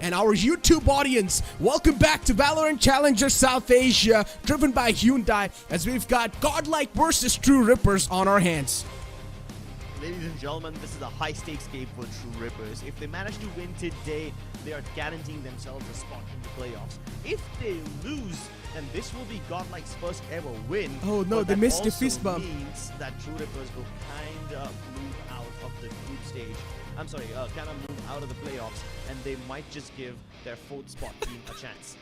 and our YouTube audience. Welcome back to Valorant Challenger South Asia, driven by Hyundai, as we've got Godlike versus True Rippers on our hands. Ladies and gentlemen, this is a high-stakes game for True Rippers. If they manage to win today, they are guaranteeing themselves a spot in the playoffs. If they lose, then this will be Godlike's first ever win. Oh no, they missed the fist bump. Means that True Rippers will kind of move out of the group stage. I'm sorry, kind of move out of the playoffs, and they might just give their fourth spot team a chance.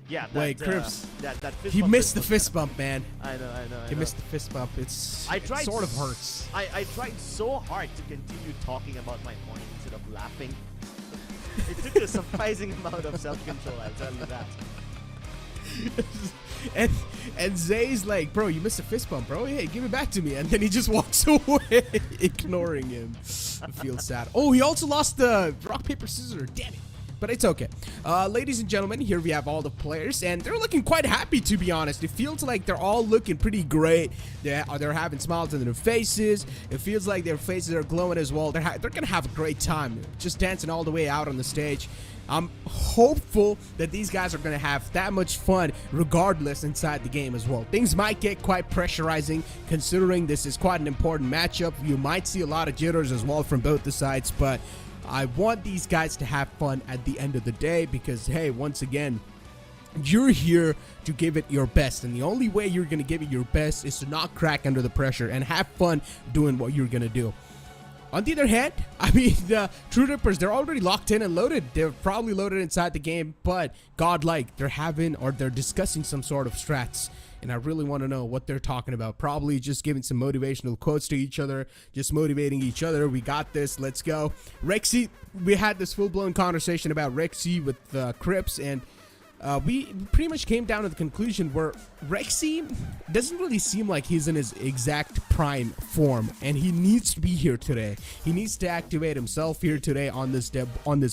Yeah, that, wait, Crips, that fist he bump missed the fist bump, man. I know. He missed the fist bump. It sort of hurts. I tried so hard to continue talking about my point instead of laughing. It took a surprising amount of self-control, I'll tell you that. and Zay's like, bro, you missed a fist bump, bro. Hey, give it back to me. And then he just walks away, ignoring him. I feel sad. Oh, he also lost the rock, paper, scissors. Damn it. But it's okay. Ladies and gentlemen, here we have all the players, and they're looking quite happy, to be honest. It feels like they're all looking pretty great. They're having smiles on their faces. It feels like their faces are glowing as well. They're gonna have a great time, just dancing all the way out on the stage. I'm hopeful that these guys are going to have that much fun regardless inside the game as well. Things might get quite pressurizing considering this is quite an important matchup. You might see a lot of jitters as well from both the sides, but I want these guys to have fun at the end of the day because, hey, once again, you're here to give it your best, and the only way you're going to give it your best is to not crack under the pressure and have fun doing what you're going to do. On the other hand, I mean, the True Rippers, they're already locked in and loaded. They're probably loaded inside the game, but Godlike, they're discussing some sort of strats, and I really want to know what they're talking about. Probably just giving some motivational quotes to each other, just motivating each other. We got this, let's go. Rexy, we had this full-blown conversation about Rexy with Crips, and we pretty much came down to the conclusion where Rexy doesn't really seem like he's in his exact prime form, and he needs to be here today. He needs to activate himself here today on this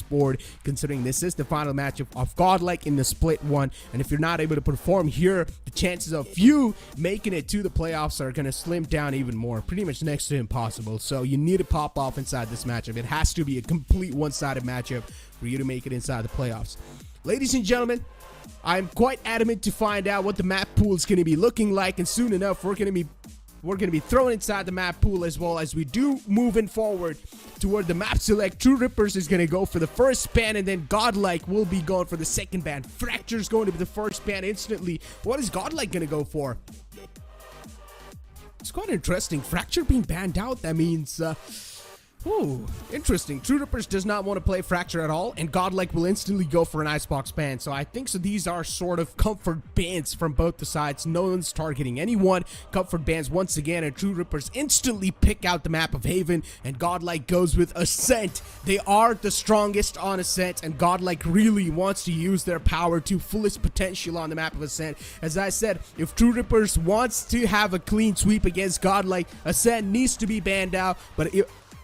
board, considering this is the final matchup of Godlike in the split one. And if you're not able to perform here, the chances of you making it to the playoffs are going to slim down even more, pretty much next to impossible. So you need to pop off inside this matchup. It has to be a complete one-sided matchup for you to make it inside the playoffs. Ladies and gentlemen, I'm quite adamant to find out what the map pool is going to be looking like, and soon enough we're going to be thrown inside the map pool as well as we do moving forward toward the map select. True Rippers is going to go for the first ban, and then Godlike will be going for the second ban. Fracture's going to be the first ban instantly. What is Godlike going to go for? It's quite interesting. Fracture being banned out, that means ooh, interesting. True Rippers does not want to play Fracture at all, and Godlike will instantly go for an Icebox ban. So I think these are sort of comfort bans from both the sides. No one's targeting anyone. Comfort bans once again, and True Rippers instantly pick out the map of Haven, and Godlike goes with Ascent. They are the strongest on Ascent, and Godlike really wants to use their power to fullest potential on the map of Ascent. As I said, if True Rippers wants to have a clean sweep against Godlike, Ascent needs to be banned out, but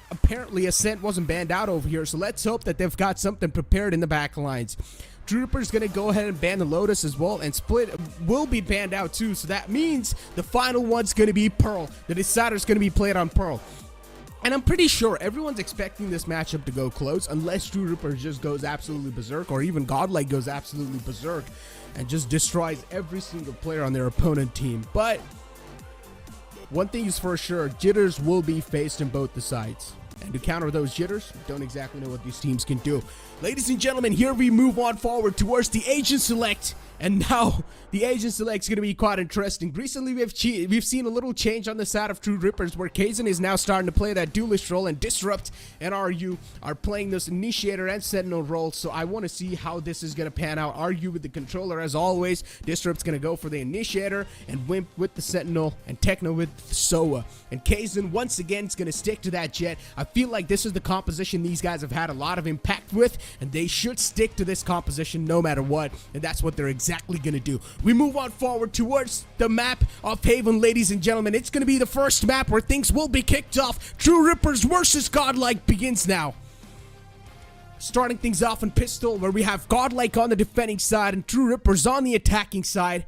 apparently Ascent wasn't banned out over here, so let's hope that they've got something prepared in the back lines. True Rippers gonna go ahead and ban the Lotus as well, and Split will be banned out too, so that means the final one's gonna be Pearl. The decider's gonna be played on Pearl. And I'm pretty sure everyone's expecting this matchup to go close, unless True Rippers just goes absolutely berserk, or even Godlike goes absolutely berserk and just destroys every single player on their opponent team. But one thing is for sure, jitters will be faced in both the sides. And to counter those jitters, don't exactly know what these teams can do. Ladies and gentlemen, here we move on forward towards the Asian Select. And now, the Asian Select is going to be quite interesting. Recently, we've seen a little change on the side of True Rippers, where Kaizen is now starting to play that duelist role, and Disrupt and RU are playing this Initiator and Sentinel role. So I want to see how this is going to pan out. RU with the controller as always. Disrupt's going to go for the Initiator, and Wimp with the Sentinel, and Techno with Soa. And Kaizen, once again, is going to stick to that Jet. I feel like this is the composition these guys have had a lot of impact with, and they should stick to this composition no matter what, and that's what they're exactly going to do. We move on forward towards the map of Haven, ladies and gentlemen. It's going to be the first map where things will be kicked off. True Rippers versus Godlike begins now. Starting things off in Pistol, where we have Godlike on the defending side and True Rippers on the attacking side.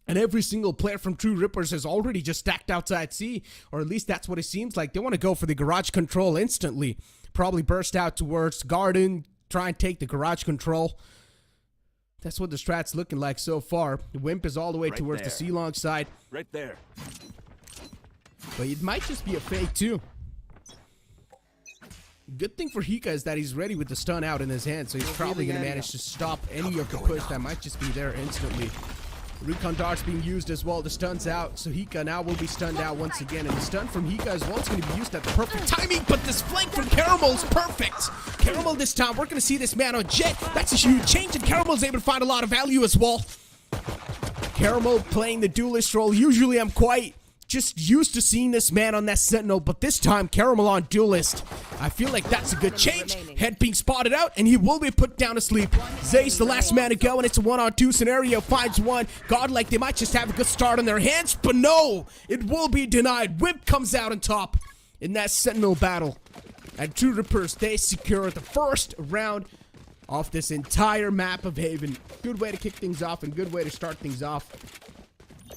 And every single player from True Rippers has already just stacked outside C, or at least that's what it seems like. They want to go for the garage control instantly. Probably burst out towards Garden, try and take the garage control. That's what the strat's looking like so far. The Wimp is all the way Right towards there. the C-Long side. Right there. But it might just be a fake too. Good thing for Hika is that he's ready with the stun out in his hand, so he's probably going to manage to stop any of the push that might just be there instantly. Recon darts being used as well. The stun's out, so Hika now will be stunned out once again. And the stun from Hika as well is going to be used at the perfect timing, but this flank from Caramel is perfect. Caramel this time, we're going to see this man on Jet. That's a huge change, and Caramel's able to find a lot of value as well. Caramel playing the duelist role. Usually I'm quite just used to seeing this man on that Sentinel, but this time Caramel on duelist. I feel like that's a good change. Head being spotted out, and he will be put down to sleep. Zay's the last man to go, and it's a 1-on-2 scenario. Finds one. Godlike, they might just have a good start on their hands, but no, it will be denied. Wimp comes out on top in that Sentinel battle. And True Rippers, they secure the first round off this entire map of Haven. Good way to kick things off and good way to start things off.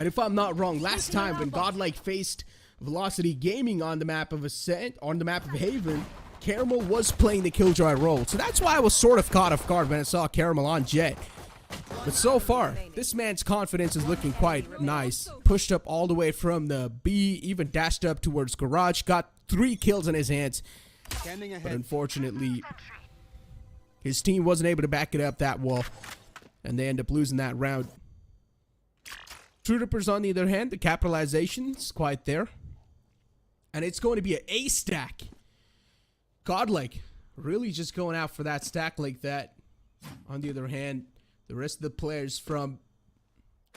And if I'm not wrong, last time when Godlike faced Velocity Gaming on the map of Ascent, on the map of Haven, Caramel was playing the Killjoy role. So that's why I was sort of caught off guard when I saw Caramel on Jet. But so far, this man's confidence is looking quite nice. Pushed up all the way from the B, even dashed up towards Garage, got 3 kills in his hands. But unfortunately, his team wasn't able to back it up that well, and they end up losing that round. True Rippers, on the other hand, the capitalization's quite there. And it's going to be an A stack. Godlike really just going out for that stack like that. On the other hand, the rest of the players from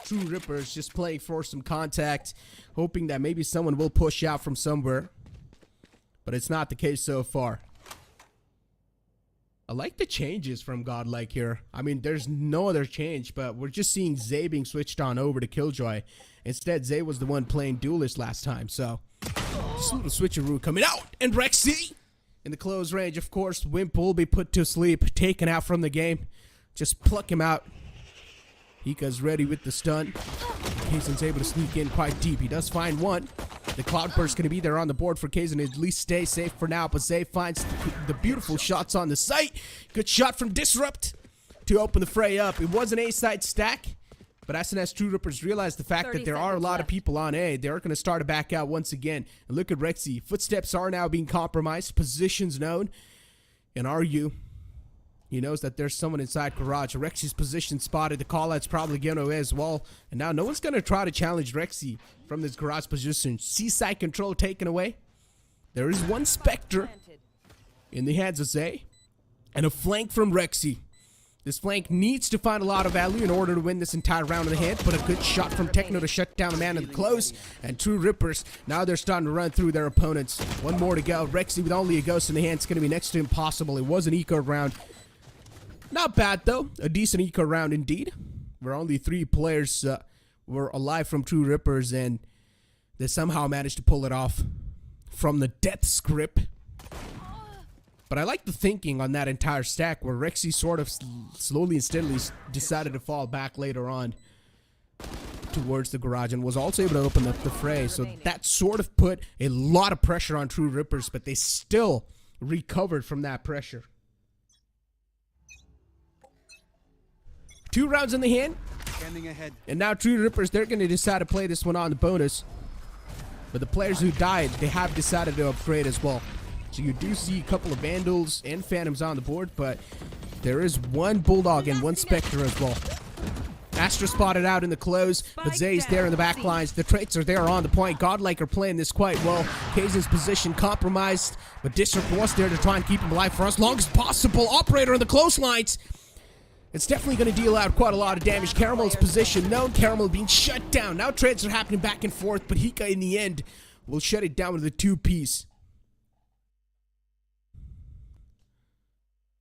True Rippers just playing for some contact, hoping that maybe someone will push out from somewhere. But it's not the case so far. I like the changes from Godlike here. I mean, there's no other change, but we're just seeing Zay being switched on over to Killjoy. Instead, Zay was the one playing Duelist last time, so just a little switcheroo coming out. And Rexy in the close range, of course. Wimp will be put to sleep, taken out from the game. Just pluck him out. Hika's ready with the stun. Kazan's able to sneak in quite deep. He does find one. The Cloudburst going to be there on the board for Kazan. At least stay safe for now. But Zay finds the beautiful shots on the site. Good shot from Disrupt to open the fray up. It was an A-side stack. But as soon as True Rippers realize the fact that there are a lot of people on A, they're going to start to back out once again. And look at Rexy. Footsteps are now being compromised. Positions known. And RU, he knows that there's someone inside Garage. Rexy's position spotted. The call-out's probably going away as well. And now no one's going to try to challenge Rexy from this Garage position. C-side control taken away. There is one Spectre in the hands of Zay. And a flank from Rexy. This flank needs to find a lot of value in order to win this entire round in the hand. But a good shot from Techno to shut down a man in the close. And True Rippers, now they're starting to run through their opponents. One more to go. Rexy with only a ghost in the hand is going to be next to impossible. It was an eco round. Not bad, though. A decent eco round indeed. Where only 3 players were alive from True Rippers, and they somehow managed to pull it off from the death script. But I like the thinking on that entire stack, where Rexy sort of slowly and steadily decided to fall back later on towards the Garage, and was also able to open up the fray. So that sort of put a lot of pressure on True Rippers, but they still recovered from that pressure. 2 rounds in the hand. And now True Rippers, they're going to decide to play this one on the bonus. But the players who died, they have decided to upgrade as well. So you do see a couple of Vandals and Phantoms on the board, but there is one Bulldog and one Spectre as well. ASTER spotted out in the close, but Zay's there in the back lines. The traits are there on the point. Godlike are playing this quite well. Kazan's position compromised, but Disrupt was there to try and keep him alive for as long as possible. Operator in the close lines. It's definitely going to deal out quite a lot of damage. Caramel's position known. Caramel being shut down. Now trades are happening back and forth, but Hika in the end will shut it down with a 2-piece.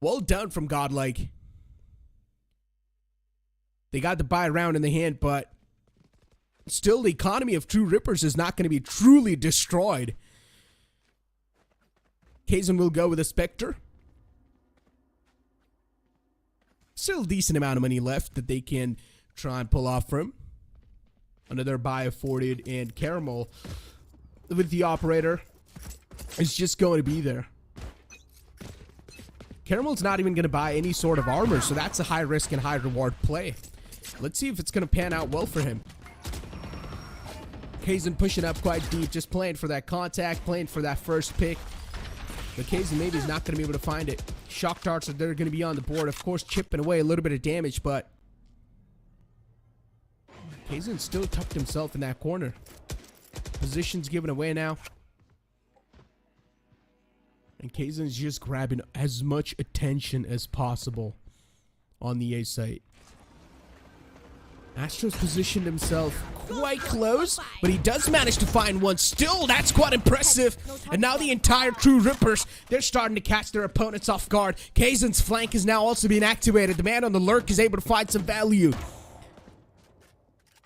Well done from Godlike. They got the buy round in the hand, but still the economy of True Rippers is not going to be truly destroyed. Kazan will go with a Spectre. Still a decent amount of money left that they can try and pull off from. Another buy afforded, and Caramel with the Operator is just going to be there. Caramel's not even going to buy any sort of armor, so that's a high risk and high reward play. Let's see if it's going to pan out well for him. Kazan pushing up quite deep, just playing for that contact, playing for that first pick. But Kazan maybe is not going to be able to find it. Shock darts are they're going to be on the board, of course, chipping away a little bit of damage, but Kazan still tucked himself in that corner. Position's given away now. And Kazan's just grabbing as much attention as possible on the A site. Astro's positioned himself quite close, but he does manage to find one. Still, that's quite impressive. And now the entire True Rippers, they're starting to catch their opponents off guard. Kazan's flank is now also being activated. The man on the lurk is able to find some value.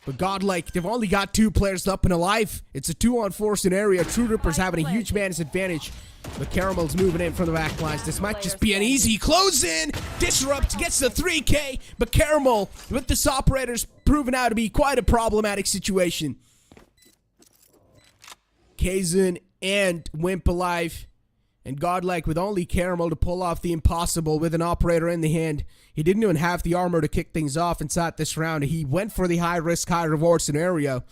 But Godlike, they've only got 2 players up and alive. It's a 2-on-4 scenario. True Rippers having a huge man's advantage. But Caramel's moving in from the back lines. This might just be an easy close in. Disrupt gets the 3K. But Caramel, with this operator's proven out to be quite a problematic situation. Kazan and Wimp alive. And Godlike with only Caramel to pull off the impossible with an operator in the hand. He didn't even have the armor to kick things off inside this round. He went for the high risk, high reward scenario.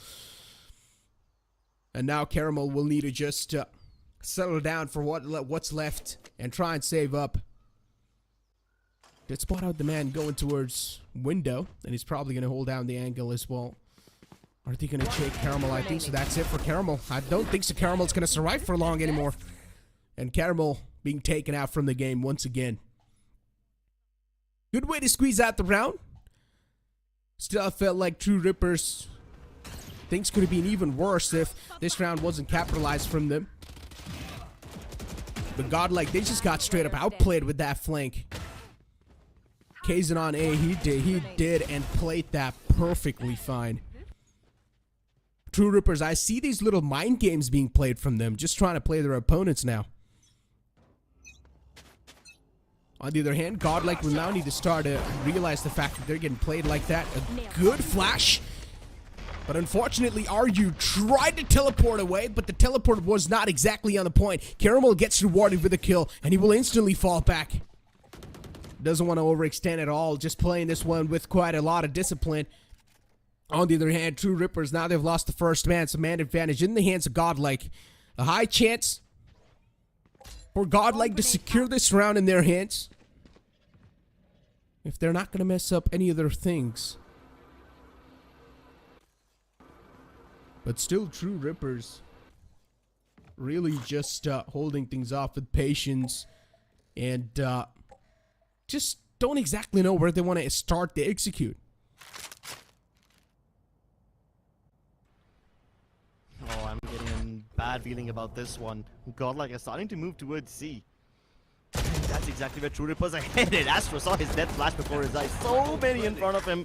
And now Caramel will need to just settle down for what's left and try and save up. Did spot out the man going towards window, and he's probably going to hold down the angle as well. Are they going to take Caramel? I think so. That's it for Caramel. I don't think so. Caramel's going to survive for long anymore. And Caramel being taken out from the game once again. Good way to squeeze out the round. Still, I felt like True Rippers, things could have been even worse if this round wasn't capitalized from them. But Godlike, they just got straight up outplayed with that flank. Kazan on A, he did and played that perfectly fine. True Rippers, I see these little mind games being played from them, just trying to play their opponents now. On the other hand, Godlike will now need to start to realize the fact that they're getting played like that. A good flash. But unfortunately, RU tried to teleport away, but the teleport was not exactly on the point. Caramel gets rewarded with a kill, and he will instantly fall back. Doesn't want to overextend at all, just playing this one with quite a lot of discipline. On the other hand, True Rippers, now they've lost the first man, so man advantage in the hands of Godlike. A high chance for Godlike to secure this round in their hands, if they're not going to mess up any other things. But still, True Rippers really just holding things off with patience and just don't exactly know where they want to start to execute. Oh, I'm getting a bad feeling about this one. Godlike is starting to move towards C. That's exactly where True Rippers are headed. Astro saw his death flash before his eyes. So many in front of him.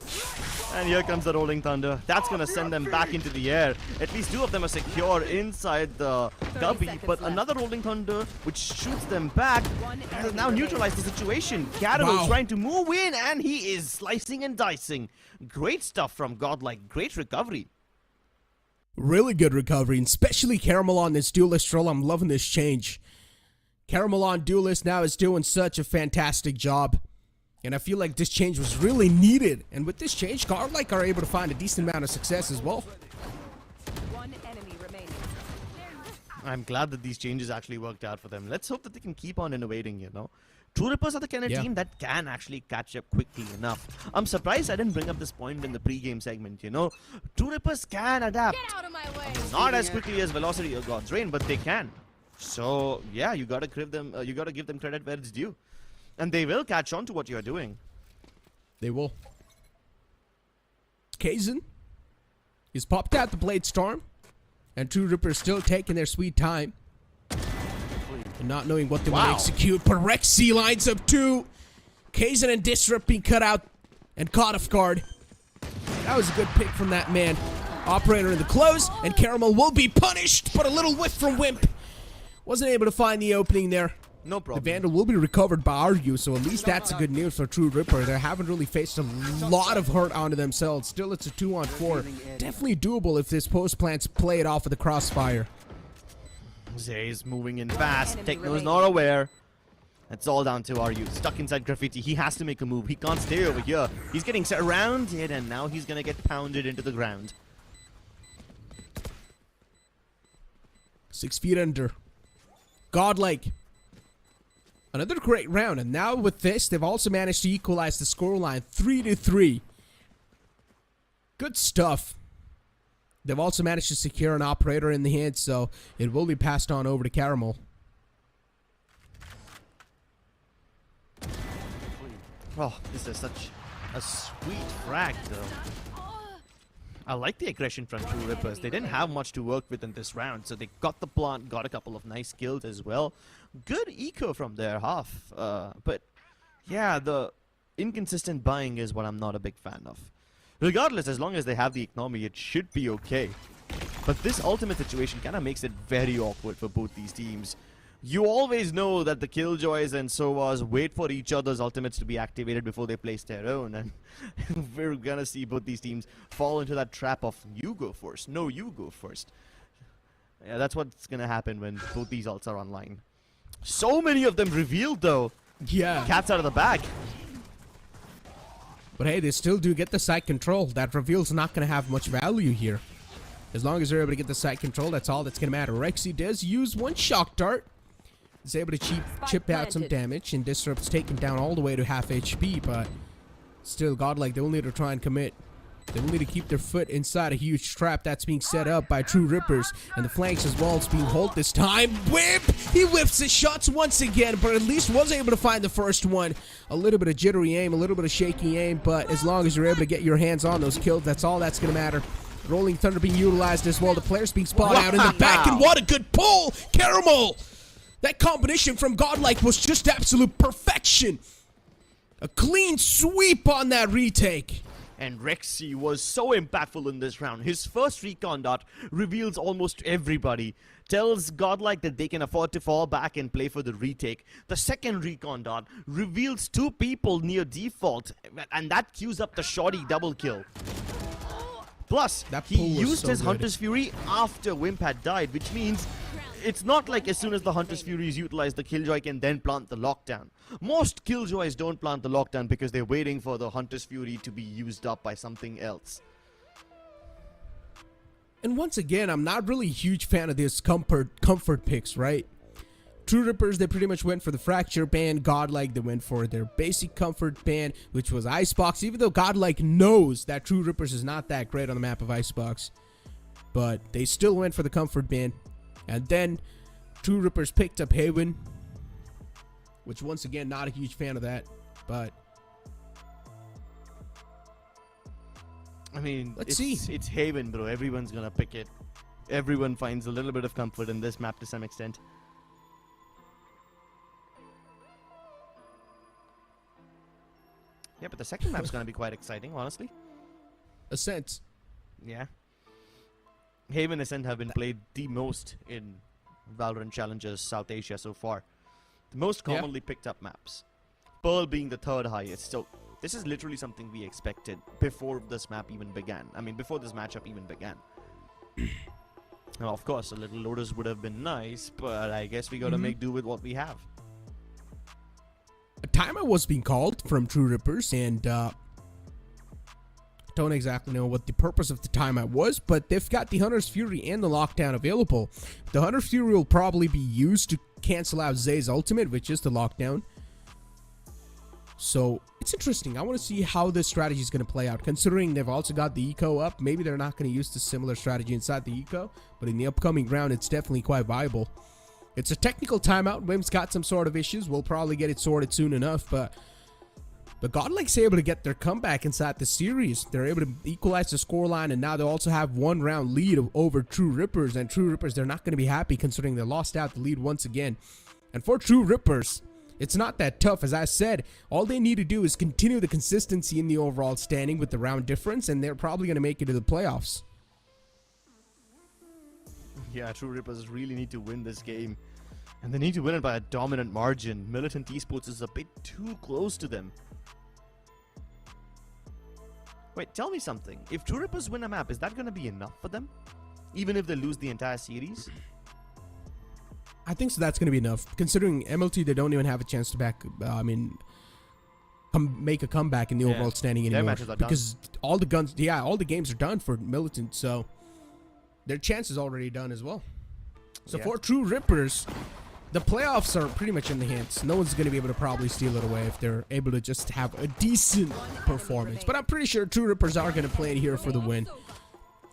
And here comes the Rolling Thunder. That's going to send them back into the air. At least 2 of them are secure inside the Gubby. But another Rolling Thunder, which shoots them back, has now neutralized the situation. Caramel trying to move in, and he is slicing and dicing. Great stuff from Godlike. Great recovery. Really good recovery, and especially Caramel on this duelist role. I'm loving this change. Caramel on duelist now is doing such a fantastic job. And I feel like this change was really needed. And with this change, Godlike are able to find a decent amount of success as well. One enemy remaining. I'm glad that these changes actually worked out for them. Let's hope that they can keep on innovating, you know. True Rippers are the kind of team that can actually catch up quickly enough. I'm surprised I didn't bring up this point in the pre-game segment, you know. True Rippers can adapt. Get out of my way. Not as quickly as Velocity or God's Reign, but they can. So, yeah, you gotta give them credit where it's due. And they will catch on to what you're doing. They will. Kazan is popped out the Blade Storm. And True Rippers still taking their sweet time. And not knowing what they want to execute. But Rexy lines up 2. Kazan and Disrupt being cut out and caught off guard. That was a good pick from that man. Operator in the close. And Caramel will be punished. But a little whiff from Wimp. Wasn't able to find the opening there. No problem. The Vandal will be recovered by RU, so at least that's a good news for True Ripper. They haven't really faced a lot of hurt onto themselves. Still, it's a 2-on-4. Definitely doable if this post plans play it off with the crossfire. Zay's moving in fast. Techno's not aware. It's all down to RU. Stuck inside Graffiti. He has to make a move. He can't stay over here. He's getting surrounded, and now he's gonna get pounded into the ground. 6 feet under. Godlike. Another great round, and now with this, they've also managed to equalize the scoreline 3-3. Good stuff. They've also managed to secure an operator in the hand, so it will be passed on over to Caramel. Oh, this is such a sweet frag, though. I like the aggression from True Rippers. They didn't have much to work with in this round, so they got the plant, got a couple of nice kills as well. Good eco from their half, but yeah, the inconsistent buying is what I'm not a big fan of. Regardless, as long as they have the economy, it should be okay. But this ultimate situation kind of makes it very awkward for both these teams. You always know that the Killjoys and Sovas wait for each other's ultimates to be activated before they place their own, and we're gonna see both these teams fall into that trap of you go first. No, you go first. Yeah, that's what's gonna happen when both these ults are online. So many of them revealed, though. Yeah. Cat's out of the bag. But hey, they still do get the side control. That reveal's not going to have much value here. As long as they're able to get the side control, that's all that's going to matter. Rexy does use one shock dart. He's able to chip out some damage, and Disrupt's taken down all the way to half HP, but still, Godlike, they will need to try and commit. They will need to keep their foot inside a huge trap that's being set up by True Rippers, and the flanks as well. It's being held this time. Whip! He whips his shots once again, but at least was able to find the first one. A little bit of jittery aim, a little bit of shaky aim, but as long as you're able to get your hands on those kills, that's all that's going to matter. Rolling Thunder being utilized as well. The players being spotted out in the back, and what a good pull! Caramel! That combination from Godlike was just absolute perfection. A clean sweep on that retake. And Rexy was so impactful in this round. His first recon dot reveals almost everybody. Tells Godlike that they can afford to fall back and play for the retake. The second recon dot reveals 2 people near default, and that queues up the shoddy double kill. Plus, he used his Hunter's Fury after Wimp had died, which means it's not like as soon as the Hunter's Fury is utilized, the Killjoy can then plant the lockdown. Most Killjoys don't plant the lockdown because they're waiting for the Hunter's Fury to be used up by something else. And once again, I'm not really a huge fan of this comfort picks, right? True Rippers, they pretty much went for the Fracture ban. Godlike, they went for their basic comfort ban, which was Icebox, even though Godlike knows that True Rippers is not that great on the map of Icebox. But they still went for the comfort ban. And then True Rippers picked up Haven, which once again, not a huge fan of that, but I mean, let's see. It's Haven, bro. Everyone's gonna pick it. Everyone finds a little bit of comfort in this map to some extent. Yeah, but the second map's gonna be quite exciting, honestly. Ascent. Yeah. Haven and Ascent have been played the most in Valorant Challenges South Asia so far. The most commonly picked up maps. Pearl being the third highest. So this is literally something we expected before this map even began. I mean, before this matchup even began. Now, of course, a little Lotus would have been nice, but I guess we gotta make do with what we have. A timeout was being called from True Rippers, and don't exactly know what the purpose of the timeout was, but they've got the Hunter's Fury and the Lockdown available. The Hunter's Fury will probably be used to cancel out Zay's ultimate, which is the Lockdown. So it's interesting. I want to see how this strategy is going to play out, considering they've also got the eco up. Maybe they're not going to use the similar strategy inside the eco, but in the upcoming round, it's definitely quite viable. It's a technical timeout. Wim's got some sort of issues. We'll probably get it sorted soon enough, but Godlike's able to get their comeback inside the series. They're able to equalize the scoreline, and now they also have 1 round lead over True Rippers. And True Rippers, they're not going to be happy considering they lost out the lead once again. And for True Rippers, it's not that tough. As I said, all they need to do is continue the consistency in the overall standing with the round difference, and they're probably going to make it to the playoffs. Yeah, True Rippers really need to win this game. And they need to win it by a dominant margin. MLT Esports is a bit too close to them. Wait, tell me something. If True Rippers win a map, is that going to be enough for them? Even if they lose the entire series? I think so. That's going to be enough. Considering MLT, they don't even have a chance to make a comeback in the overall standing Their anymore. matches are Because all the guns, all the games are done for Militant. So their chance is already done as well. So for True Rippers, the playoffs are pretty much in the hands. No one's going to be able to probably steal it away if they're able to just have a decent performance. But I'm pretty sure True Rippers are going to play it here for the win.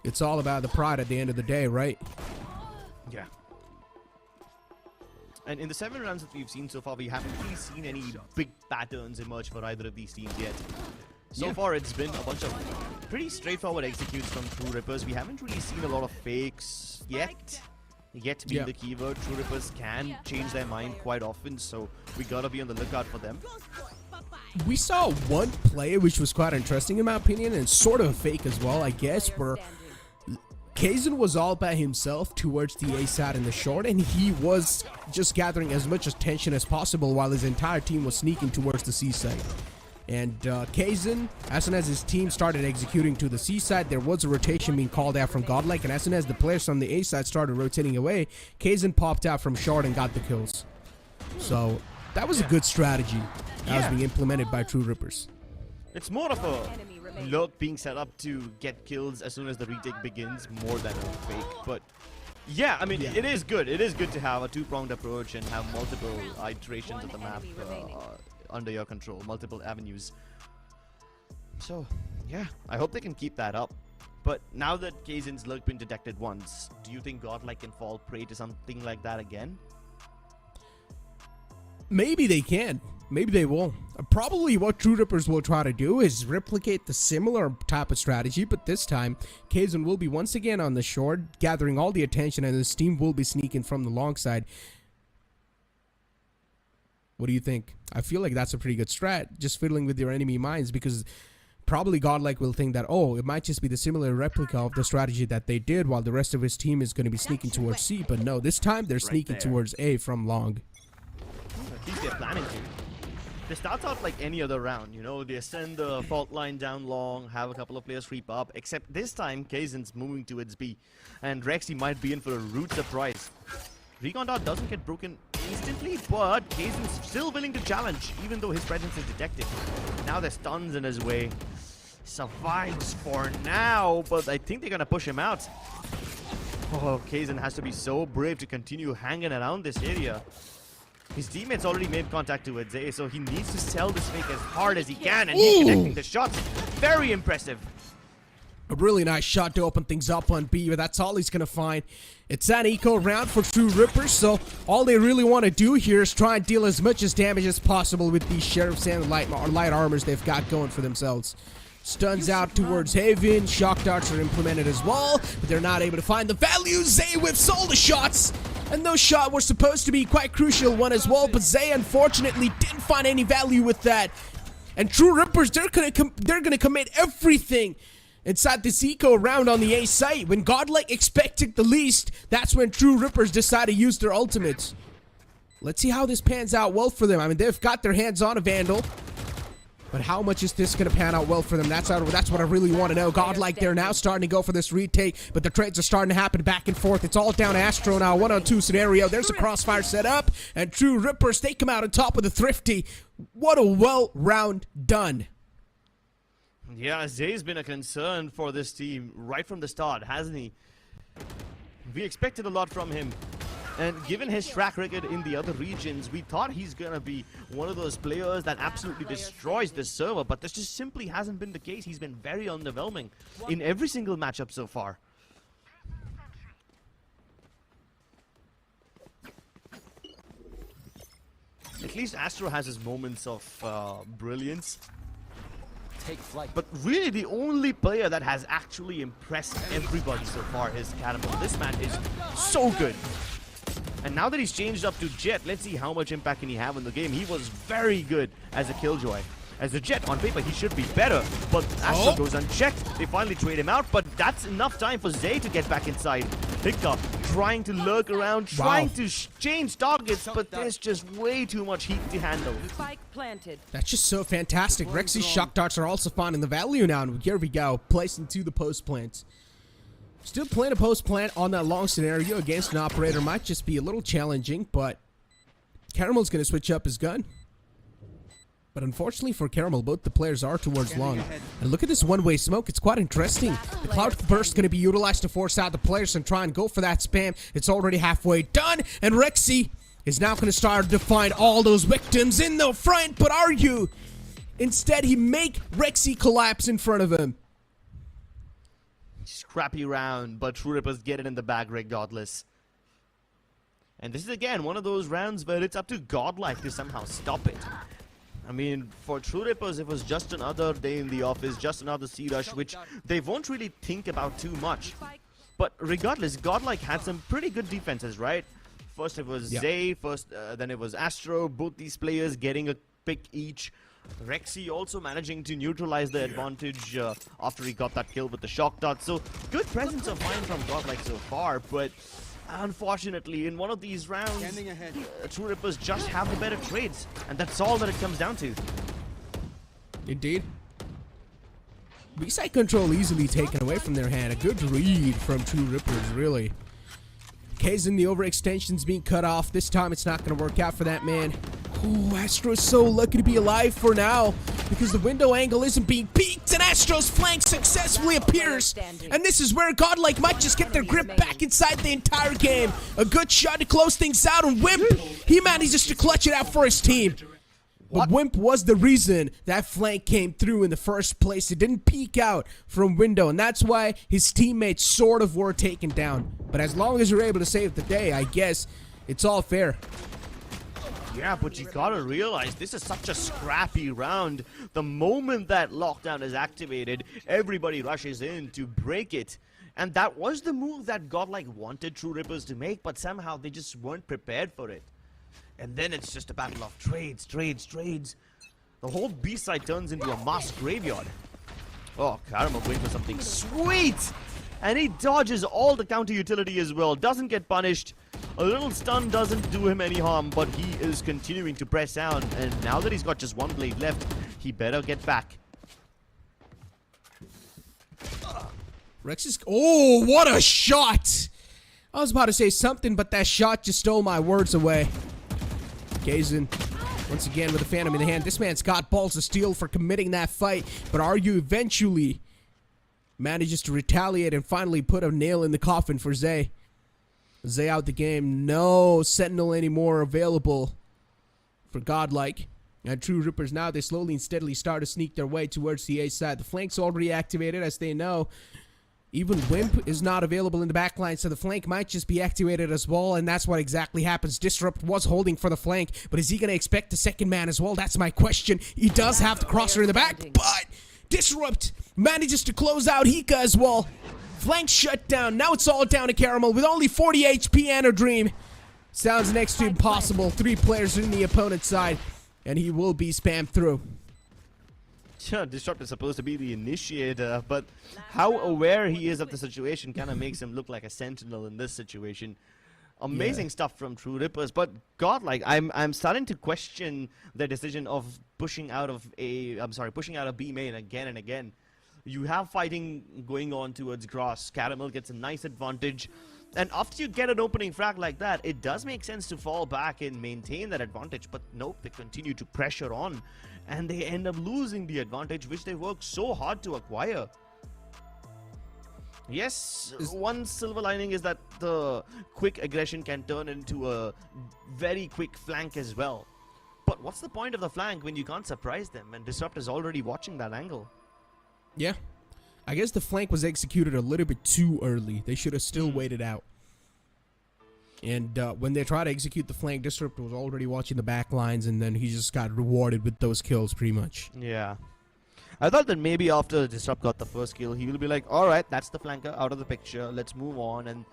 It's all about the pride at the end of the day, right? Yeah. And in the 7 rounds that we've seen so far, we haven't really seen any big patterns emerge for either of these teams yet. So far, it's been a bunch of pretty straightforward executes from True Rippers. We haven't really seen a lot of fakes yet. Yet being the keyword. True Rippers can change their mind quite often, so we gotta be on the lookout for them. We saw one play which was quite interesting in my opinion, and sort of fake as well, I guess, where Kaizen was all by himself towards the A side in the short, and he was just gathering as much attention as possible while his entire team was sneaking towards the C side. And Kaizen, as soon as his team started executing to the C side, there was a rotation being called out from Godlike, and as soon as the players from the A side started rotating away, Kaizen popped out from short and got the kills. So that was a good strategy that was being implemented by True Rippers. It's more of a lurk being set up to get kills as soon as the retake begins, more than a fake. But yeah, I mean, it is good. It is good to have a two-pronged approach and have multiple iterations of the map under your control, multiple avenues. So yeah, I hope they can keep that up. But now that Kaizen's lurk been detected once, do you think Godlike can fall prey to something like that again? Maybe they can. Maybe they will. Probably what True Rippers will try to do is replicate the similar type of strategy, but this time, Kaizen will be once again on the short, gathering all the attention, and his team will be sneaking from the long side. What do you think? I feel like that's a pretty good strat, just fiddling with your enemy minds, because probably Godlike will think that, oh, it might just be the similar replica of the strategy that they did, while the rest of his team is going to be sneaking towards C, but no, this time they're sneaking towards A from long. At least they're planning to. They start out like any other round, you know, they send the fault line down long, have a couple of players creep up, except this time Kaizen's moving towards B, and Rexy might be in for a rude surprise. Recon Dart doesn't get broken instantly, but Kaizen's still willing to challenge, even though his presence is detected. Now there's stuns in his way. Survives for now, but I think they're gonna push him out. Oh, Kaizen has to be so brave to continue hanging around this area. His teammates already made contact towards A, so he needs to sell this fake as hard as he can, and he's connecting the shots. Very impressive. A really nice shot to open things up on B, but that's all he's going to find. It's an eco round for True Rippers, so all they really want to do here is try and deal as much as damage as possible with these Sheriffs and light armors they've got going for themselves. Stuns out towards Haven, shock darts are implemented as well, but they're not able to find the value. Zay whiffs all the shots, and those shots were supposed to be quite crucial one as well, but Zay unfortunately didn't find any value with that. And True Rippers, they're gonna commit everything inside this eco round on the A site. When Godlike expected the least, that's when True Rippers decide to use their ultimates. Let's see how this pans out well for them. I mean, they've got their hands on a Vandal, but how much is this going to pan out well for them? That's what I really want to know. Godlike, they're now starting to go for this retake, but the trades are starting to happen back and forth. It's all down to Astro now, 1-on-2 scenario. There's a crossfire set up, and True Rippers, they come out on top with a thrifty. What a well round done. Yeah, Zay's been a concern for this team right from the start, hasn't he? We expected a lot from him. And given his track record in the other regions, we thought he's going to be one of those players that absolutely destroys this server. But this just simply hasn't been the case. He's been very underwhelming in every single matchup so far. At least Astro has his moments of brilliance. Take flight. But really the only player that has actually impressed everybody so far is Cannibal. This man is so good. And now that he's changed up to Jet, let's see how much impact can he have in the game. He was very good as a Killjoy. As a Jet, on paper, he should be better. But Astro goes unchecked. They finally trade him out, but that's enough time for Zay to get back inside. Hiccup trying to lurk around, trying to change targets, but there's just way too much heat to handle. Spike planted. That's just so fantastic. Rexy's shock darts are also finding the value now, and here we go. Placed into the post plant. Still playing a post plant on that long scenario against an operator might just be a little challenging, but Caramel's going to switch up his gun. But unfortunately for Caramel, both the players are towards long. And look at this one-way smoke. It's quite interesting. The cloud burst is going to be utilized to force out the players and try and go for that spam. It's already halfway done. And Rexy is now going to start to find all those victims in the front. But are you? Instead, he make Rexy collapse in front of him. Scrappy round, but True Rippers get it in the bag regardless. And this is again one of those rounds where it's up to Godlike to somehow stop it. I mean, for True Rippers, it was just another day in the office, just another C-Rush, which they won't really think about too much. But regardless, Godlike had some pretty good defenses, right? First it was Zay, then it was Astro, both these players getting a pick each. Rexy also managing to neutralize the advantage after he got that kill with the shock dot. So, good presence of mind from Godlike so far, but unfortunately, in one of these rounds, True Rippers just have the better trades, and that's all that it comes down to. Indeed. B-side control easily taken away from their hand. A good read from True Rippers, really. Kazin, the overextension's being cut off. This time it's not going to work out for that man. Ooh, Astro's so lucky to be alive for now because the window angle isn't being peeked and Astro's flank successfully appears. And this is where Godlike might just get their grip back inside the entire game. A good shot to close things out, and Wimp, he manages to clutch it out for his team. But Wimp was the reason that flank came through in the first place. It didn't peek out from window, and that's why his teammates sort of were taken down. But as long as you're able to save the day, I guess it's all fair. Yeah, but you gotta realize this is such a scrappy round. The moment that lockdown is activated, everybody rushes in to break it. And that was the move that Godlike wanted True Rippers to make, but somehow they just weren't prepared for it. And then it's just a battle of trades. The whole B-side turns into a mass graveyard. Oh, Caramel going for something sweet! And he dodges all the counter utility as well. Doesn't get punished. A little stun doesn't do him any harm, but he is continuing to press down. And now that he's got just one blade left, he better get back. Rex is... Oh, what a shot! I was about to say something, but that shot just stole my words away. Kazin, once again with the Phantom in the hand. This man's got balls of steel for committing that fight, but Aryu eventually manages to retaliate and finally put a nail in the coffin for Zay. Zay out the game. No Sentinel anymore available for Godlike. And True Rippers now, they slowly and steadily start to sneak their way towards the A side. The flank's already activated, as they know. Even Wimp is not available in the backline, so the flank might just be activated as well, and that's what exactly happens. Disrupt was holding for the flank, but is he going to expect the second man as well? That's my question. He does have the crosser in the back, but Disrupt manages to close out Hika as well. Flank shut down. Now it's all down to Caramel with only 40 HP and a Dream. Sounds next to impossible. 3 players in the opponent's side, and he will be spammed through. Yeah, Disrupt is supposed to be the initiator, but how aware he is of the situation kind of makes him look like a sentinel in this situation. Amazing stuff from True Rippers, but Godlike, I'm starting to question their decision of pushing out of B main again and again. You have fighting going on towards Gross. Caramel gets a nice advantage. And after you get an opening frag like that, it does make sense to fall back and maintain that advantage. But nope, they continue to pressure on. And they end up losing the advantage which they worked so hard to acquire. Yes, one silver lining is that the quick aggression can turn into a very quick flank as well. But what's the point of the flank when you can't surprise them? And Disrupt is already watching that angle. Yeah. I guess the flank was executed a little bit too early. They should have still waited out. And when they tried to execute the flank, Disrupt was already watching the back lines, and then he just got rewarded with those kills pretty much. Yeah. I thought that maybe after Disrupt got the first kill, he will be like, alright, that's the flanker out of the picture, let's move on. And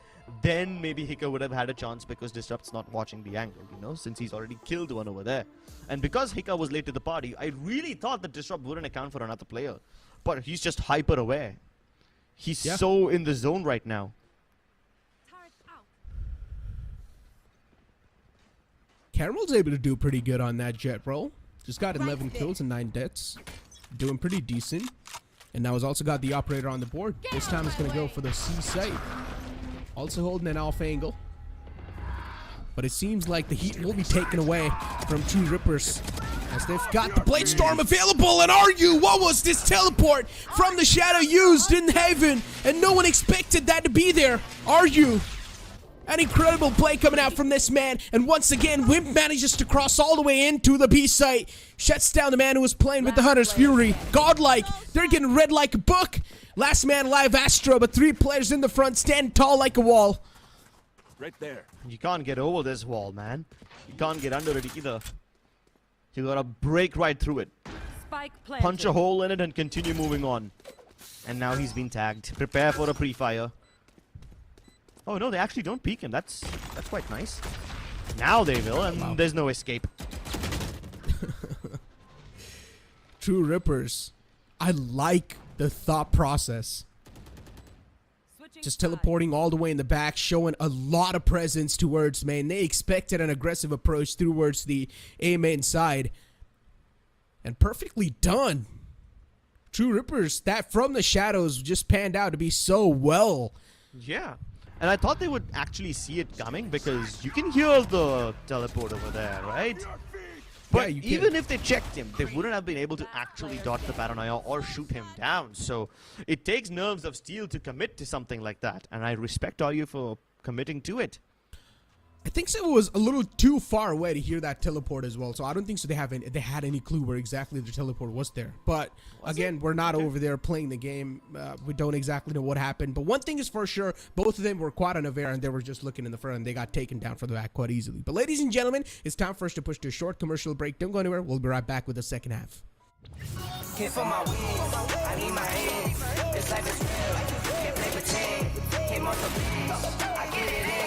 then maybe Hika would have had a chance because Disrupt's not watching the angle, you know, since he's already killed one over there. And because Hika was late to the party, I really thought that Disrupt wouldn't account for another player. But he's just hyper aware. He's so in the zone right now. Caramel's able to do pretty good on that jet roll. Just got 11 kills and 9 deaths. Doing pretty decent. And now he's also got the operator on the board. This time it's going to go for the C site. Also holding an off angle. But it seems like the heat will be taken away from True Rippers, as they've got the Blade Storm available. And what was this teleport from the Shadow used in Haven? And no one expected that to be there. An incredible play coming out from this man. And once again, Wimp manages to cross all the way into the B site. Shuts down the man who was playing with the Hunter's Fury. Godlike, they're getting read like a book. Last man alive, ASTER, but 3 players in the front stand tall like a wall. Right there. You can't get over this wall, man. You can't get under it either. You gotta break right through it. Spike planted. Punch a hole in it and continue moving on. And now he's been tagged. Prepare for a pre-fire. Oh no, they actually don't peek him. That's quite nice. Now they will, and there's no escape. True Rippers. I like the thought process. Just teleporting all the way in the back, showing a lot of presence towards main. They expected an aggressive approach towards the A main side. And perfectly done. True Rippers, that from the shadows just panned out to be so well. Yeah. And I thought they would actually see it coming, because you can hear the teleport over there, right? But yeah, even if they checked him, they wouldn't have been able to actually dodge the paranoia or shoot him down. So it takes nerves of steel to commit to something like that. And I respect you for committing to it. I think so. It was a little too far away to hear that teleport as well. So I don't think so. They had any clue where exactly the teleport was there. But again, we're not over there playing the game. We don't exactly know what happened. But one thing is for sure, both of them were quite unaware, and they were just looking in the front, and they got taken down from the back quite easily. But ladies and gentlemen, it's time for us to push to a short commercial break. Don't go anywhere. We'll be right back with the second half. Can't feel my wings, I need my hands. This life is real, can't play pretend. Came off the beach, I get it in.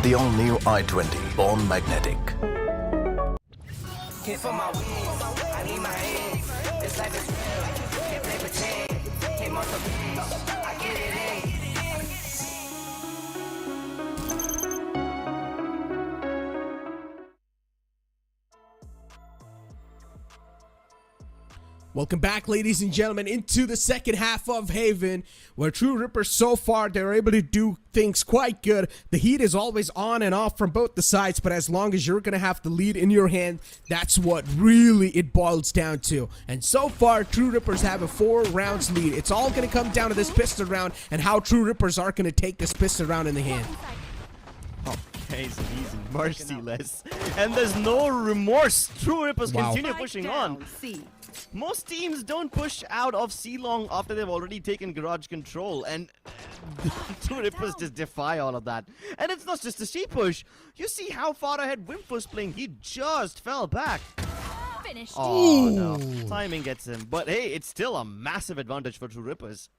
The all-new i20, born magnetic. Can't feel my wings, I need my hands. This life is real, can't play pretend. Came off the beach, I get it in. Welcome back, ladies and gentlemen, into the second half of Haven, where True Rippers so far, they're able to do things quite good. The heat is always on and off from both the sides, but as long as you're going to have the lead in your hand, that's what really it boils down to. And so far, True Rippers have a 4 rounds lead. It's all going to come down to this pistol round and how True Rippers are going to take this pistol round in the hand. Okay, so he's merciless. And there's no remorse. True Rippers continue pushing on. Most teams don't push out of C-Long after they've already taken garage control, and True Rippers just defy all of that. And it's not just a C push. You see how far ahead Wimp was playing. He just fell back. Finished. Oh no, timing gets him. But hey, it's still a massive advantage for True Rippers.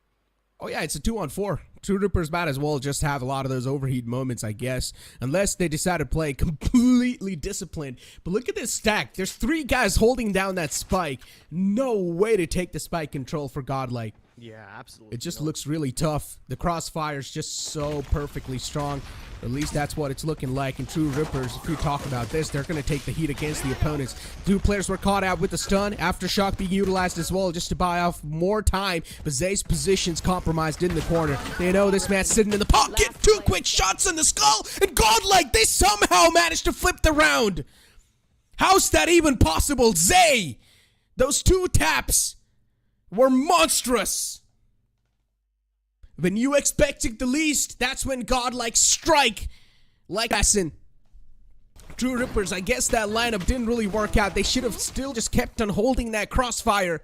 Oh yeah, it's a 2-on-4. True Rippers might as well just have a lot of those overheat moments, I guess. Unless they decide to play completely disciplined. But look at this stack. There's 3 guys holding down that spike. No way to take the spike control for Godlike. Yeah, absolutely. It just looks really tough. The crossfire's just so perfectly strong. At least that's what it's looking like. And True Rippers, if we talk about this, they're going to take the heat against the opponents. 2 players were caught out with the stun. Aftershock being utilized as well just to buy off more time. But Zay's position's compromised in the corner. They know this man's sitting in the pocket. 2 quick shots in the skull. And Godlike, they somehow managed to flip the round. How's that even possible? Zay, those 2 taps were monstrous. When you expected the least, that's when Godlike strike like assassin. True Rippers, I guess that lineup didn't really work out. They should have still just kept on holding that crossfire.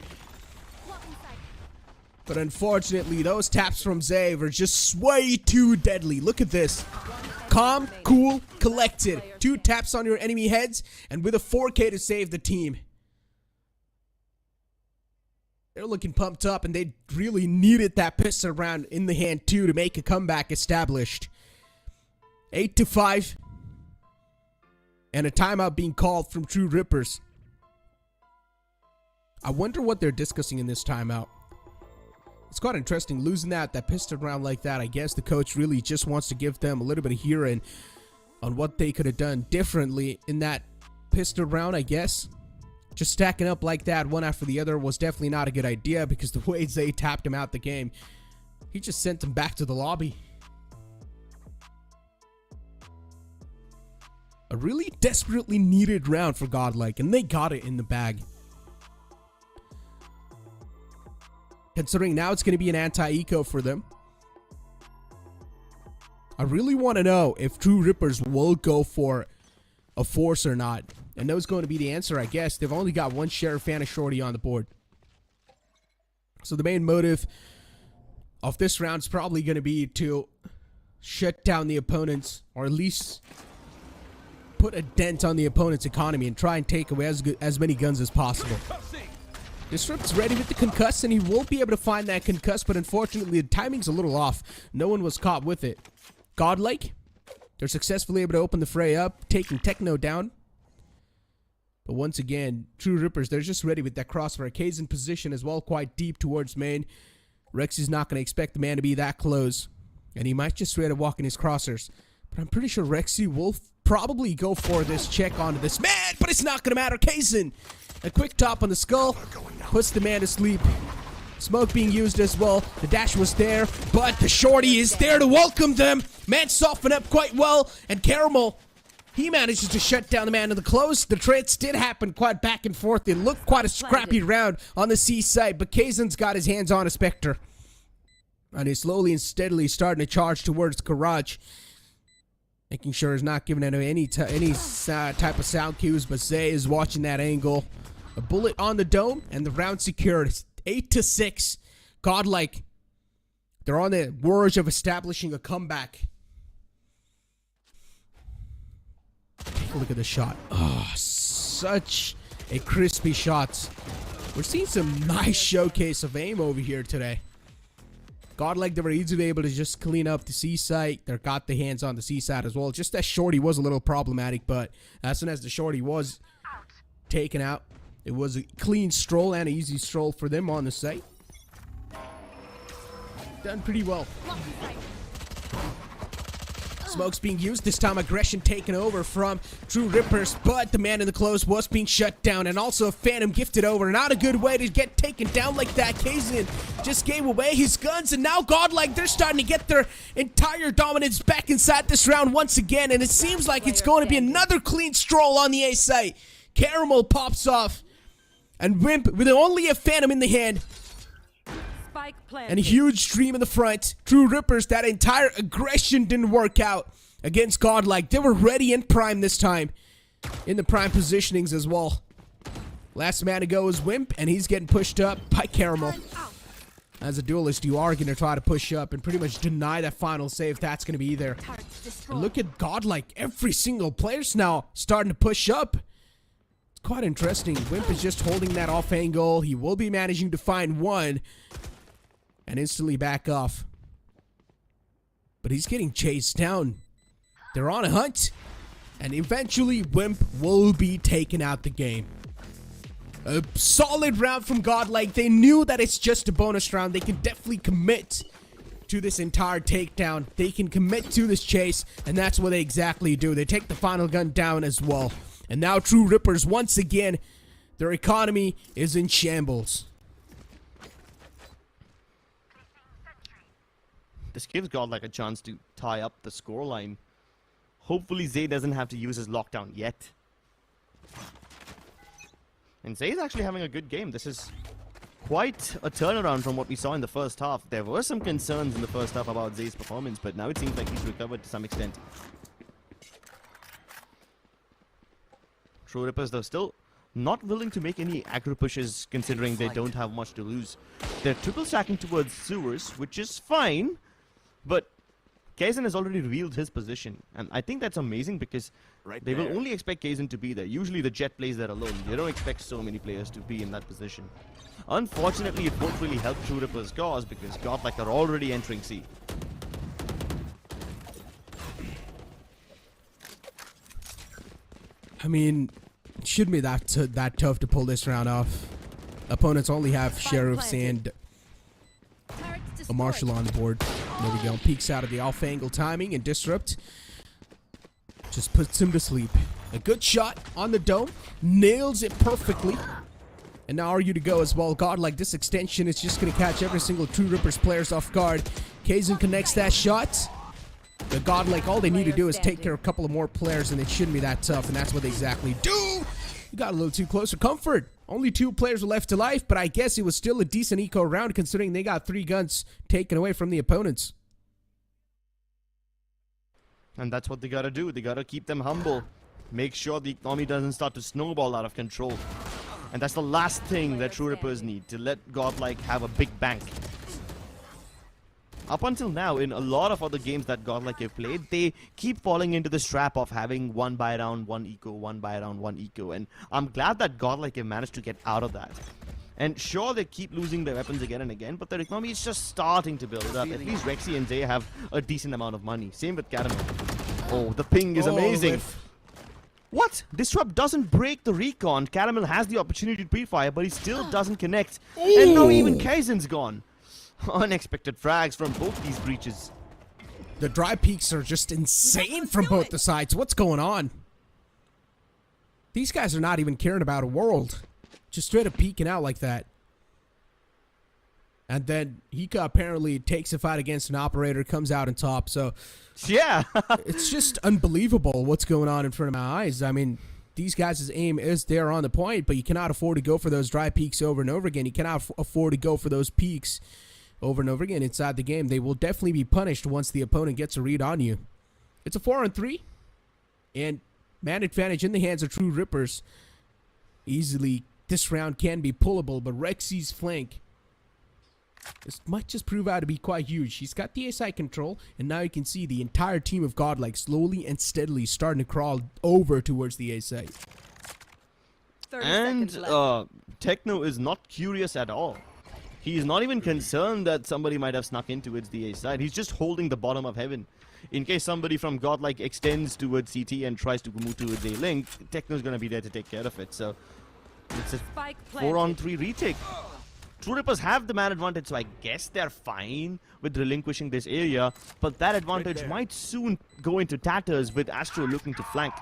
But unfortunately, those taps from Zay were just way too deadly. Look at this. Calm, cool, collected. 2 taps on your enemy heads, and with a 4K to save the team. They're looking pumped up, and they really needed that pistol round in the hand, too, to make a comeback established. 8-5. And a timeout being called from True Rippers. I wonder what they're discussing in this timeout. It's quite interesting losing that pistol round like that. I guess the coach really just wants to give them a little bit of hearing on what they could have done differently in that pistol round, I guess. Just stacking up like that one after the other was definitely not a good idea, because the way Zay tapped him out the game, he just sent him back to the lobby. A really desperately needed round for Godlike, and they got it in the bag. Considering now it's going to be an anti-eco for them. I really want to know if True Rippers will go for a force or not. And that was going to be the answer, I guess. They've only got one Sheriff and a Shorty on the board. So the main motive of this round is probably going to be to shut down the opponents, or at least put a dent on the opponent's economy and try and take away as many guns as possible. Disrupt's ready with the concuss, and he will be able to find that concuss, but unfortunately the timing's a little off. No one was caught with it. Godlike, they're successfully able to open the fray up, taking Techno down. But once again, True Rippers, they're just ready with that crossfire. K's in position as well, quite deep towards main. Rexy's not going to expect the man to be that close, and he might just straight up walk in his crossers. But I'm pretty sure Rexy will probably go for this check onto this man, but it's not going to matter. Kazin, a quick top on the skull, puts the man to sleep. Smoke being used as well. The dash was there, but the Shorty is there to welcome them. Man softened up quite well, and Caramel, he manages to shut down the man in the close. The trades did happen quite back and forth. It looked quite a scrappy round on the C side, but Kazin's got his hands on a Spectre. And he's slowly and steadily starting to charge towards Garage. Making sure he's not giving any type of sound cues, but Zay is watching that angle. A bullet on the dome, and the round secured. It's 8-6. Godlike, they're on the verge of establishing a comeback. Take a look at the shot. Oh, such a crispy shot. We're seeing some nice showcase of aim over here today. Godlike, they were easily able to just clean up the C site. They got the hands on the C side as well. Just that Shorty was a little problematic, but as soon as the Shorty was taken out, it was a clean stroll and an easy stroll for them on the site. Done pretty well. Smoke's being used. This time aggression taken over from True Rippers, but the man in the close was being shut down, and also a Phantom gifted over. Not a good way to get taken down like that. Kazin just gave away his guns, and now Godlike, they're starting to get their entire dominance back inside this round once again, and it seems like it's going to be another clean stroll on the A site. Caramel pops off, and Wimp with only a Phantom in the hand and a huge stream in the front. True Rippers, that entire aggression didn't work out against Godlike. They were ready and prime this time, in the prime positionings as well. Last man to go is Wimp, and he's getting pushed up by Caramel. As a duelist, you are going to try to push up and pretty much deny that final save. That's going to be there. And look at Godlike. Every single player's now starting to push up. It's quite interesting. Wimp is just holding that off angle. He will be managing to find one and instantly back off. But he's getting chased down. They're on a hunt, and eventually Wimp will be taken out the game. A solid round from Godlike. They knew that it's just a bonus round. They can definitely commit to this entire takedown. They can commit to this chase, and that's what they exactly do. They take the final gun down as well. And now True Rippers, once again, their economy is in shambles. This gives Godlike a chance to tie up the scoreline. Hopefully Zay doesn't have to use his lockdown yet. And Zay's actually having a good game. This is quite a turnaround from what we saw in the first half. There were some concerns in the first half about Zay's performance, but now it seems like he's recovered to some extent. True Rippers, though, still not willing to make any aggro pushes, considering they don't have much to lose. They're triple stacking towards sewers, which is fine. But Kazin has already revealed his position, and I think that's amazing because they will only expect Kazin to be there. Usually the Jet plays there alone. They don't expect so many players to be in that position. Unfortunately, it won't really help True Rippers' cause because Godlike are already entering C. I mean, it shouldn't be that tough to pull this round off. Opponents only have Sheriffs and a Marshall on the board. There we go. Peeks out of the off angle timing and disrupt. Just puts him to sleep. A good shot on the dome. Nails it perfectly. And now Argue to go as well. Godlike, this extension is just going to catch every single True Rippers players off guard. Kazan connects that shot. The Godlike, all they need to do is take care of a couple of more players, and it shouldn't be that tough, and that's what they exactly do. You got a little too close for comfort. Only 2 players were left to life, but I guess it was still a decent eco round considering they got 3 guns taken away from the opponents. And that's what they gotta do. They gotta keep them humble. Make sure the economy doesn't start to snowball out of control. And that's the last thing that True Rippers need, to let Godlike have a big bank. Up until now, in a lot of other games that Godlike have played, they keep falling into this trap of having 1 buy round, 1 eco, 1 buy round, 1 eco. And I'm glad that Godlike have managed to get out of that. And sure, they keep losing their weapons again and again, but their economy is just starting to build up. At least Rexy and Zay have a decent amount of money. Same with Caramel. Oh, the ping is amazing. What? Disrupt doesn't break the recon. Caramel has the opportunity to pre-fire, but he still doesn't connect. Ooh. And now even Kaizen's gone. Unexpected frags from both these breaches. The dry peaks are just insane from both the sides. What's going on? These guys are not even caring about a world. Just straight up peeking out like that. And then Hika apparently takes a fight against an operator, comes out on top. So, yeah. It's just unbelievable what's going on in front of my eyes. I mean, these guys' aim is there on the point, but you cannot afford to go for those dry peaks over and over again. You cannot afford to go for those peaks over and over again inside the game. They will definitely be punished once the opponent gets a read on you. It's a 4-on-3, and man advantage in the hands of True Rippers. Easily, this round can be pullable, but Rexy's flank, this might just prove out to be quite huge. He's got the A-side control, and now you can see the entire team of Godlike slowly and steadily starting to crawl over towards the A-side. And Techno is not curious at all. He is not even concerned that somebody might have snuck in towards the A-side. He's just holding the bottom of heaven. In case somebody from Godlike extends towards CT and tries to move towards A-link, Techno's going to be there to take care of it. So it's a 4-on-3 retake. True Rippers have the man advantage, so I guess they're fine with relinquishing this area. But that advantage might soon go into tatters with Astro looking to flank.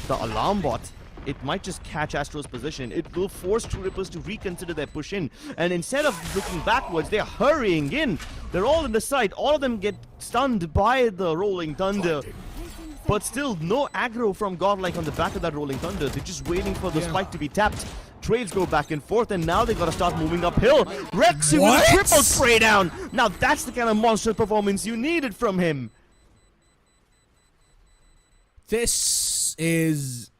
The alarm bot, it might just catch Astro's position. It will force True Rippers to reconsider their push in. And instead of looking backwards, they're hurrying in. They're all in the side. All of them get stunned by the Rolling Thunder. But still, no aggro from Godlike on the back of that Rolling Thunder. They're just waiting for the spike to be tapped. Trades go back and forth, and now they gotta start moving uphill. Rexy with a triple spray down. Now that's the kind of monster performance you needed from him. This is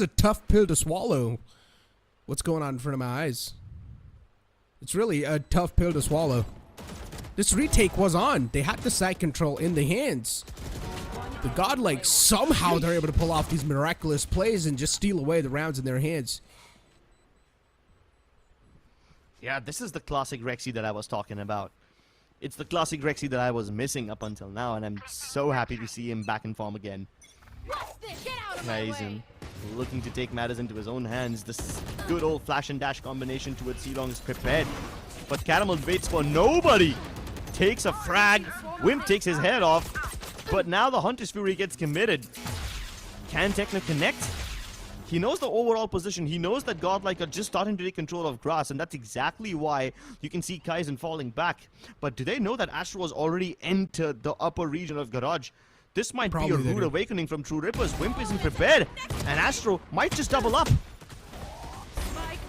a tough pill to swallow. What's going on in front of my eyes? It's really a tough pill to swallow. This retake was on. They had the side control in the hands. The Godlike, somehow they're able to pull off these miraculous plays and just steal away the rounds in their hands. Yeah, this is the classic Rexy that I was talking about. It's the classic Rexy that I was missing up until now, and I'm so happy to see him back in form again. Kaizen looking to take matters into his own hands. This good old flash and dash combination towards C-Long is prepared. But Caramel waits for nobody. Takes a frag. Wimp takes his head off. But now the Hunter's Fury gets committed. Can Techno connect? He knows the overall position. He knows that Godlike are just starting to take control of grass, and that's exactly why you can see Kaizen falling back. But do they know that Astro has already entered the upper region of Garage? This might be a rude awakening from True Rippers. Wimp isn't prepared, and Astro might just double up.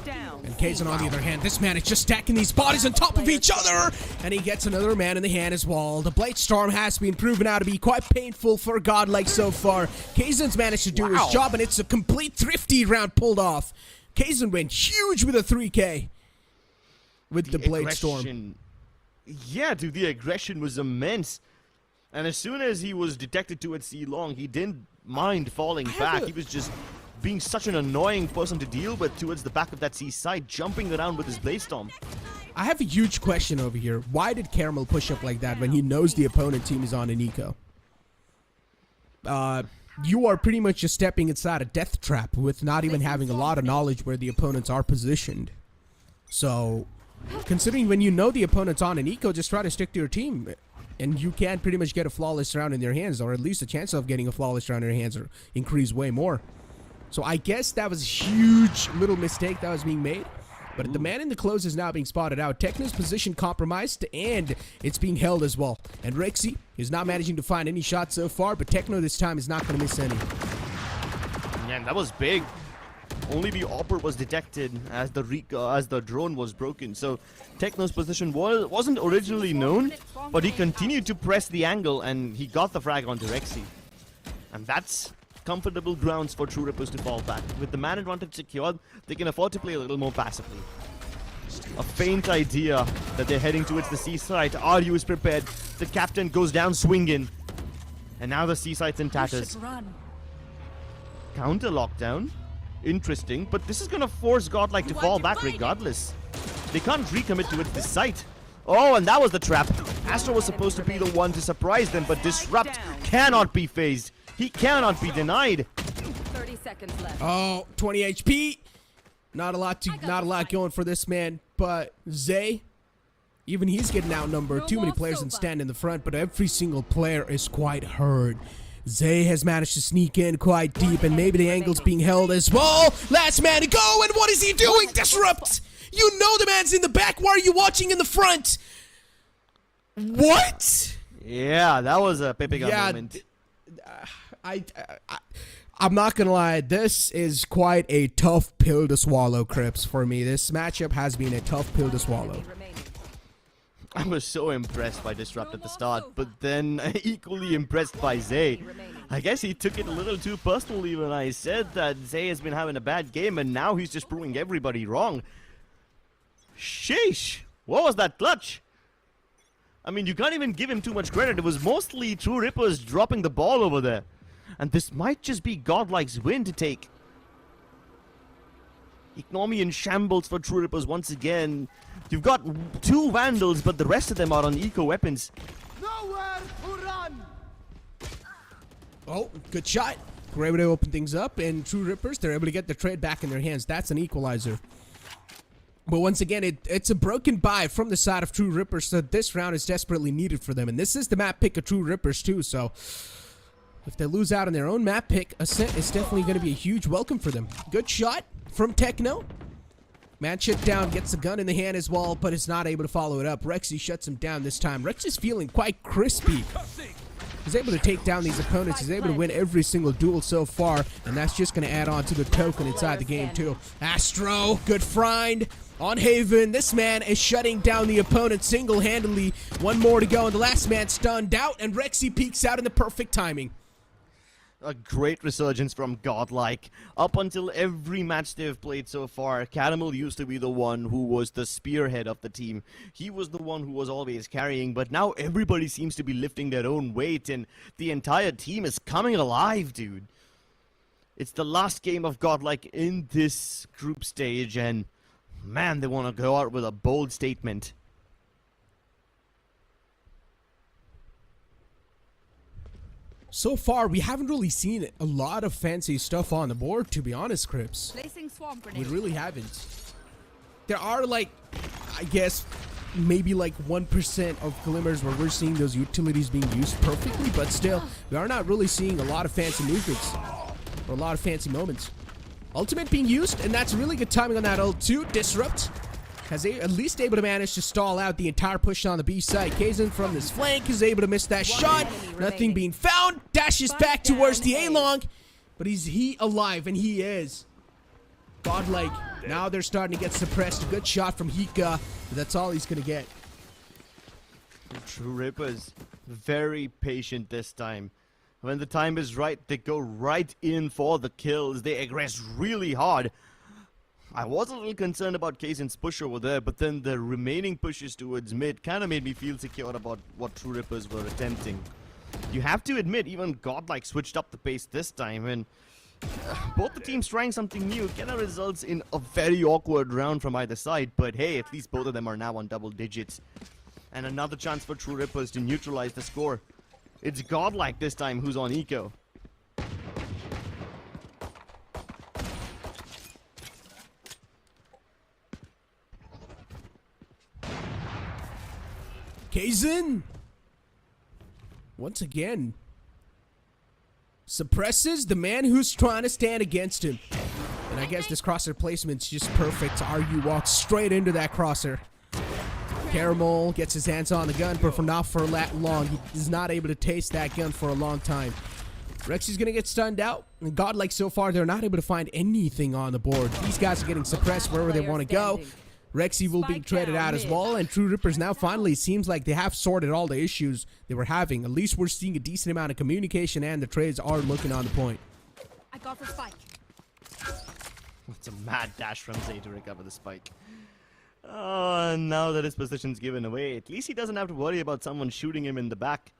And Kazan, on the other hand, this man is just stacking these bodies on top of each other, and he gets another man in the hand as well. The Blade Storm has been proven out to be quite painful for Godlike so far. Kazan's managed to do his job, and it's a complete thrifty round pulled off. Kazan went huge with a 3K with the Blade Storm. Yeah, dude, the aggression was immense. And as soon as he was detected towards C-Long, he didn't mind falling back. He was just being such an annoying person to deal with towards the back of that C side, jumping around with his Blade Storm. I have a huge question over here. Why did Caramel push up like that when he knows the opponent team is on an eco? You are pretty much just stepping inside a death trap with not even having a lot of knowledge where the opponents are positioned. So, considering when you know the opponent's on an eco, just try to stick to your team. And you can pretty much get a flawless round in their hands, or at least the chance of getting a flawless round in their hands or increase way more. So I guess that was a huge little mistake that was being made. But the man in the close is now being spotted out. Techno's position compromised, and it's being held as well. And Rexy is not managing to find any shots so far, but Techno this time is not going to miss any. Yeah, and that was big. Only the AWPer was detected as the drone was broken. So Techno's position wasn't originally known, but he continued to press the angle, and he got the frag onto Rexy. And that's comfortable grounds for True Rippers to fall back. With the man advantage secured, they can afford to play a little more passively. A faint idea that they're heading towards the seaside. RU is prepared. The captain goes down swinging. And now the seaside's in tatters. Counter lockdown. Interesting, but this is gonna force Godlike to fall back regardless. They can't recommit towards this site. Oh, and that was the trap. ASTER was supposed to be the one to surprise them, but Disrupt cannot be phased. He cannot be denied. 30 seconds left. Oh, 20 HP. Not a lot going for this man, but Zay, even he's getting outnumbered. Too many players can stand in the front, but every single player is quite hurt. Zay has managed to sneak in quite deep, and maybe the angle's being held as well. Last man to go, and what is he doing? Disrupt! You know the man's in the back. Why are you watching in the front? What? Yeah, that was a Pepe moment. I'm not gonna lie, this is quite a tough pill to swallow, Crips, for me. This matchup has been a tough pill to swallow. I was so impressed by Disrupt at the start, but then equally impressed by Zay. I guess he took it a little too personally when I said that Zay has been having a bad game, and now he's just proving everybody wrong. Sheesh! What was that clutch? I mean, you can't even give him too much credit. It was mostly True Rippers dropping the ball over there. And this might just be Godlike's win to take. Economy in shambles for True Rippers once again. You've got 2 Vandals, but the rest of them are on eco weapons. Nowhere to run. Oh, good shot. We're able to open things up, and True Rippers, they're able to get the trade back in their hands. That's an equalizer. But once again, it's a broken buy from the side of True Rippers, so this round is desperately needed for them. And this is the map pick of True Rippers too, so if they lose out on their own map pick, Ascent is definitely going to be a huge welcome for them. Good shot from Techno. Man shut down, gets the gun in the hand as well, but is not able to follow it up. Rexy shuts him down this time. Rex is feeling quite crispy. He's able to take down these opponents. He's able to win every single duel so far, and that's just going to add on to the token inside the game too. Astro, good find on Haven. This man is shutting down the opponent single-handedly. 1 more to go, and the last man stunned out, and Rexy peeks out in the perfect timing. A great resurgence from Godlike. Up until every match they've played so far, Caramel used to be the one who was the spearhead of the team. He was the one who was always carrying, but now everybody seems to be lifting their own weight, and the entire team is coming alive, dude. It's the last game of Godlike in this group stage, and man, they want to go out with a bold statement. So far, we haven't really seen a lot of fancy stuff on the board, to be honest, Crips. Placing swamp We grenade. really haven't. There are, like, I guess, maybe like 1% of glimmers where we're seeing those utilities being used perfectly, but still, we are not really seeing a lot of fancy movements or a lot of fancy moments. Ultimate being used, and that's really good timing on that ult too. Disrupt has at least able to manage to stall out the entire push on the B side. Kazan from this flank is able to miss that shot. Nothing being found. Dashes back towards the A-long, but is he alive? And he is. Godlike. Now they're starting to get suppressed. A good shot from Hika, but that's all he's gonna get. True Rippers, very patient this time. When the time is right, they go right in for the kills. They aggress really hard. I was a little concerned about Kazan's push over there, but then the remaining pushes towards mid kind of made me feel secure about what True Rippers were attempting. You have to admit, even Godlike switched up the pace this time, and both the teams trying something new kind of results in a very awkward round from either side, but hey, at least both of them are now on double digits. And another chance for True Rippers to neutralize the score. It's Godlike this time who's on eco. Kaizen, once again, suppresses the man who's trying to stand against him. And I guess this crosshair placement's just perfect. RU walks straight into that crosshair. Caramel gets his hands on the gun, but for not for that long. He is not able to taste that gun for a long time. Rexy's gonna get stunned out. And Godlike, so far, they're not able to find anything on the board. These guys are getting suppressed wherever they want to go. Rexy will be traded out as well, and True Rippers now finally seems like they have sorted all the issues they were having. At least we're seeing a decent amount of communication, and the trades are looking on the point. I got the spike. It's a mad dash from Zay to recover the spike. Oh, now that his position's given away, at least he doesn't have to worry about someone shooting him in the back.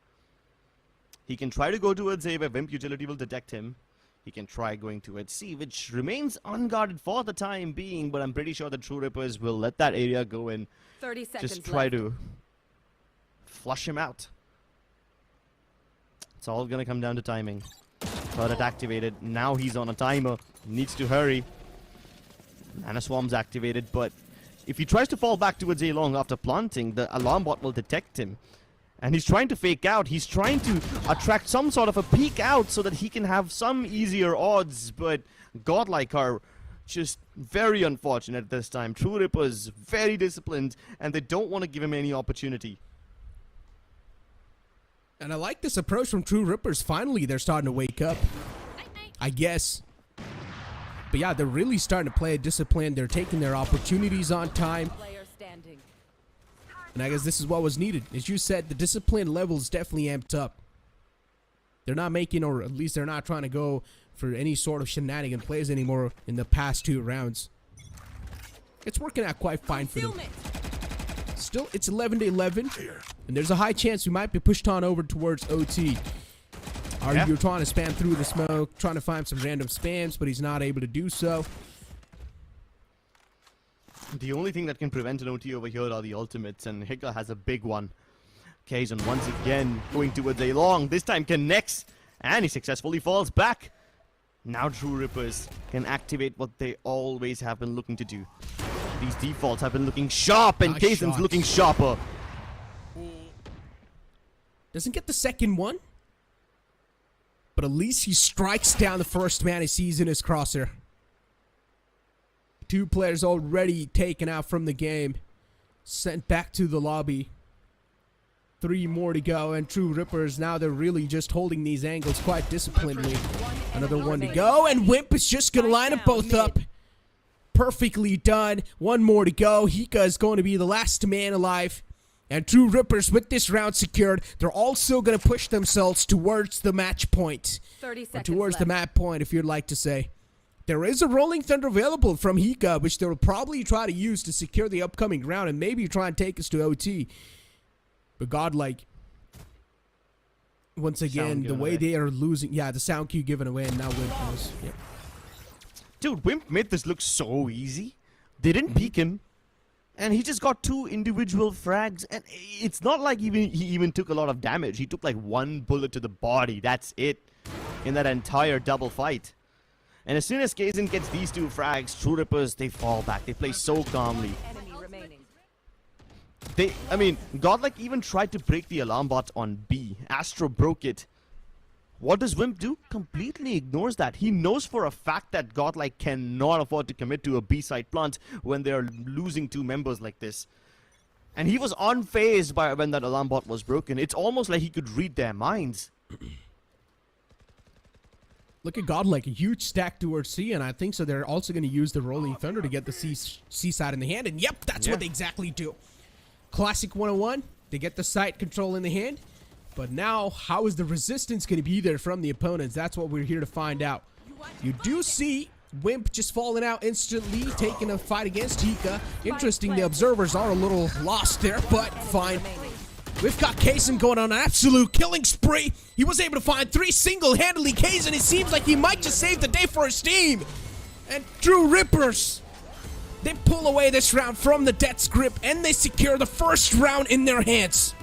He can try to go towards Zay, where Vimp utility will detect him. He can try going towards C, which remains unguarded for the time being, but I'm pretty sure the True Rippers will let that area go in. 30 seconds Just try left. to flush him out. It's all gonna come down to timing. Got it activated. Now he's on a timer. Needs to hurry. Mana Swarm's activated, but if he tries to fall back towards A long after planting, the alarm bot will detect him. And he's trying to fake out. He's trying to attract some sort of a peek out so that he can have some easier odds, but Godlike are just very unfortunate this time. True Rippers very disciplined, and they don't want to give him any opportunity. And I like this approach from True Rippers. Finally, they're starting to wake up, I guess. But yeah, they're really starting to play a discipline. They're taking their opportunities on time. Player standing. And I guess this is what was needed. As you said, the discipline level is definitely amped up. They're not making, or at least they're not trying to go for any sort of shenanigan plays anymore in the past 2 rounds. It's working out quite fine for them. Still, it's 11-11, and there's a high chance we might be pushed on over towards OT. You're trying to spam through the smoke, trying to find some random spams, but he's not able to do so. The only thing that can prevent an OT over here are the ultimates, and Hika has a big one. Kazan once again going towards A long. This time connects, and he successfully falls back. Now True Rippers can activate what they always have been looking to do. These defaults have been looking sharp, and Kazan's looking sharper. Doesn't get the second one, but at least he strikes down the first man he sees in his crosshair. 2 players already taken out from the game, sent back to the lobby. 3 more to go, and True Rippers, now they're really just holding these angles quite disciplinedly. Another one to go, and Wimp is just going to line them both up. Perfectly done. 1 more to go. Hika is going to be the last man alive. And True Rippers, with this round secured, they're also going to push themselves towards the match point. 30 Or seconds towards left. the map point, if you'd like to say. There is a Rolling Thunder available from Hika, which they'll probably try to use to secure the upcoming round and maybe try and take us to OT. But Godlike, once again, the way they are losing, the sound cue given away, and now Wimp knows. Yep. Dude, Wimp made this look so easy. They didn't peek him, and he just got 2 individual frags, and it's not like he even took a lot of damage. He took like 1 bullet to the body. That's it in that entire double fight. And as soon as Kazan gets these 2 frags, True Rippers, they fall back. They play so calmly. Enemy remaining. Godlike even tried to break the alarm bot on B. Astro broke it. What does Wimp do? Completely ignores that. He knows for a fact that Godlike cannot afford to commit to a B-side plant when they're losing 2 members like this. And he was unfazed by when that alarm bot was broken. It's almost like he could read their minds. Look at Godlike, a huge stack towards C, and I think so they're also going to use the Rolling Thunder to get the C side in the hand, and yep, that's what they exactly do. Classic 101, they get the site control in the hand, but now how is the resistance going to be there from the opponents? That's what we're here to find out. You do see Wimp just falling out instantly, taking a fight against Hika. Interesting, the observers are a little lost there, but fine. We've got Kazan going on an absolute killing spree. He was able to find 3 single-handedly. Kazan, it seems like he might just save the day for his team. And True Rippers, they pull away this round from the death's grip, and they secure the first round in their hands.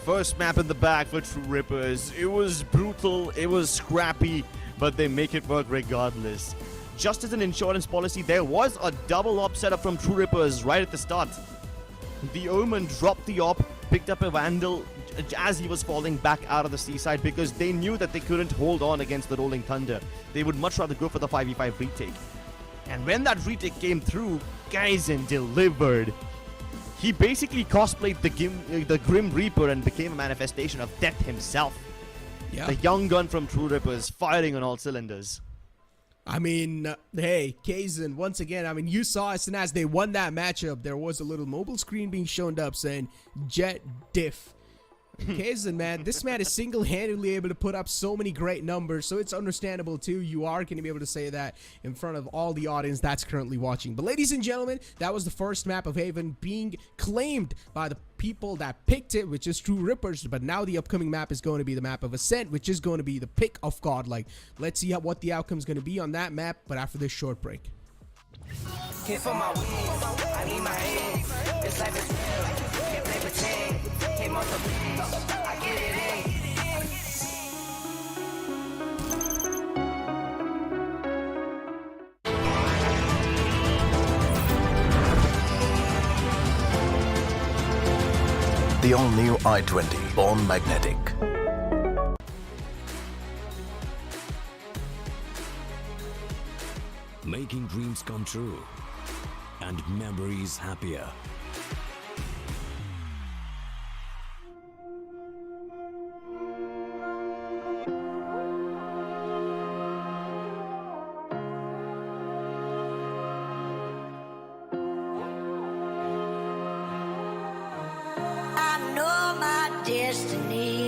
First map in the bag for True Rippers. It was brutal, it was scrappy, but they make it work regardless. Just as an insurance policy, there was a double up setup from True Rippers right at the start. The Omen dropped the op, picked up a Vandal as he was falling back out of the seaside because they knew that they couldn't hold on against the Rolling Thunder. They would much rather go for the 5v5 retake. And when that retake came through, Kaizen delivered. He basically cosplayed the Grim Reaper and became a manifestation of death himself. Yeah. The young gun from True Rippers firing on all cylinders. I mean, hey, Kaizen, once again, I mean, you saw as soon as they won that matchup, there was a little mobile screen being shown up saying Jet Diff. Kaizen, man, this man is single-handedly able to put up so many great numbers, so it's understandable too. You are going to be able to say that in front of all the audience that's currently watching. But ladies and gentlemen, that was the first map of Haven being claimed by the people that picked it, which is True Rippers. But now the upcoming map is going to be the map of Ascent, which is going to be the pick of Godlike. Let's see what the outcome is going to be on that map, but after this short break. Hit for my wins, I need my hands. This life is real, can't play pretend. Came off the beach, I get it in. The all-new i20, born magnetic. Making dreams come true and memories happier. I know my destiny.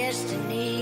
destiny.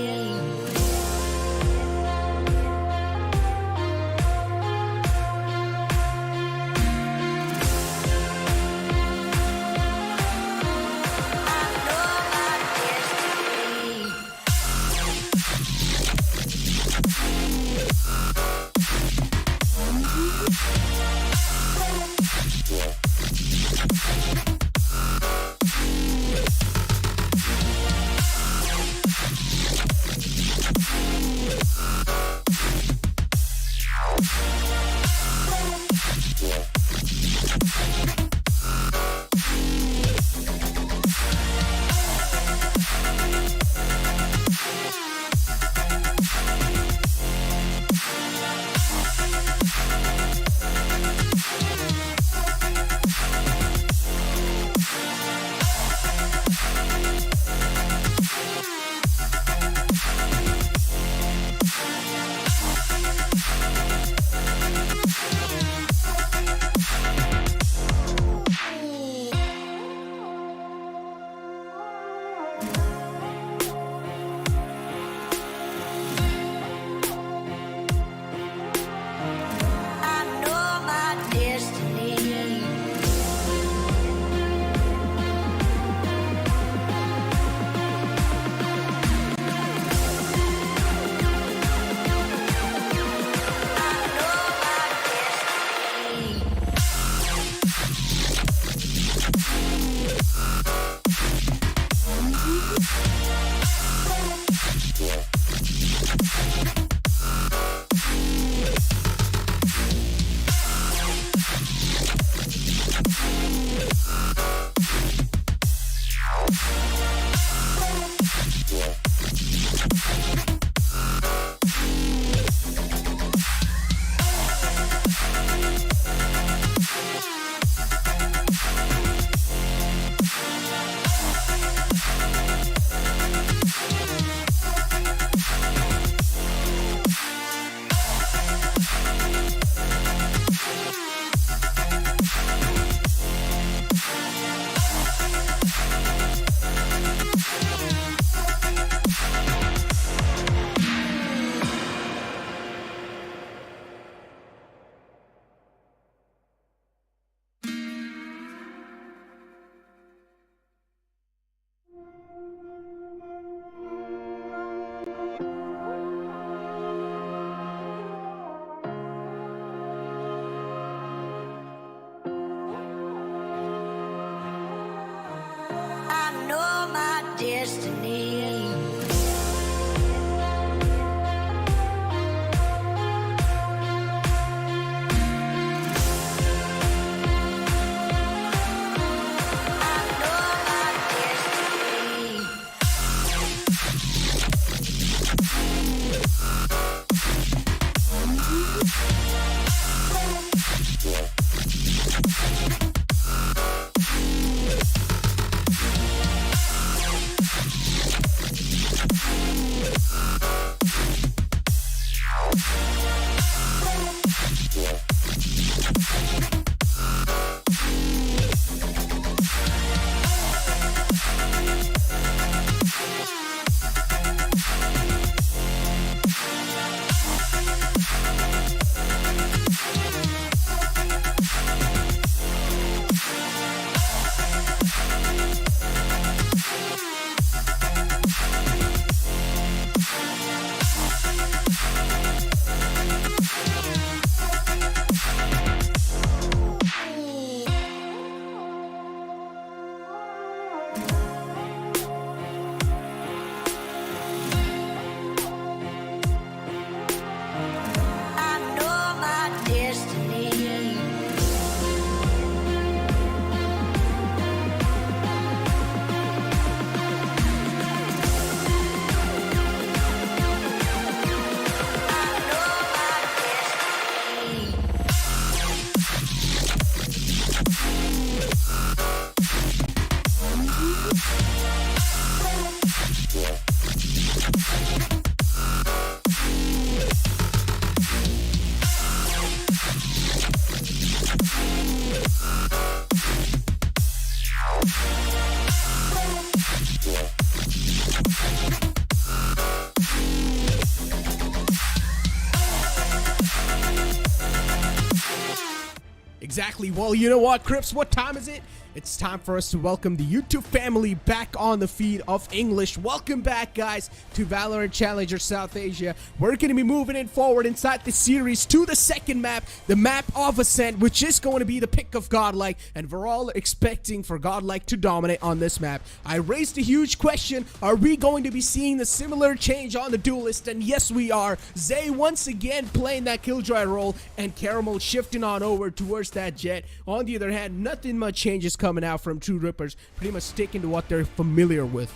Exactly. Well, you know what, Crips? What time is it? It's time for us to welcome the YouTube family back on the feed of English. Welcome back, guys, to Valorant Challenger South Asia. We're going to be moving it forward inside the series to the second map, the map of Ascent, which is going to be the pick of Godlike, and we're all expecting for Godlike to dominate on this map. I raised a huge question. Are we going to be seeing the similar change on the duelist? And yes, we are. Zay once again playing that Killjoy role, and Caramel shifting on over towards that Jet. On the other hand, nothing much changes coming out from True Rippers, pretty much sticking to what they're familiar with.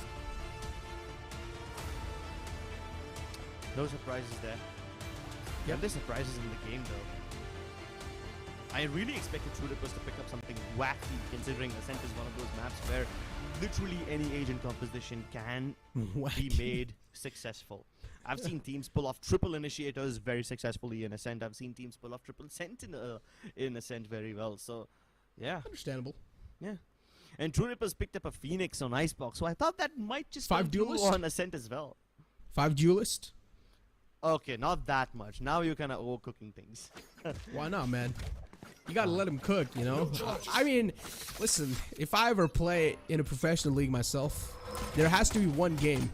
No surprises there. Yeah, there's surprises in the game though. I really expected True Rippers to pick up something wacky, considering Ascent is one of those maps where literally any agent composition can be made successful. I've seen teams pull off triple initiators very successfully in Ascent. I've seen teams pull off triple sentinel in Ascent very well. So, yeah. Understandable. Yeah. And True Rippers picked up a Phoenix on Icebox, so I thought that might just 5 come through duelist on Ascent as well. 5 duelist? Okay, not that much. Now you're kind of overcooking things. Why not, man? You gotta let him cook, you know? I mean, listen, if I ever play in a professional league myself, there has to be one game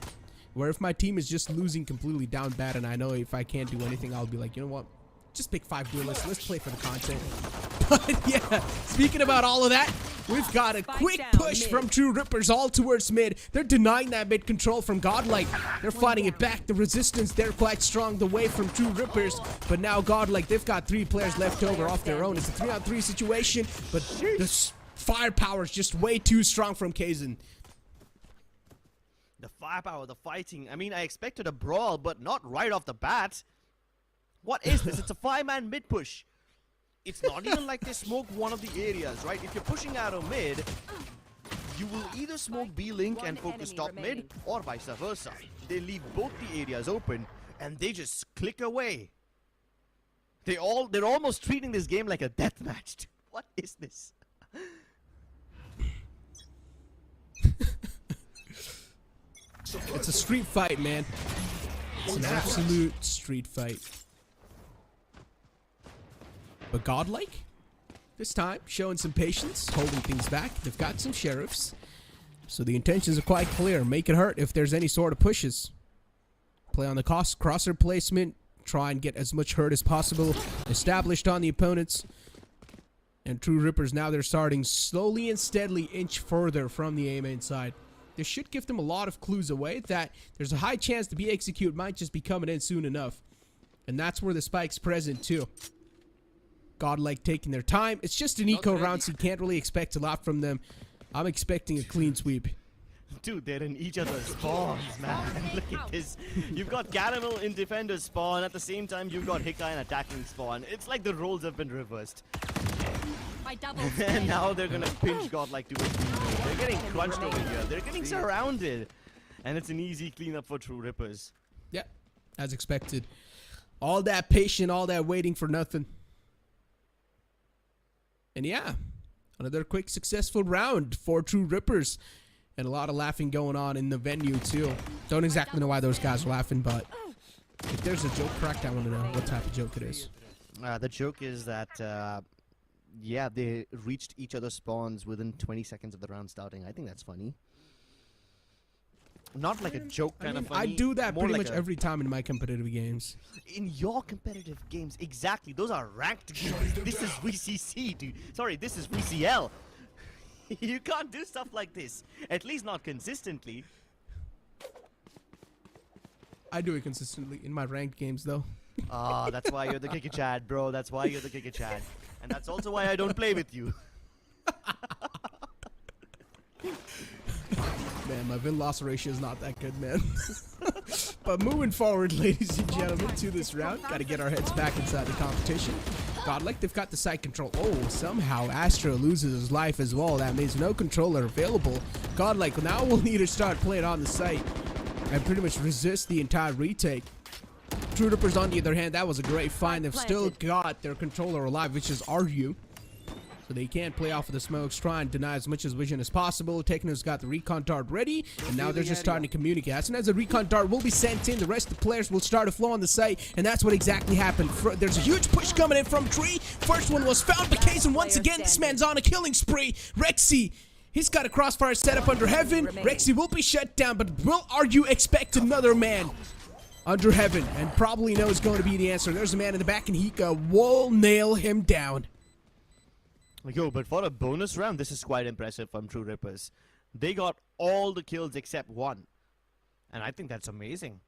where if my team is just losing completely down bad and I know if I can't do anything, I'll be like, you know what? Just pick 5 duelists. Let's play for the content. But yeah, speaking about all of that, we've got a quick push from True Rippers all towards mid. They're denying that mid control from Godlike. They're fighting it back. The resistance, they're quite strong the way from True Rippers. But now Godlike, they've got 3 players left over off their own. It's a 3-on-3 situation, but the firepower is just way too strong from Kaizen. The firepower, the fighting. I mean, I expected a brawl, but not right off the bat. What is this? It's a 5-man mid push. It's not even like they smoke one of the areas, right? If you're pushing out of mid, you will either smoke B-Link and focus top mid, or vice versa. They leave both the areas open, and they just click away. They're almost treating this game like a deathmatch. What is this? It's a street fight, man. It's an absolute street fight. But Godlike, this time, showing some patience, holding things back. They've got some sheriffs. So the intentions are quite clear. Make it hurt if there's any sort of pushes. Play on the crosser placement. Try and get as much hurt as possible established on the opponents. And True Rippers, now they're starting slowly and steadily inch further from the A main side. This should give them a lot of clues away that there's a high chance the B execute might just be coming in soon enough. And that's where the spike's present too. Godlike taking their time. It's just an eco round, so you can't really expect a lot from them. I'm expecting a clean sweep. Dude, they're in each other's spawns, man. Look at this. You've got Caramel in defender's spawn. At the same time, you've got Hika in attacking spawn. It's like the roles have been reversed. And now they're gonna pinch Godlike to it. They're getting crunched over here. They're getting surrounded. And it's an easy cleanup for True Rippers. Yeah, as expected. All that patient, all that waiting for nothing. And yeah, another quick successful round for True Rippers. And a lot of laughing going on in the venue too. Don't exactly know why those guys are laughing, but if there's a joke cracked, I want to know what type of joke it is. The joke is that, yeah, they reached each other's spawns within 20 seconds of the round starting. I think that's funny. Not like a joke kind of funny. I do that more pretty like much every time in my competitive games. In your competitive games, exactly. Those are ranked games. This is VCC, dude. Sorry, this is VCL. You can't do stuff like this. At least not consistently. I do it consistently in my ranked games, though. Ah, that's why you're the Kika Chad, bro. That's why you're the Kika Chad. And that's also why I don't play with you. Man, my win-loss ratio is not that good, man. But moving forward, ladies and gentlemen, to this round, got to get our heads back inside the competition. Godlike, they've got the side control. Oh, somehow Astra loses his life as well. That means no controller available. Godlike, now we'll need to start playing on the site and pretty much resist the entire retake. True Rippers, on the other hand, that was a great find. They've still got their controller alive, which is RU. So they can't play off of the smokes, try and deny as much as vision as possible. Techno's got the recon dart ready, and now they're just starting to communicate. As soon as the recon dart will be sent in, the rest of the players will start to flow on the site, and that's what exactly happened. There's a huge push coming in from Tree. First one was found, but Kazan once again, this man's on a killing spree. Rexy, he's got a crossfire set up under heaven. Rexy will be shut down, but are you expect another man under heaven? And probably no is going to be the answer. There's a man in the back, and he will nail him down. Yo, but for a bonus round, this is quite impressive from True Rippers. They got all the kills except one. And I think that's amazing.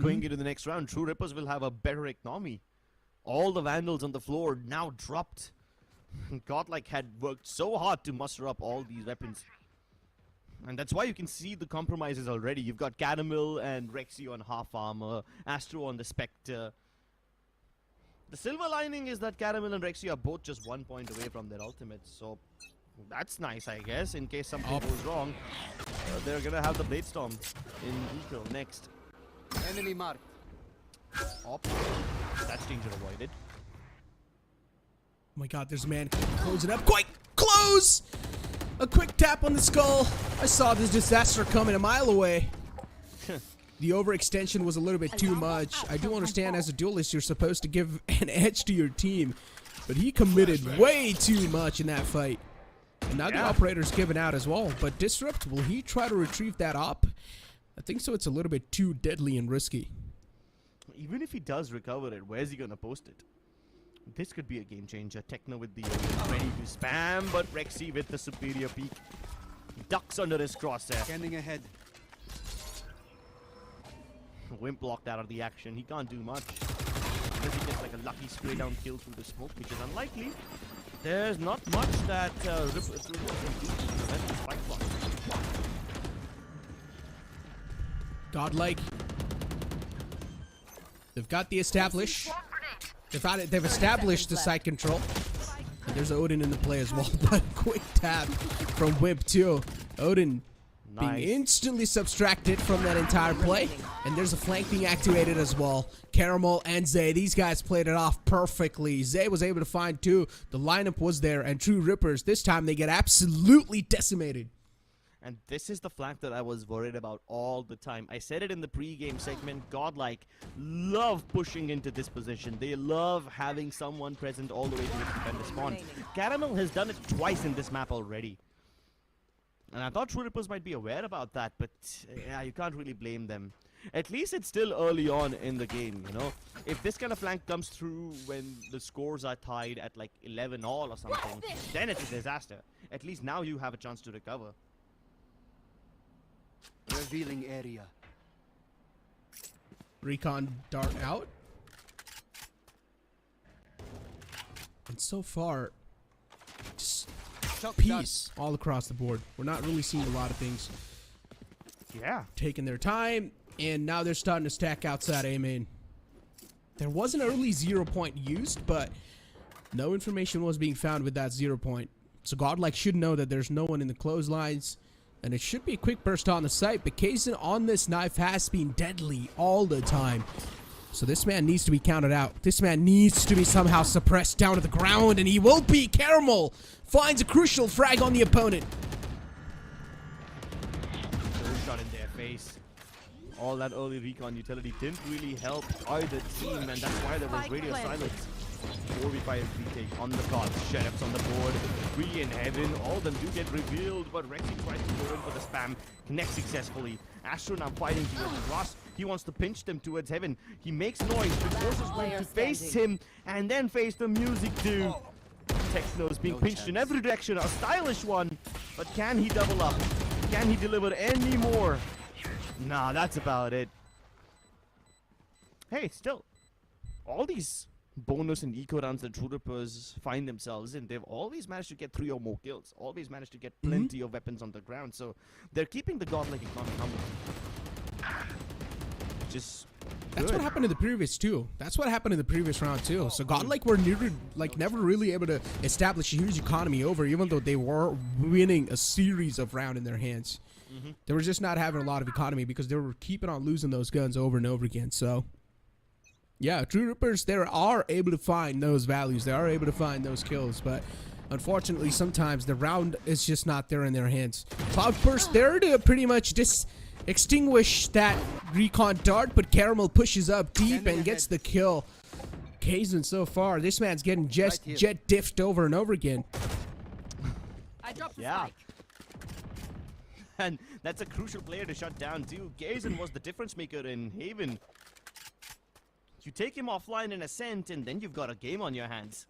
Going into the next round, True Rippers will have a better economy. All the Vandals on the floor now dropped. Godlike had worked so hard to muster up all these weapons. And that's why you can see the compromises already. You've got Caramel and Rexy on half armor, Astro on the Spectre. The silver lining is that Caramel and Rexy are both just 1 point away from their ultimates, so that's nice, I guess. In case something goes wrong, they're gonna have the Blade Storm in Eco next. Enemy marked. Op. That's danger avoided. Oh my god, there's a man closing up quite close! A quick tap on the skull. I saw this disaster coming a mile away. The overextension was a little bit too much. I do understand as a duelist you're supposed to give an edge to your team, but he committed way too much in that fight. And now the operator's given out as well. But Disrupt, will he try to retrieve that op? I think so. It's a little bit too deadly and risky. Even if he does recover it, where's he gonna post it? This could be a game changer. Techno with the ready to spam, but Rexy with the superior peak. Ducks under his crosshair. Scanning ahead. Wimp locked out of the action. He can't do much. Unless he gets like a lucky spray down kill through the smoke, which is unlikely. There's not much that Ripper can do to prevent the spike block. Godlike. They've got the establish. They've established the side control. And there's Odin in the play as well. But quick tap from Wimp too. Odin being instantly subtracted from that entire play. And there's a flank being activated as well. Caramel and Zay, these guys played it off perfectly. Zay was able to find two. The lineup was there. And True Rippers, this time they get absolutely decimated. And this is the flank that I was worried about all the time. I said it in the pre-game segment. Godlike love pushing into this position. They love having someone present all the way to the defender spawn. Caramel has done it twice in this map already. And I thought True Rippers might be aware about that, but yeah, you can't really blame them. At least it's still early on in the game, you know? If this kind of flank comes through when the scores are tied at like 11 all or something, then it's a disaster. At least now you have a chance to recover. Revealing area. Recon dart out. And so far, just peace all across the board. We're not really seeing a lot of things. Yeah. Taking their time, and now they're starting to stack outside A main. There was an early 0 point used, but no information was being found with that 0 point. So Godlike should know that there's no one in the clotheslines. And it should be a quick burst on the site, but Kazan on this knife has been deadly all the time. So this man needs to be counted out. This man needs to be somehow suppressed down to the ground, and he will be. Caramel finds a crucial frag on the opponent. Shot in their face. All that early recon utility didn't really help either team, and that's why there was radio silence. 4v5 retake on the cards. Sheriffs on the board. 3 in heaven. All of them do get revealed, but Rexy tries to go in for the spam. Connects successfully. Astro now fighting towards Ross. He wants to pinch them towards heaven. He makes noise. The forces going to face him and then face the music too. Techno's being pinched in every direction. A stylish one. But can he double up? Can he deliver any more? Nah, that's about it. Hey, still. All these bonus and eco rounds that True Rippers find themselves in, they've always managed to get 3 or more kills. Always managed to get plenty of weapons on the ground. So they're keeping the Godlike economy humble. Just That's what happened in the previous too. That's what happened in the previous round too. So Godlike were never really able to establish a huge economy over, even though they were winning a series of rounds in their hands. They were just not having a lot of economy because they were keeping on losing those guns over and over again. So yeah, True Rippers, they are able to find those values. They are able to find those kills, but unfortunately, sometimes the round is just not there in their hands. Cloudburst there to pretty much extinguish that recon dart, but Caramel pushes up deep and gets the kill. Kazan so far, this man's getting jet diffed over and over again. I dropped the Yeah. spike. And that's a crucial player to shut down too. Kazan was the difference maker in Haven. You take him offline in Ascent, and then you've got a game on your hands.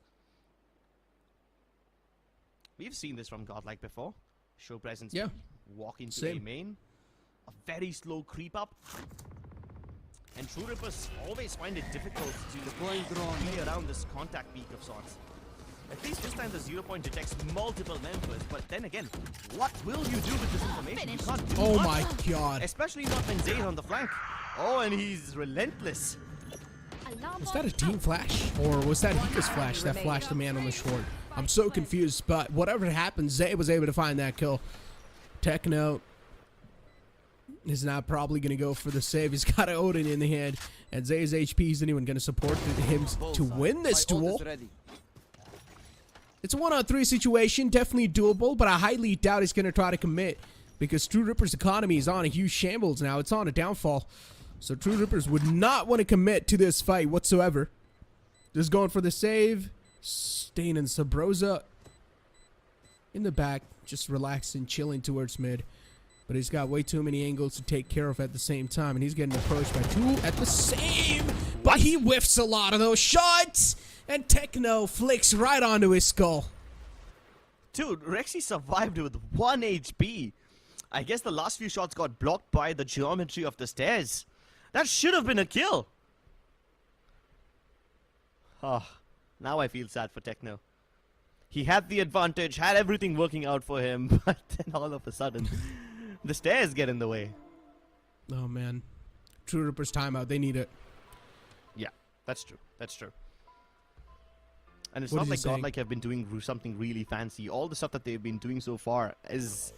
We've seen this from Godlike before. Show presence. Yeah. Walk into Same. A main. A very slow creep up. And True Rippers always find it difficult to play around this contact peak of sorts. At least this time the 0 point detects multiple members, but then again, what will you do with this information? You can't do Oh much. my god. Especially not when Zayn on the flank. Oh, and he's relentless. Was that a team flash? Or was that Hika's flash that flashed the man on the short? I'm so confused, but whatever happens, Zay was able to find that kill. Techno is now probably going to go for the save. He's got an Odin in the hand, and Zay's HP isn't even going to support him to win this duel. It's a 1-on-3 situation, definitely doable, but I highly doubt he's going to try to commit because True Ripper's economy is on a huge shambles now. It's on a downfall. So True Rippers would not want to commit to this fight whatsoever. Just going for the save. Stain and Sabrosa in the back, just relaxing, chilling towards mid. But he's got way too many angles to take care of at the same time, and he's getting approached by two at the same. But he whiffs a lot of those shots, and Techno flicks right onto his skull. Dude, Rexy survived with 1 HP. I guess the last few shots got blocked by the geometry of the stairs. That should have been a kill. Oh, now I feel sad for Techno. He had the advantage, had everything working out for him, but then all of a sudden, the stairs get in the way. Oh man, True Rippers timeout. They need it. Yeah, that's true. That's true. And it's What not is he like saying? Godlike have been doing something really fancy. All the stuff that they've been doing so far is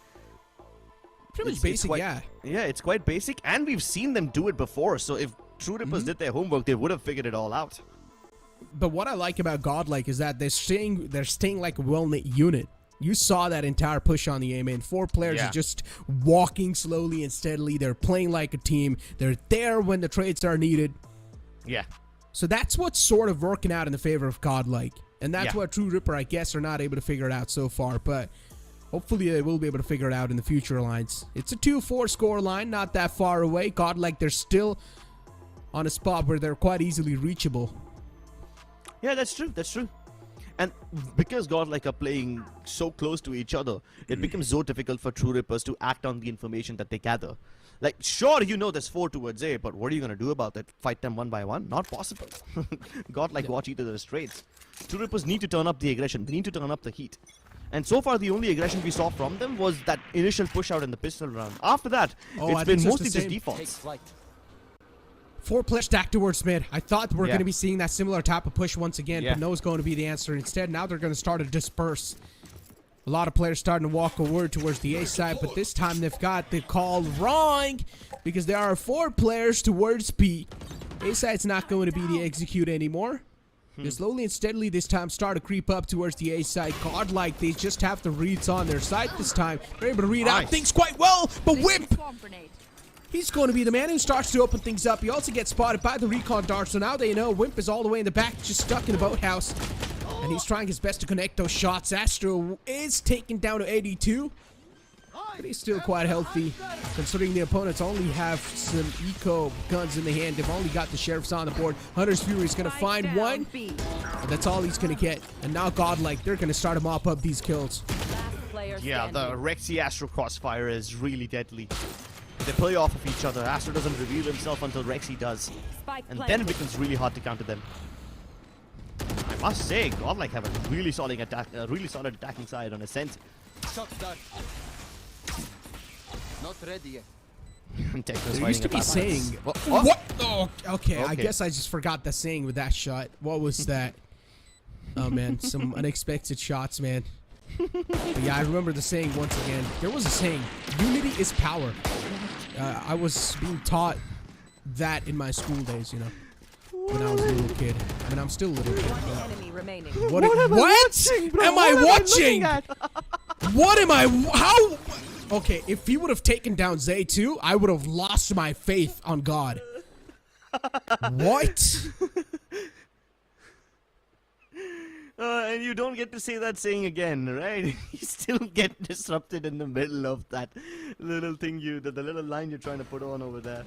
Pretty much it's basic, quite, yeah. Yeah, it's quite basic, and we've seen them do it before. So if True Rippers did their homework, they would have figured it all out. But what I like about Godlike is that they're staying like a well-knit unit. You saw that entire push on the A main. 4 players Yeah. are just walking slowly and steadily. They're playing like a team. They're there when the trades are needed. Yeah. So that's what's sort of working out in the favor of Godlike. And that's Yeah. what True Ripper, I guess, are not able to figure it out so far. But hopefully they will be able to figure it out in the future lines. It's a 2-4 score line, not that far away. Godlike, they're still on a spot where they're quite easily reachable. Yeah, that's true. That's true. And because Godlike are playing so close to each other, it becomes so difficult for True Rippers to act on the information that they gather. Like, sure, you know there's 4 towards A, but what are you going to do about it? Fight them one by one? Not possible. Godlike watch each other's trades. True Rippers need to turn up the aggression. They need to turn up the heat. And so far, the only aggression we saw from them was that initial push out in the pistol round. After that, I it's think been it's mostly just the just same. defaults. 4 players stacked towards mid. I thought we're Yeah. going to be seeing that similar type of push once again, Yeah. but no is going to be the answer. Instead, now they're going to start to disperse. A lot of players starting to walk forward towards the A side, but this time they've got the call wrong because there are 4 players towards B. A side's not going to be the execute anymore. They slowly and steadily this time start to creep up towards the A side. Godlike, they just have the reads on their side this time. They're able to read out Nice. things quite well, but Whip, Swamp grenade. he's going to be the man who starts to open things up. He also gets spotted by the recon dart, so now they know Wimp is all the way in the back, just stuck in the boathouse. And he's trying his best to connect those shots. Astro is taken down to 82. But he's still quite healthy, considering the opponents only have some eco guns in the hand. They've only got the sheriffs on the board. Hunter's Fury is going to Spike find down, one, B. and that's all he's going to get. And now Godlike, they're going to start to mop up these kills. Last player Yeah, the standing. Rexy Astro crossfire is really deadly. They play off of each other. Astro doesn't reveal himself until Rexy does. Spike And planted. then it becomes really hard to counter them. I must say, Godlike have a really solid attacking side on Ascent. Shot done. Not ready yet. And Techno's There used to fighting be a saying. What? What? Oh, okay. I Okay. guess I just forgot the saying with that shot. What was that? Oh man, some unexpected shots, man. But yeah, I remember the saying once again. There was a saying: "Unity is power." I was being taught that in my school days, you know, when I was a little kid. I mean, I'm still a little kid. One But enemy remaining. What am I watching? What am I? How? Okay, if he would have taken down Zay too, I would have lost my faith on God. What? And you don't get to say that saying again, right? You still get disrupted in the middle of that little thing the little line you're trying to put on over there.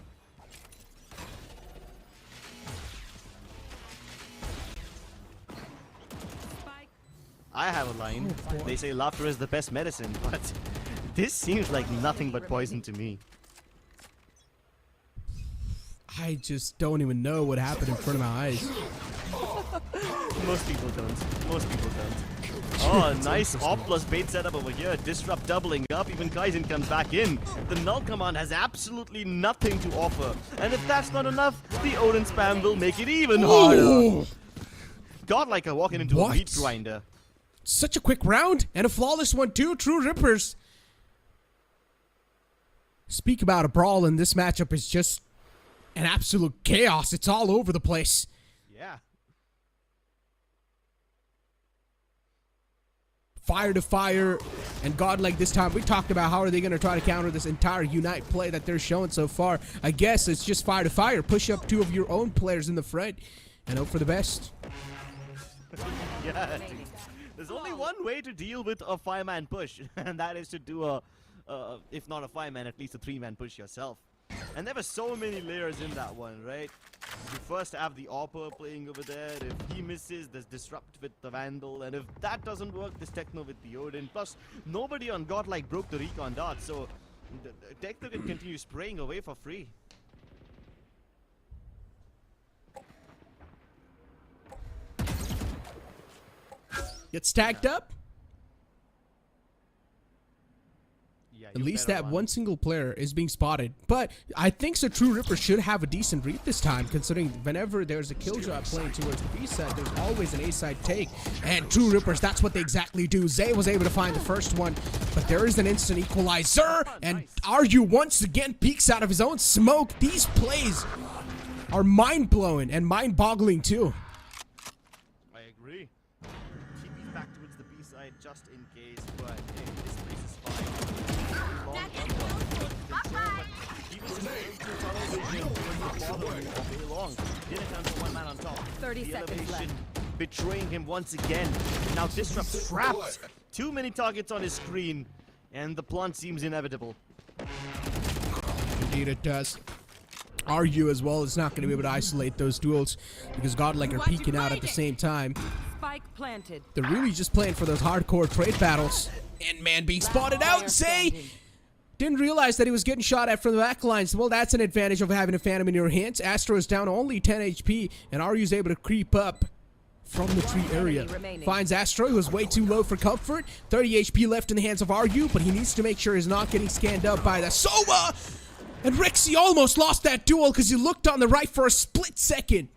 I have a line. They say laughter is the best medicine, but this seems like nothing but poison to me. I just don't even know what happened in front of my eyes. Most people don't. Most people don't. Oh, nice op plus bait setup over here. Disrupt doubling up. Even Kaizen comes back in. The null command has absolutely nothing to offer. And if that's not enough, the Odin spam will make it even harder. Godlike are walking into a meat grinder. Such a quick round and a flawless one too. True Rippers. Speak about a brawl in this matchup is just an absolute chaos. It's all over the place. Yeah. Fire to fire, and Godlike this time. We talked about how are they going to try to counter this entire Unite play that they're showing so far. I guess it's just fire to fire. Push up two of your own players in the front and hope for the best. Yeah. There's only one way to deal with a 5-man push, and that is to do a, if not a 5-man, at least a 3-man push yourself. And there were so many layers in that one, right? You first have the Opper playing over there. If he misses, there's Disrupt with the Vandal. And if that doesn't work, there's Techno with the Odin. Plus, nobody on Godlike broke the Recon Dart, so Techno can continue spraying away for free. Gets tagged up. Yeah, At least that one single player is being spotted. But I think so True Ripper should have a decent read this time, considering whenever there's a Killjoy playing towards the B side, there's always an A side take. And True Rippers, that's what they exactly do. Zay was able to find the first one, but there is an instant equalizer. And Aryu once again peeks out of his own smoke. These plays are mind-blowing and mind-boggling too. I agree. TP's back towards the B side just in case, but hey, this place is fine. Didn't count for 1 man on top. 30 seconds left. Betraying him once again. Now Disrupt trapped. Too many targets on his screen, and the plant seems inevitable. Indeed it does. Aryu as well is not going to be able to isolate those duels because Godlike are peeking out at the same time. Spike planted. They're really just playing for those hardcore trade battles. And man being spotted out. Zay didn't realize that he was getting shot at from the back lines. Well, that's an advantage of having a Phantom in your hands. Astro is down only 10 HP, and Aryu's able to creep up from the tree area. Finds Astro, who is way too low for comfort. 30 HP left in the hands of Aryu, but he needs to make sure he's not getting scanned up by the Sova. And Rexy almost lost that duel because he looked on the right for a split second.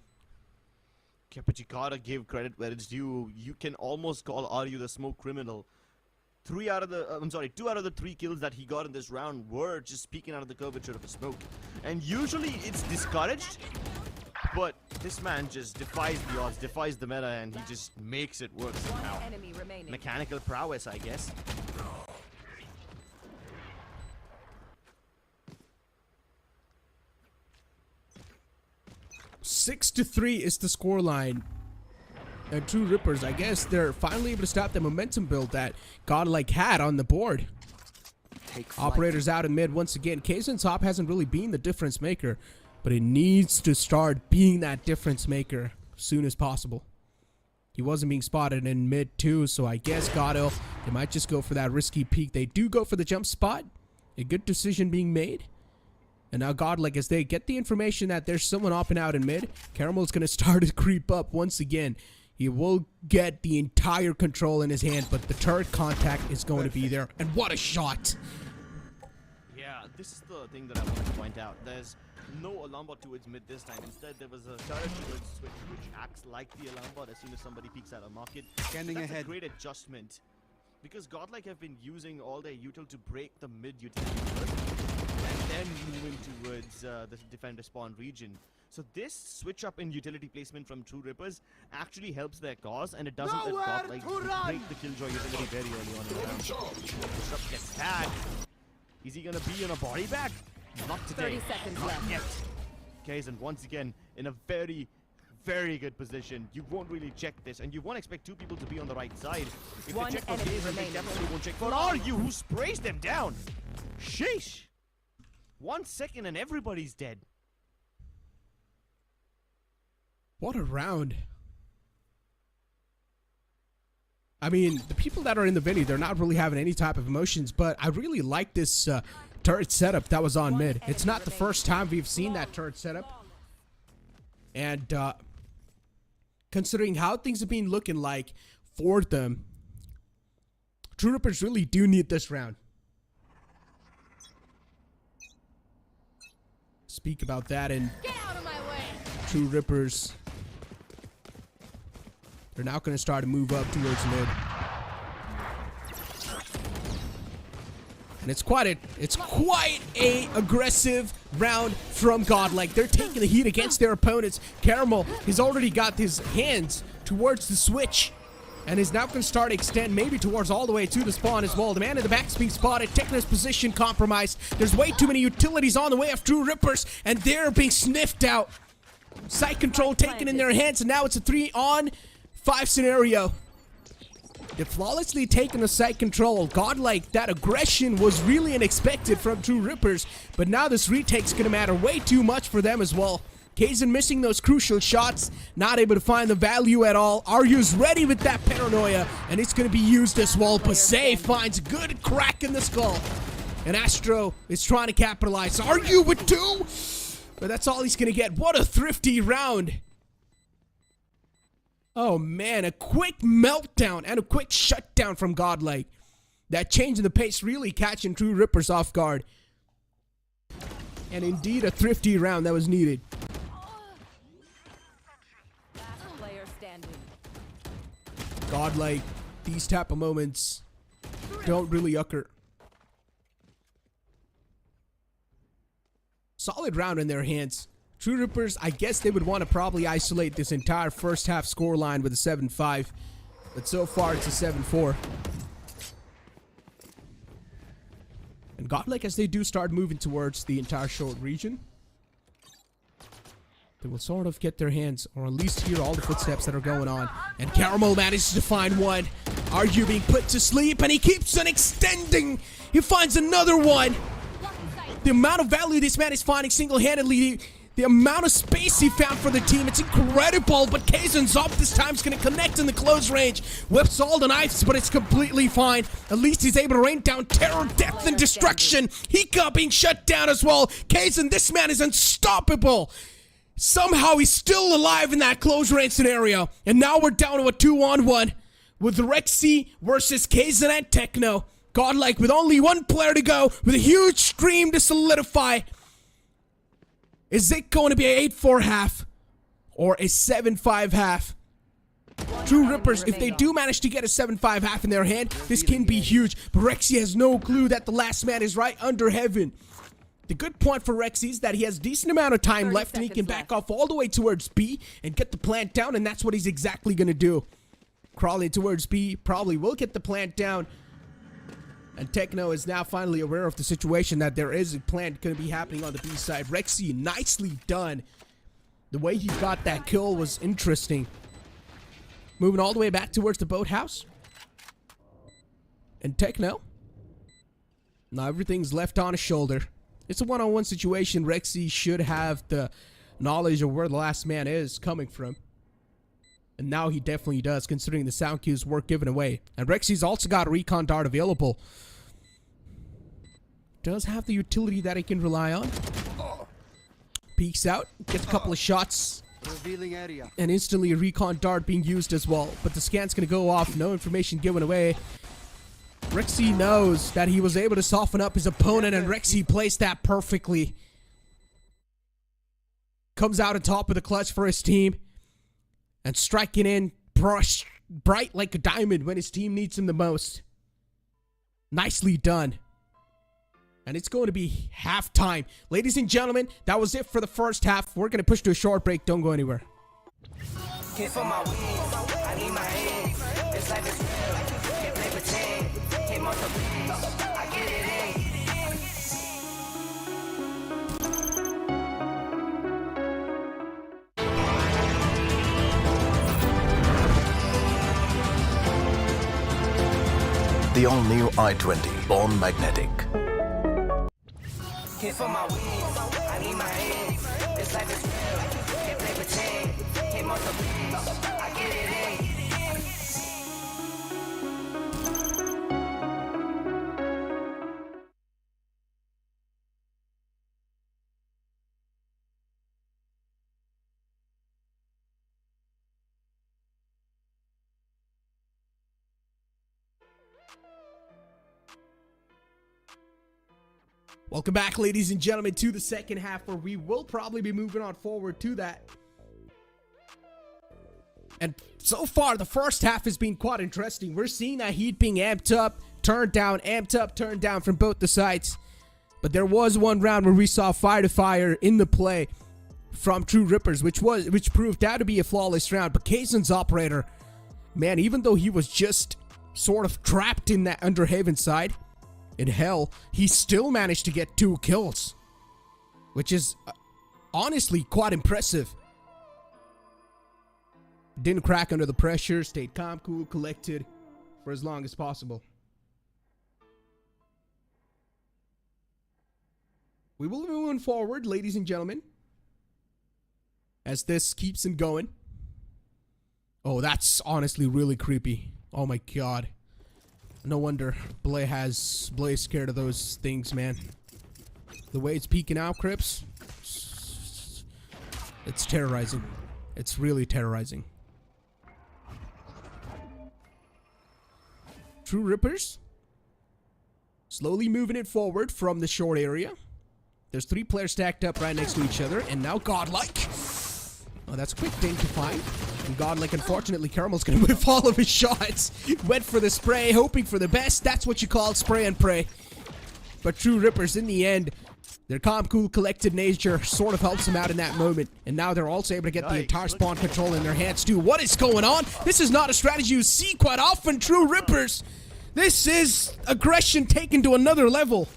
Yeah, but you gotta give credit where it's due. You can almost call Aryu the smoke criminal. 2 out of the 3 kills that he got in this round were just peeking out of the curvature of the smoke. And usually it's discouraged, but this man just defies the odds, defies the meta, and he just makes it work somehow. Mechanical prowess, I guess. Six to 3 is the scoreline. And True Rippers, I guess they're finally able to stop the momentum build that Godlike had on the board. Operators out in mid once again. Kaizen top hasn't really been the difference maker, but it needs to start being that difference maker as soon as possible. He wasn't being spotted in mid too, so I guess Godel, they might just go for that risky peek. They do go for the jump spot. A good decision being made. And now Godlike, as they get the information that there's someone up and out in mid, Caramel's going to start to creep up once again. He will get the entire control in his hand, but the turret contact is going to be there. And what a shot! Yeah, this is the thing that I wanted to point out. There's no alarm bot towards mid this time. Instead, there was a turret towards switch, which acts like the alarm bot as soon as somebody peeks at a market. Scanning That's ahead. a great adjustment. Because Godlike have been using all their util to break the mid utility first. and then moving towards the defender spawn region. So this switch up in utility placement from True Rippers actually helps their cause, and it doesn't let Godlike break the Killjoy utility very early on in the round. Disrupt gets tagged. Is he gonna be on a body bag? Not today. 30 seconds left. Not yet. Kaizen once again in a very, very good position. You won't really check this, and you won't expect two people to be on the right side. If One they check for enemy Kaizen, they remaining. definitely won't check for RU, who sprays them down. Sheesh. 1 second and everybody's dead. What a round. I mean, the people that are in the venue, they're not really having any type of emotions, but I really like this turret setup that was on mid. It's not the first time we've seen that turret setup. And considering how things have been looking like for them, True Rippers really do need this round. Speak about that, and True Rippers, they're now going to start to move up towards mid. And it's quite a aggressive round from Godlike. They're taking the heat against their opponents. Caramel has already got his hands towards the switch and is now going to start to extend maybe towards all the way to the spawn as well. The man in the back is being spotted. Techno's position compromised. There's way too many utilities on the way of True Rippers, and they're being sniffed out. Site control taken in their hands, and now it's a 3-on-5 scenario. They've flawlessly taken the site control. Godlike, that aggression was really unexpected from True Rippers, but now this retake's gonna matter way too much for them as well. Kaizen missing those crucial shots, not able to find the value at all. Aryu's ready with that paranoia, and it's gonna be used as well. Pasay finds a good crack in the skull, and Astro is trying to capitalize. Aryu with 2, but that's all he's gonna get. What a thrifty round. Oh man, a quick meltdown and a quick shutdown from Godlike. That change in the pace really catching True Rippers off guard. And indeed a thrifty round that was needed. Last player standing. Godlike, these type of moments don't really occur. Solid round in their hands. True Rippers, I guess they would want to probably isolate this entire first half scoreline with a 7-5. But so far it's a 7-4. And Godlike, as they do start moving towards the entire short region, they will sort of get their hands, or at least hear all the footsteps that are going on. And Caramel manages to find one. Aryu being put to sleep, and he keeps on extending. He finds another one. The amount of value this man is finding single-handedly, the amount of space he found for the team, it's incredible. But Kaizen's up this time. He's going to connect in the close range. Whips all the knives, but it's completely fine. At least he's able to rain down terror, death, and destruction. Hika being shut down as well. Kaizen, this man is unstoppable. Somehow he's still alive in that close range scenario. And now we're down to a 2-on-1 with Rexy versus Kaizen and Techno. Godlike with only one player to go, with a huge stream to solidify. Is it going to be an 8-4 half or a 7-5 half? True Rippers, if they do manage to get a 7-5 half in their hand, this can be huge. But Rexy has no clue that the last man is right under heaven. The good point for Rexy is that he has a decent amount of time left, and he can back off all the way towards B and get the plant down, and that's what he's exactly going to do. Crawling towards B, probably will get the plant down. And Techno is now finally aware of the situation, that there is a plant going to be happening on the B side. Rexy, nicely done. The way he got that kill was interesting. Moving all the way back towards the boathouse. And Techno, now everything's left on his shoulder. It's a one-on-one situation. Rexy should have the knowledge of where the last man is coming from. And now he definitely does, considering the sound cues were given away. And Rexy's also got a recon dart available. Does have the utility that he can rely on. Peeks out, gets a couple of shots. Revealing area. And instantly a recon dart being used as well. But the scan's going to go off, no information given away. Rexy knows that he was able to soften up his opponent, and Rexy plays that perfectly. Comes out on top with a clutch for his team. And striking in bright like a diamond when his team needs him the most. Nicely done. And it's going to be halftime. Ladies and gentlemen, that was it for the first half. We're going to push to a short break. Don't go anywhere. Can't feel my wings, I need my hands. This life is real, can't play pretend. Came off the breeze, I get it in. The all-new i20, born magnetic. Can't feel my wings, I need my hands. This life is real, can't play pretend. Came off the breeze, I get it in. Welcome back, ladies and gentlemen, to the second half, where we will probably be moving on forward to that. And so far, the first half has been quite interesting. We're seeing that heat being amped up, turned down, amped up, turned down from both the sides. But there was one round where we saw fire to fire in the play from True Rippers, which proved out to be a flawless round. But Kazan's operator, man, even though he was just sort of trapped in that Underhaven side, in hell, he still managed to get 2 kills, which is honestly quite impressive. Didn't crack under the pressure, stayed calm, cool, collected for as long as possible. We will be moving forward, ladies and gentlemen, as this keeps on going. Oh, that's honestly really creepy. Oh my god. No wonder Blay is scared of those things, man. The way it's peeking out, Crips, it's terrorizing. It's really terrorizing. True Rippers slowly moving it forward from the short area. There's 3 players stacked up right next to each other, and now Godlike. Oh, that's a quick thing to find. And Godlike, unfortunately, Caramel's gonna whiff all of his shots. Went for the spray, hoping for the best. That's what you call spray and pray. But True Rippers, in the end, their calm, cool, collected nature sort of helps them out in that moment. And now they're also able to get the entire spawn control in their hands too. What is going on? This is not a strategy you see quite often, True Rippers. This is aggression taken to another level.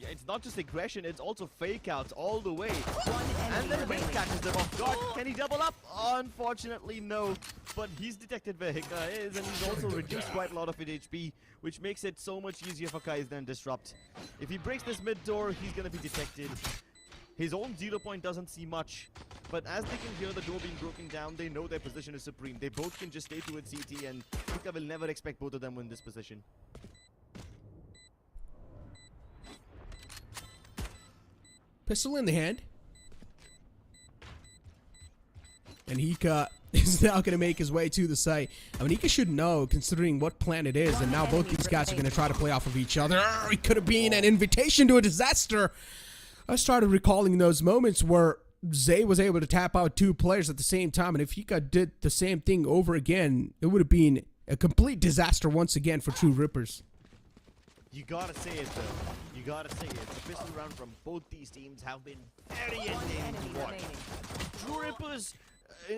It's not just aggression, it's also fake outs all the way. And then Wing catches them off guard. Can he double up? Unfortunately, no. But he's detected where Hika is, and he's also reduced quite a lot of his HP, which makes it so much easier for Kai's than Disrupt. If he breaks this mid door, he's gonna be detected. His own 0 point doesn't see much, but as they can hear the door being broken down, they know their position is supreme. They both can just stay to its CT, and Hika will never expect both of them in this position. Pistol in the hand. And Hika is now going to make his way to the site. I mean, Hika should know, considering what plan it is, and now both these guys are going to try to play off of each other. It could have been an invitation to a disaster. I started recalling those moments where Zay was able to tap out 2 players at the same time, and if Hika did the same thing over again, it would have been a complete disaster once again for True Rippers. You gotta say it though. You gotta say it. The pistol round from both these teams have been very ending to watch. True Rippers,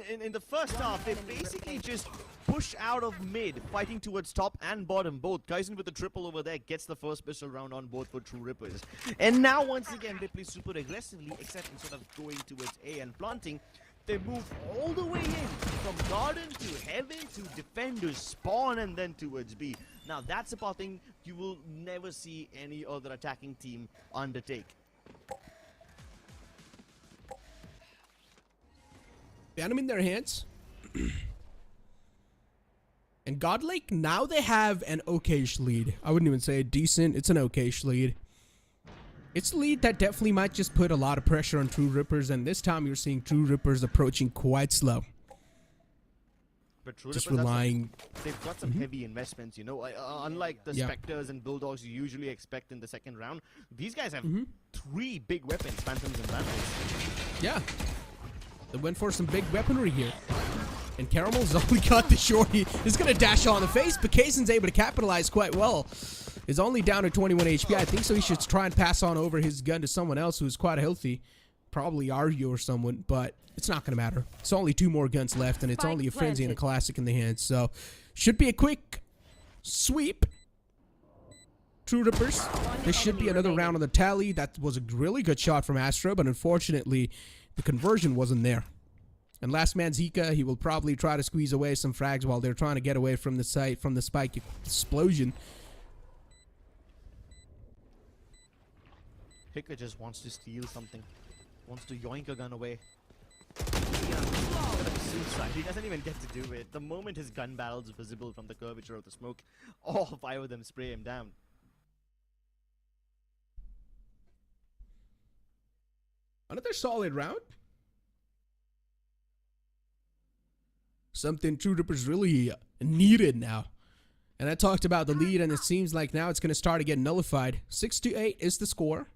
in the first half, they basically just push out of mid, fighting towards top and bottom both. Kaizen with the triple over there gets the first pistol round on board for True Rippers. And now once again, they play super aggressively, except instead of going towards A and planting, they move all the way in, from garden to heaven to defenders spawn and then towards B. Now that's a thing you will never see any other attacking team undertake. Venom in their hands. And Godlike, now they have an okayish lead. I wouldn't even say a decent, it's an okayish lead. It's a lead that definitely might just put a lot of pressure on True Rippers, and this time you're seeing True Rippers approaching quite slow. But True Just Rippers relying... they've got some heavy investments, you know, unlike the Spectres and Bulldogs you usually expect in the second round. These guys have 3 big weapons, Phantoms and Vandals. Yeah. They went for some big weaponry here. And Caramel's only got the shorty. He's going to dash on the face, but Kaysen's able to capitalize quite well. is only down to 21 HP. I think so he should try and pass on over his gun to someone else who's quite healthy. Probably Aryu or someone, but it's not going to matter. It's only 2 more guns left, and it's Spike only a Frenzy and a planted. Classic in the hands. So, should be a quick sweep. True Rippers. This should be another round on the tally. That was a really good shot from Astro, but unfortunately, the conversion wasn't there. And last man Zika, he will probably try to squeeze away some frags while they're trying to get away from the site, from the spike explosion. Hika just wants to steal something. Wants to yoink a gun away. Suicide. He doesn't even get to do it. The moment his gun barrel's visible from the curvature of the smoke, all 5 of them spray him down. Another solid round. Something True Rippers really needed now. And I talked about the lead, and it seems like now it's going to start to get nullified. 6-8 is the score.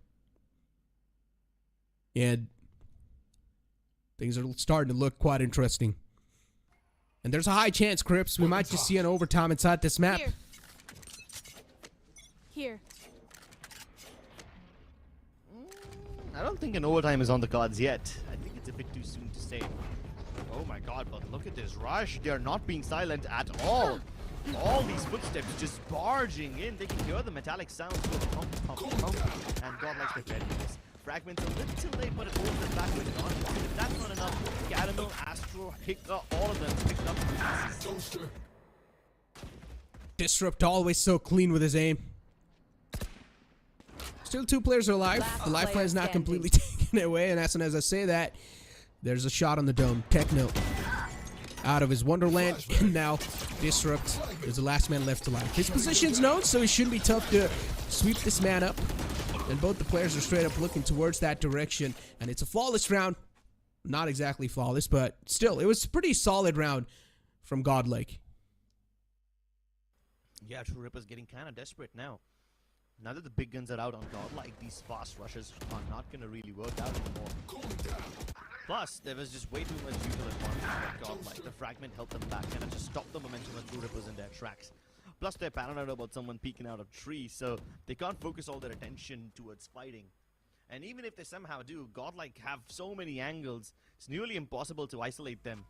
And things are starting to look quite interesting. And there's a high chance, Crips, we might just see an overtime inside this map. Here. I don't think an overtime is on the cards yet. I think it's a bit too soon to say. Oh my god, but look at this rush. They are not being silent at all. All these footsteps just barging in. They can hear the metallic sounds go pump, pump, pump. And Godlike's prepared for this. Fragments a little late, but it holds them back with on. If that's not enough, Caramel, Astro, Hika, all of them picked up pieces. Disrupt always so clean with his aim. Still 2 players are alive. Last The lifeline player is not standing. completely taken away, and as soon as I say that, there's a shot on the dome. Techno out of his Wonderland, and now Disrupt is the last man left alive. His position's known, so it shouldn't be tough to sweep this man up. And both the players are straight up looking towards that direction, and it's a flawless round. Not exactly flawless, but still, it was a pretty solid round from Godlike. Yeah, True Ripper's getting kind of desperate now. Now that the big guns are out on Godlike, these fast rushes are not going to really work out anymore. Plus, there was just way too much usual advantage by Godlike. The fragment helped them back and it just stopped the momentum of True Rippers in their tracks. Plus, they're paranoid about someone peeking out of trees, so they can't focus all their attention towards fighting. And even if they somehow do, Godlike have so many angles, it's nearly impossible to isolate them.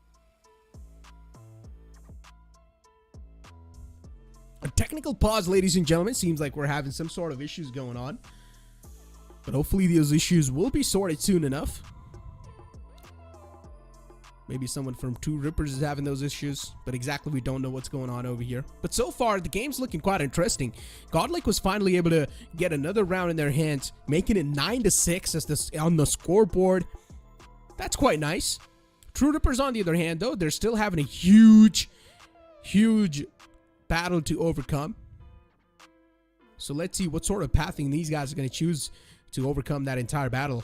A technical pause, ladies and gentlemen. Seems like we're having some sort of issues going on. But hopefully those issues will be sorted soon enough. Maybe someone from True Rippers is having those issues, but exactly we don't know what's going on over here. But so far, the game's looking quite interesting. Godlike was finally able to get another round in their hands, making it 9-6 as on the scoreboard. That's quite nice. True Rippers, on the other hand, though, they're still having a huge battle to overcome. So let's see what sort of pathing these guys are going to choose to overcome that entire battle.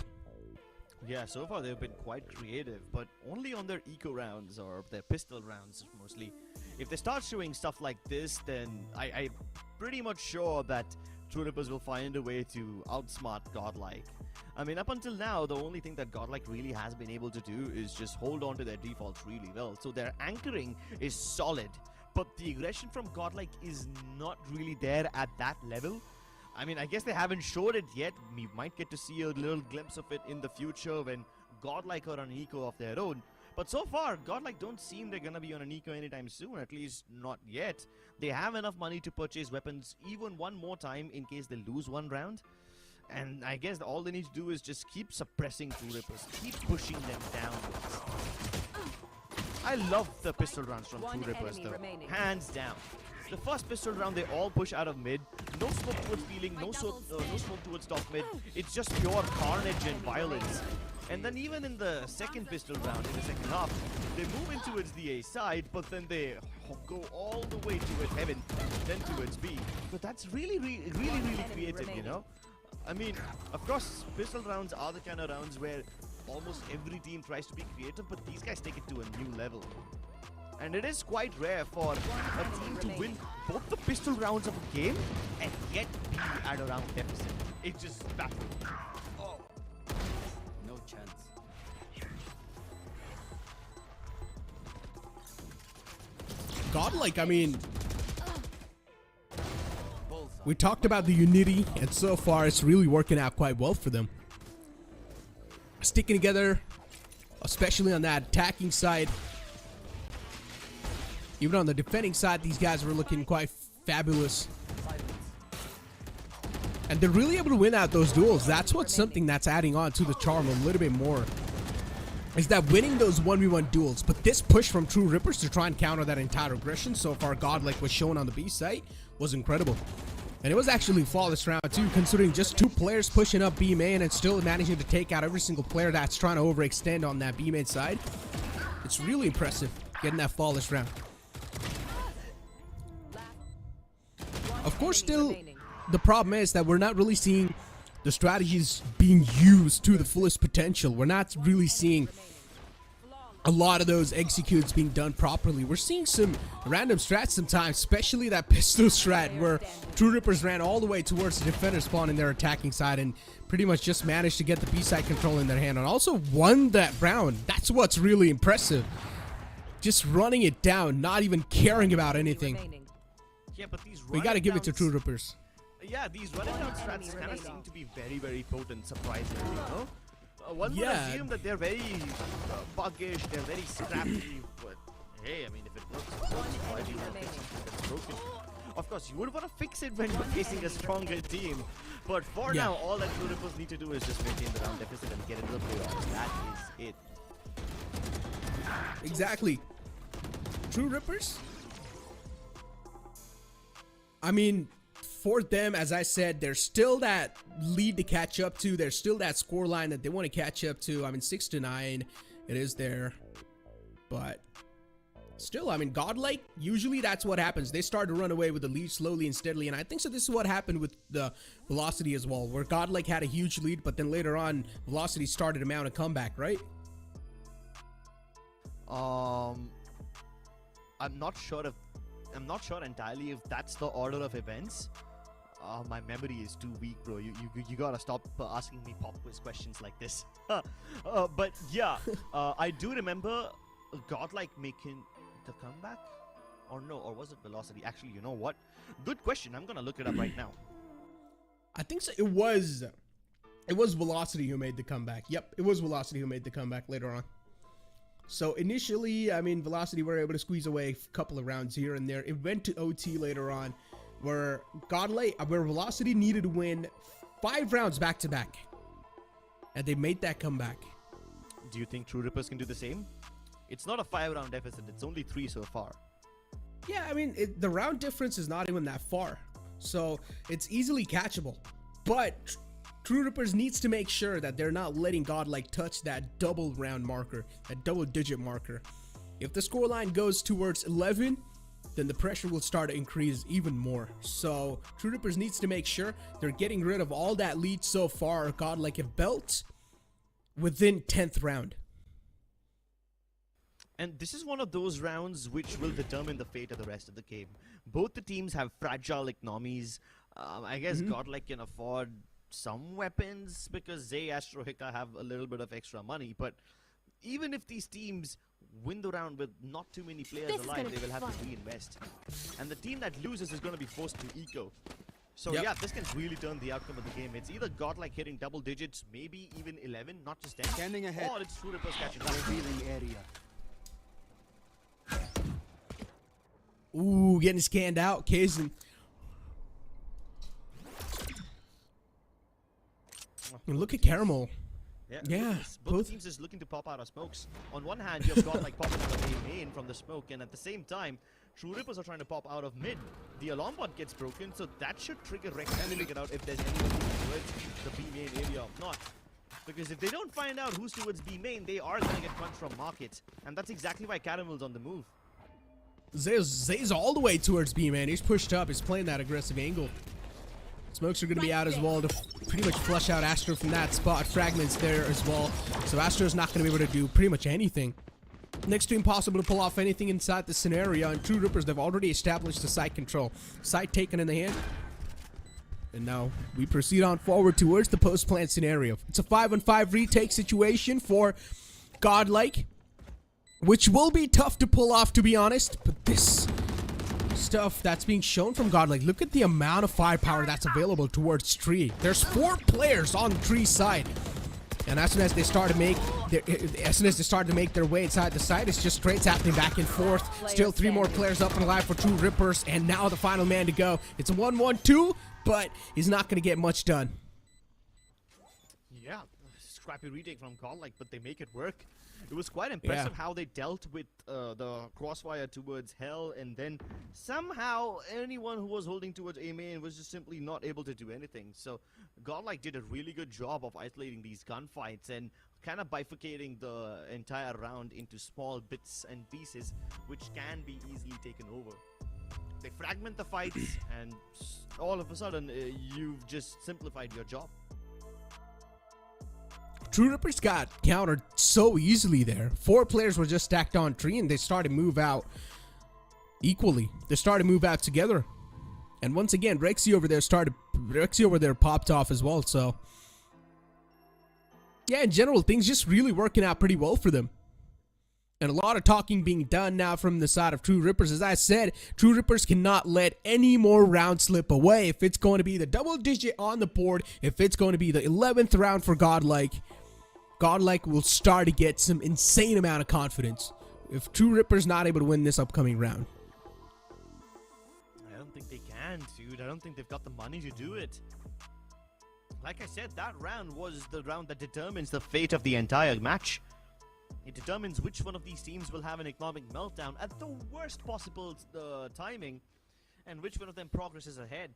Yeah, so far they've been quite creative, but only on their eco rounds or their pistol rounds mostly. If they start showing stuff like this, then I'm pretty much sure that True Rippers will find a way to outsmart Godlike. I mean, up until now, the only thing that Godlike really has been able to do is just hold on to their defaults really well. So their anchoring is solid, but the aggression from Godlike is not really there at that level. I mean, I guess they haven't showed it yet. We might get to see a little glimpse of it in the future when Godlike are on an eco of their own. But so far, Godlike don't seem they're gonna be on an eco anytime soon, at least not yet. They have enough money to purchase weapons even one more time in case they lose one round. And I guess all they need to do is just keep suppressing True Rippers, keep pushing them downwards. I love the pistol rounds from True Rippers though, hands down. The first pistol round, they all push out of mid. No smoke towards peeling, no smoke towards top mid. It's just pure carnage and violence. And then even in the second pistol round, in the second half, they move in towards the A side, but then they go all the way towards heaven, then towards B. But that's really creative, you know? I mean, of course, pistol rounds are the kind of rounds where almost every team tries to be creative, but these guys take it to a new level. And it is quite rare for a team to win both the pistol rounds of a game and yet be at a round deficit. It's just baffling. Oh. No chance. Godlike, I mean, We talked about the unity, and so far it's really working out quite well for them. Sticking together, especially on that attacking side. Even on the defending side, these guys were looking quite fabulous. And they're really able to win out those duels. That's what's something that's adding on to the charm a little bit more. Is that winning those 1v1 duels. But this push from True Rippers to try and counter that entire aggression so far, Godlike was shown on the B site, was incredible. And it was actually a flawless round too, considering just 2 players pushing up B main and still managing to take out every single player that's trying to overextend on that B main side. It's really impressive getting that flawless round. Of course, still, the problem is that we're not really seeing the strategies being used to the fullest potential. We're not really seeing a lot of those executes being done properly. We're seeing some random strats sometimes, especially that pistol strat where True Rippers ran all the way towards the defender spawn in their attacking side and pretty much just managed to get the B side control in their hand and also won that round. That's what's really impressive. Just running it down, not even caring about anything. Yeah, but these We gotta give it to True Rippers. Yeah, these running down strats kind of seem to be very, very potent, surprisingly, you know? One would Yeah. assume that they're very buggish, they're very scrappy, but hey, I mean, if it works, why do you want to fix something that's broken? Of course, you would want to fix it when you're facing a stronger team, but for now, all that True Rippers need to do is just maintain the round deficit and get into the playoffs. That is it. Exactly. True Rippers? I mean, for them, as I said, there's still that lead to catch up to. There's still that score line that they want to catch up to. I mean, 6-9, it is there. But still, I mean, Godlike, usually that's what happens. They start to run away with the lead slowly and steadily. And I think so this is what happened with the Velocity as well, where Godlike had a huge lead, but then later on, Velocity started to mount a comeback, right? I'm not sure entirely if that's the order of events. My memory is too weak, bro. You gotta stop asking me pop quiz questions like this. But yeah, I do remember Godlike making the comeback, or no, or was it Velocity? Actually, you know what? Good question. I'm gonna look it up right now. I think so. It was Velocity who made the comeback. Yep, it was Velocity who made the comeback later on. So initially, I mean, Velocity were able to squeeze away a couple of rounds here and there. It went to OT later on, where Velocity needed to win 5 rounds back to back, and they made that comeback. Do you think True Rippers can do the same? It's not a 5-round deficit. It's only 3 so far. Yeah, I mean, the round difference is not even that far, so it's easily catchable. But True Rippers needs to make sure that they're not letting Godlike touch that double round marker, that double digit marker. If the scoreline goes towards 11, then the pressure will start to increase even more. So True Rippers needs to make sure they're getting rid of all that lead so far Godlike have built within 10th round. And this is one of those rounds which will determine the fate of the rest of the game. Both the teams have fragile economies. I guess Godlike can afford some weapons because Zay, Astro, Hika have a little bit of extra money. But even if these teams win the round with not too many players alive, they will have to reinvest. And the team that loses is going to be forced to eco. So yeah, this can really turn the outcome of the game. It's either Godlike hitting double digits, maybe even 11, not just 10. Standing ahead. Or it's True Rippers catching up. Revealing area. Ooh, getting scanned out, Kazin. Look at Caramel. Yeah, both teams is looking to pop out of smokes. On one hand, you've got like popping out of A main from the smoke, and at the same time, True Rippers are trying to pop out of mid. The alarm bot gets broken, so that should trigger Rex to figure out if there's anyone towards the B main area or not. Because if they don't find out who's towards B main, they are going to get punched from market, and that's exactly why Caramel's on the move. Zay's all the way towards B, man. He's pushed up. He's playing that aggressive angle. Smokes are going to be out as well to pretty much flush out Astro from that spot. Fragments there as well. So Astro's not going to be able to do pretty much anything. Next to impossible to pull off anything inside this scenario. And True Rippers, they've already established the site control. Site taken in the hand. And now we proceed on forward towards the post-plant scenario. It's a 5-on-5 retake situation for Godlike, which will be tough to pull off, to be honest. But this stuff that's being shown from Godlike. Look at the amount of firepower that's available towards tree. There's 4 players on the tree side. And as soon as they start to make their way inside the site, it's just trades happening back and forth. Still 3 more players up and alive for True Rippers, and now the final man to go. It's a 1-1-2, but he's not going to get much done. Yeah, scrappy retake from Godlike, but they make it work. It was quite impressive how they dealt with the crossfire towards Hell, and then somehow anyone who was holding towards A main was just simply not able to do anything. So Godlike did a really good job of isolating these gunfights and kind of bifurcating the entire round into small bits and pieces, which can be easily taken over. They fragment the fights, and all of a sudden you've just simplified your job. True Rippers got countered so easily there. 4 players were just stacked on tree, and they started to move out equally. They started to move out together. And once again, Rexy over there popped off as well. So yeah, in general, things just really working out pretty well for them. And a lot of talking being done now from the side of True Rippers. As I said, True Rippers cannot let any more rounds slip away. If it's going to be the double digit on the board, if it's going to be the 11th round for Godlike, Godlike will start to get some insane amount of confidence if True Rippers not able to win this upcoming round. I don't think they can, dude. I don't think they've got the money to do it. Like I said, that round was the round that determines the fate of the entire match. It determines which one of these teams will have an economic meltdown at the worst possible timing, and which one of them progresses ahead.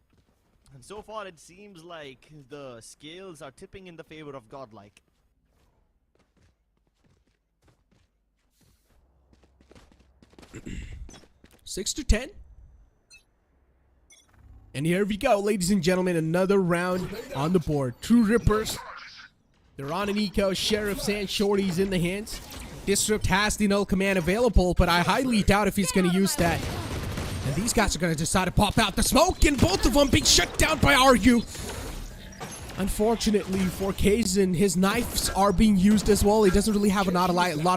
And so far, it seems like the scales are tipping in the favor of Godlike. Six to 10. And here we go, ladies and gentlemen, another round on the board. True Rippers, they're on an eco. Sheriff's and Shorty's in the hands. Disrupt has the null command available, but I highly doubt if he's going to use that. And these guys are going to decide to pop out the smoke, and both of them being shut down by Argue. Unfortunately for Kazan, his knives are being used as well. He doesn't really have a lot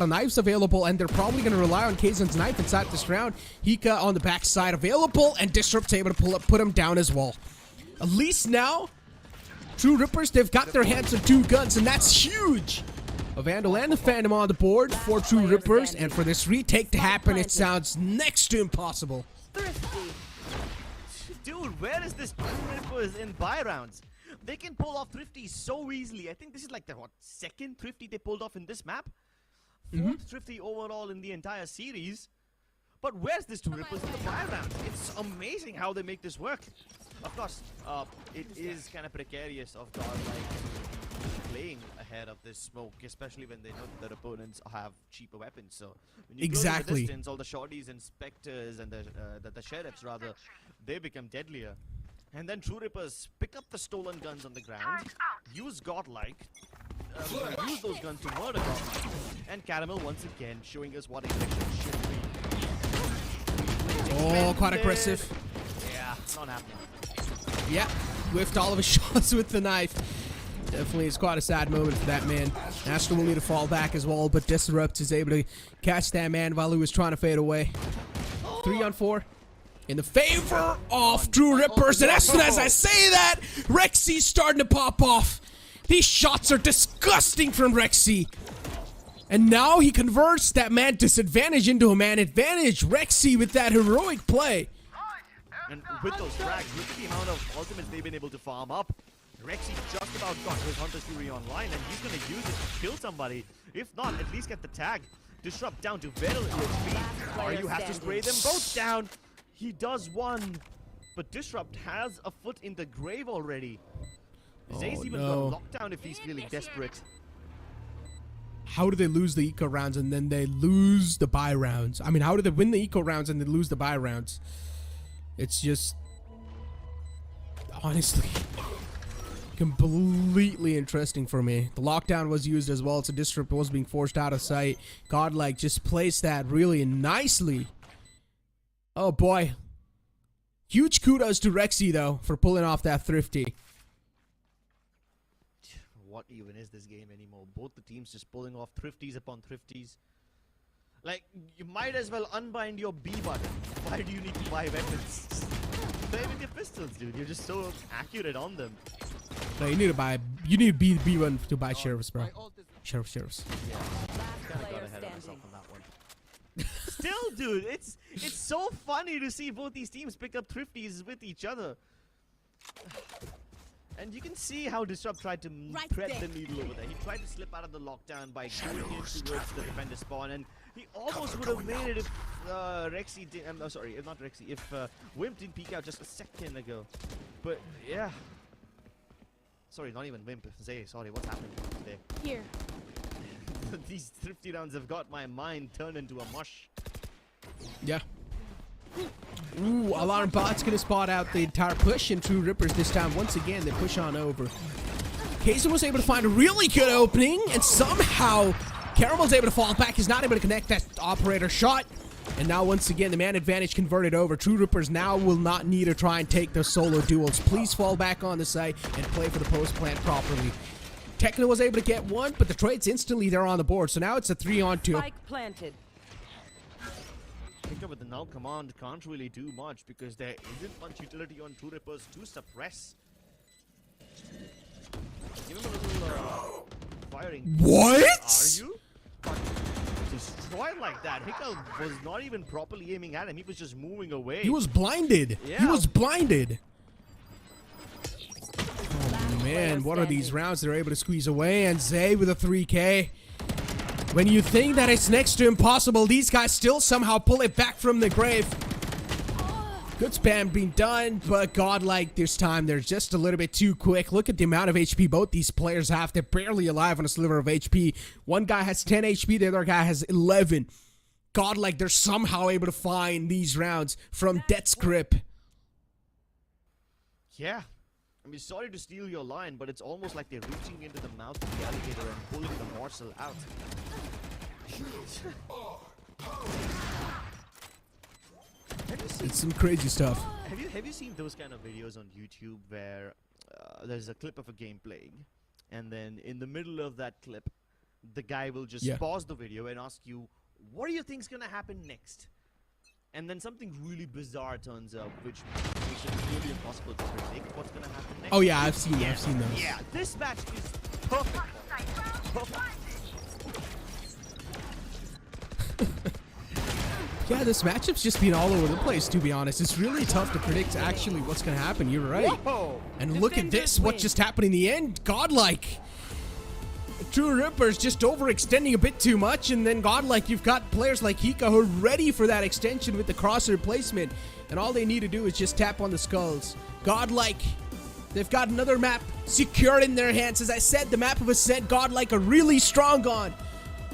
of knives available, and they're probably going to rely on Kazan's knife inside this round. Hika on the backside available, and Disrupt's able to put him down as well. At least now, True Rippers, they've got their hands on 2 guns, and that's huge. A Vandal and the Phantom on the board for True Rippers, and for this retake to happen, it sounds next to impossible. Dude, where is this True Rippers in buy rounds? They can pull off Thrifty so easily. I think this is like the, second Thrifty they pulled off in this map? 4th Thrifty overall in the entire series. But where's this True Rippers in the buy rounds? It's amazing how they make this work. Of course, it is kind of precarious of Godlike playing ahead of this smoke, especially when they know that their opponents have cheaper weapons. So when you go to the distance, all the shorties and specters and the sheriffs rather, they become deadlier. And then True Rippers pick up the stolen guns on the ground, use Godlike, use those guns to murder Godlike, and Caramel once again showing us what aggression should be. Oh, quite aggressive. Yeah, it's not happening. Yeah, whiffed all of his shots with the knife. Definitely, it's quite a sad moment for that man. Astra will need to fall back as well, but Disrupt is able to catch that man while he was trying to fade away. 3 on 4. In the favor of True Rippers, and as soon as I say that, Rexy's starting to pop off. These shots are disgusting from Rexy. And now he converts that man disadvantage into a man advantage. Rexy with that heroic play. And with those frags, look at the amount of ultimates they've been able to farm up. Rexy just about got his Hunter's Fury online, and he's going to use it to kill somebody. If not, at least get the tag. Disrupt down to very little HP. Aryu has to spray them both down. He does one, but Disrupt has a foot in the grave already. Zay's even got lockdown if he's feeling desperate. How do they lose the eco rounds and then they lose the buy rounds? I mean, how do they win the eco rounds and then lose the buy rounds? It's just, honestly, completely interesting for me. The lockdown was used as well, so Disrupt was being forced out of sight. Godlike just placed that really nicely. Oh boy. Huge kudos to Rexy though for pulling off that Thrifty. What even is this game anymore? Both the teams just pulling off Thrifties upon Thrifties. Like, you might as well unbind your B button. Why do you need to buy weapons? Play with your pistols, dude. You're just so accurate on them. No, you need to be B1 to buy sheriffs, bro. Sheriffs. Yeah. Last Kind of got player ahead of myself standing. on that one. Still, dude, it's so funny to see both these teams pick up thrifties with each other. And you can see how Disrupt tried to thread the needle over there. He tried to slip out of the lockdown by going in towards the defender spawn, and he almost would have made it if Rexy did. I'm sorry, if not Rexy, if Wimp didn't peek out just a second ago. But yeah. Sorry, not even Wimp. Zay, sorry, what's happening today? Here. These thrifty rounds have got my mind turned into a mush. Yeah. Ooh, Alarm Bot's gonna spot out the entire push, and True Rippers this time, once again, they push on over. Kaiser was able to find a really good opening, and somehow Caramel's able to fall back. He's not able to connect that operator shot. And now, once again, the man advantage converted over. True Rippers now will not need to try and take those solo duels. Please fall back on the site and play for the post plant properly. Techno was able to get one, but the trade's instantly there on the board. So now it's a 3-on-2. Spike planted. Pick up with the null command can't really do much because there isn't much utility on True Rippers to suppress. Give him a little firing. What? Are you? But destroyed like that. Hickel was not even properly aiming at him. He was just moving away. He was blinded. Yeah. He was blinded. Last Man, player what are these standing. rounds they're able to squeeze away? And Zay with a 3K. When you think that it's next to impossible, these guys still somehow pull it back from the grave. Good spam being done, but Godlike this time, they're just a little bit too quick. Look at the amount of HP both these players have. They're barely alive on a sliver of HP. One guy has 10 HP, the other guy has 11. Godlike, they're somehow able to find these rounds from Death's Grip. Yeah. I mean, sorry to steal your line, but it's almost like they're reaching into the mouth of the alligator and pulling the morsel out. It's some crazy stuff. Have you seen those kind of videos on YouTube where there's a clip of a game playing, and then in the middle of that clip, the guy will just pause the video and ask you, "What do you think's gonna happen next?" And then something really bizarre turns up, which makes it really impossible to predict what's gonna happen next. Oh yeah, I've seen those. Yeah, this match is perfect. Perfect. Yeah, this matchup's just been all over the place, to be honest. It's really tough to predict actually what's going to happen. You're right. Whoa. And look at this, what just happened in the end. Godlike. True Rippers just overextending a bit too much, and then Godlike, you've got players like Hika who are ready for that extension with the crosshair placement, and all they need to do is just tap on the skulls. Godlike, they've got another map secured in their hands. As I said, the map of Ascent, Godlike are really strong on.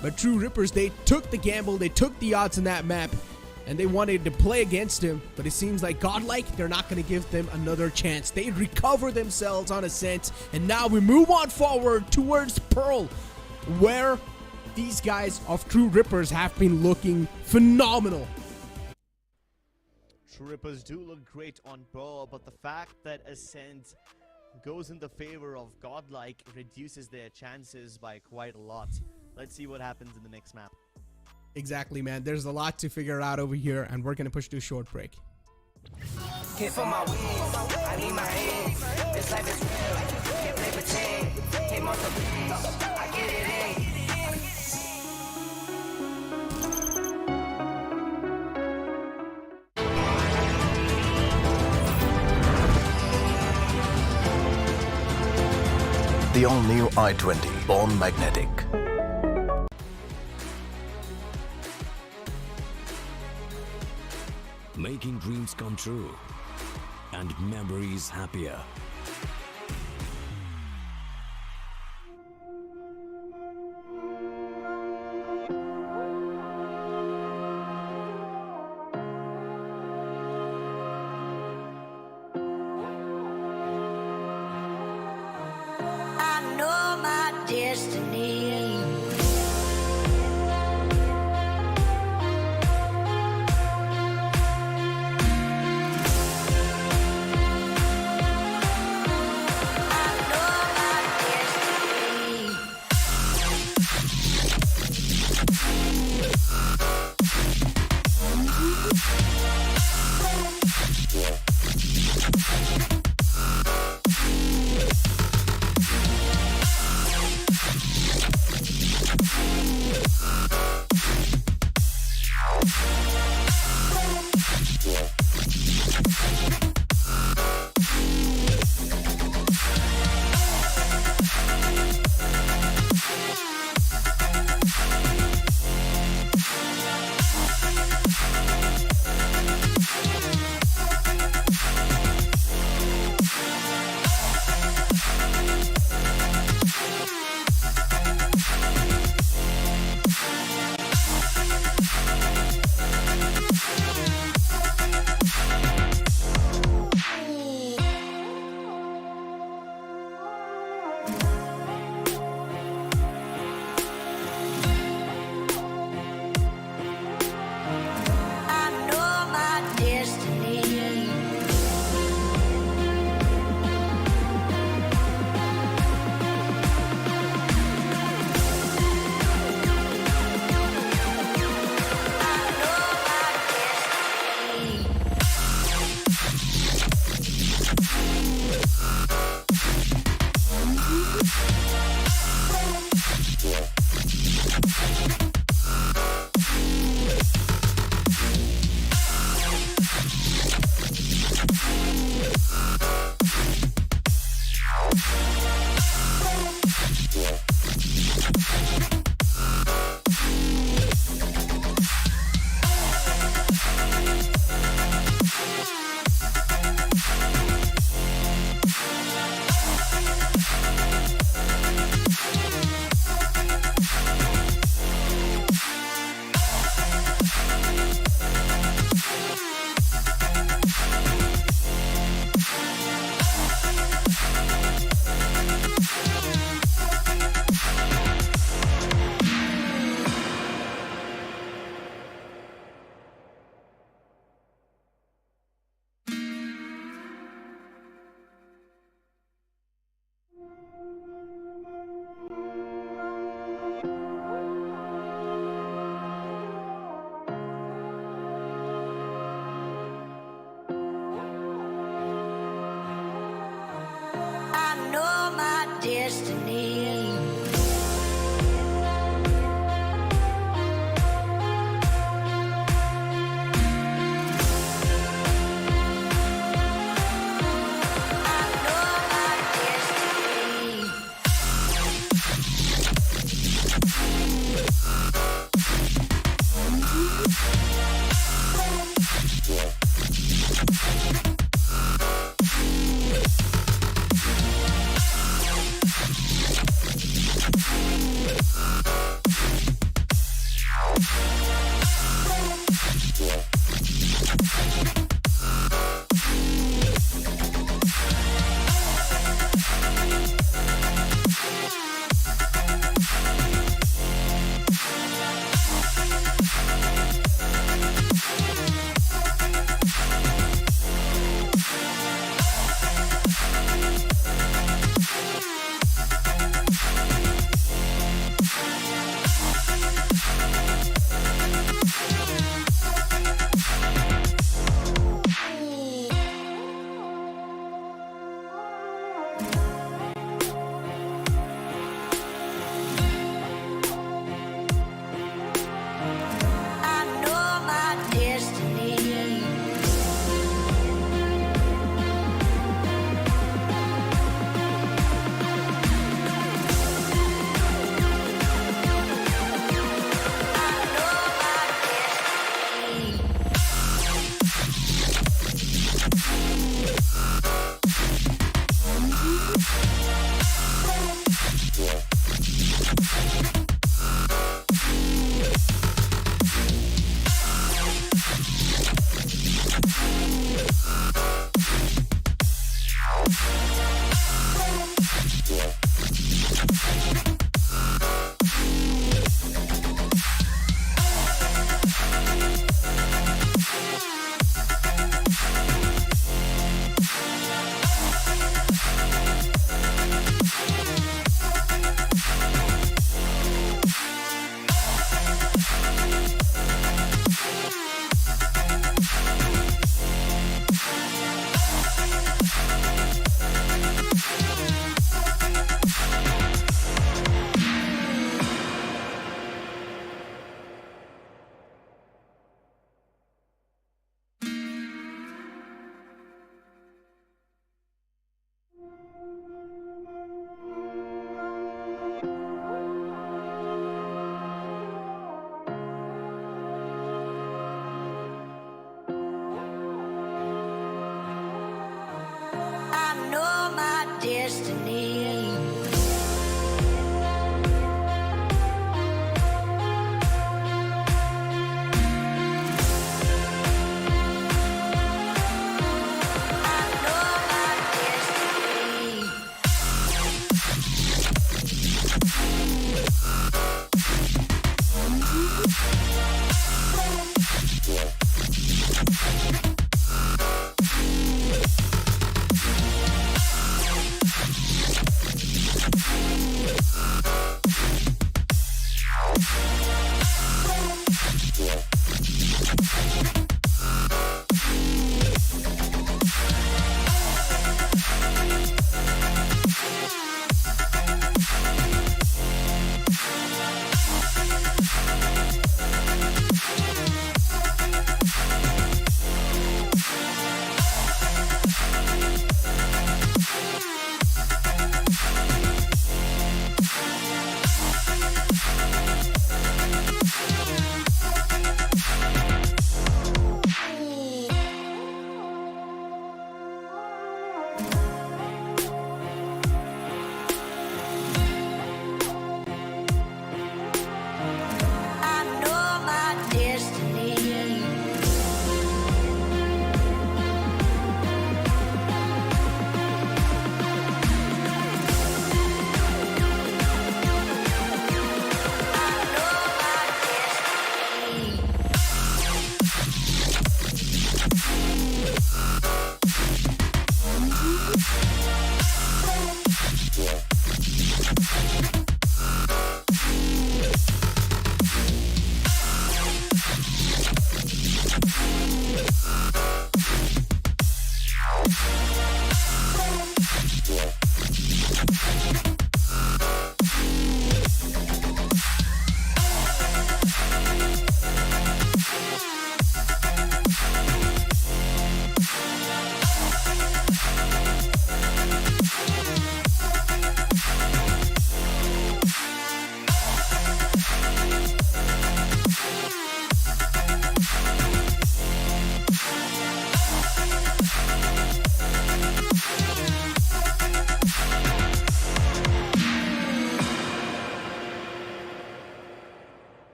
But True Rippers, they took the gamble, they took the odds in that map, and they wanted to play against him. But it seems like Godlike, they're not going to give them another chance. They recover themselves on Ascent, and now we move on forward towards Pearl, where these guys of True Rippers have been looking phenomenal. True Rippers do look great on Pearl, but the fact that Ascent goes in the favor of Godlike reduces their chances by quite a lot. Let's see what happens in the next map. Exactly, man. There's a lot to figure out over here, and we're going to push to a short break. Hit for my wins, I need my hands. This life is real, can't play pretend. Hit multiple beats, I get it in. The all-new i20 Born Magnetic. Making dreams come true and memories happier. I know my destiny.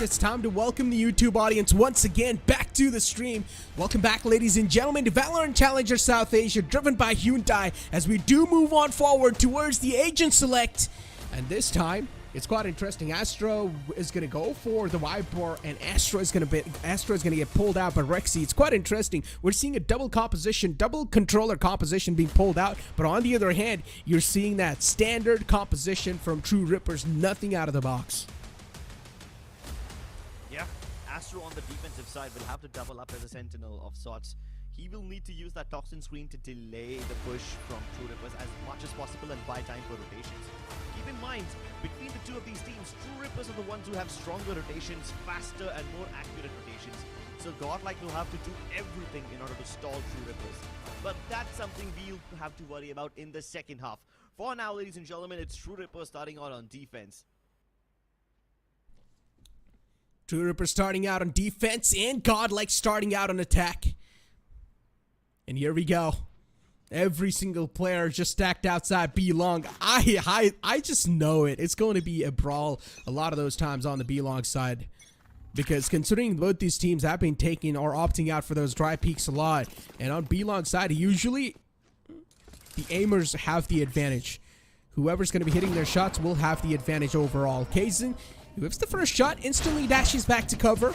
it's time to welcome the YouTube audience once again back to the stream. Welcome back, ladies and gentlemen, to Valorant Challenger South Asia, driven by Hyundai, as we do move on forward towards the Agent Select. And this time, it's quite interesting. Astro is going to go for the Viper, and Astro is going to get pulled out by Rexy. It's quite interesting. We're seeing a double controller composition being pulled out, but on the other hand, you're seeing that standard composition from True Rippers, nothing out of the box. Yeah, Astro on the defensive side will have to double up as a sentinel of sorts. He will need to use that toxin screen to delay the push from True Rippers as much as possible and buy time for rotations. Keep in mind, between the two of these teams, True Rippers are the ones who have stronger rotations, faster and more accurate rotations. So Godlike will have to do everything in order to stall True Rippers. But that's something we'll have to worry about in the second half. For now, ladies and gentlemen, it's True Rippers starting out on defense. True Rippers starting out on defense and Godlike starting out on attack. And here we go. Every single player just stacked outside B long. I just know it. It's going to be a brawl a lot of those times on the B long side. Because considering both these teams have been taking or opting out for those dry peaks a lot. And on B long side, usually the aimers have the advantage. Whoever's going to be hitting their shots will have the advantage overall. Kaizen, who whips the first shot, instantly dashes back to cover.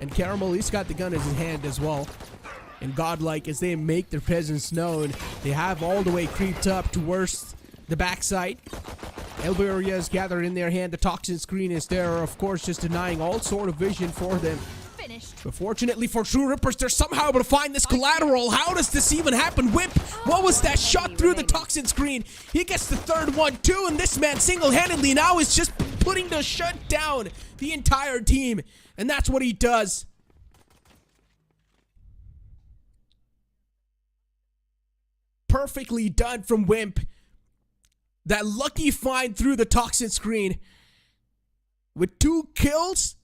And Caramel, he's got the gun in his hand as well. And Godlike, as they make their presence known, they have all the way creeped up towards the backside. Elbow area is gathered in their hand. The toxin screen is there, of course, just denying all sort of vision for them. But fortunately for True Rippers, they're somehow able to find this collateral. How does this even happen? Whip, what was that shot through the toxin screen? He gets the third one too, and this man single-handedly now is just putting to shut down the entire team. And that's what he does. Perfectly done from Wimp. That lucky find through the toxin screen with 2 kills,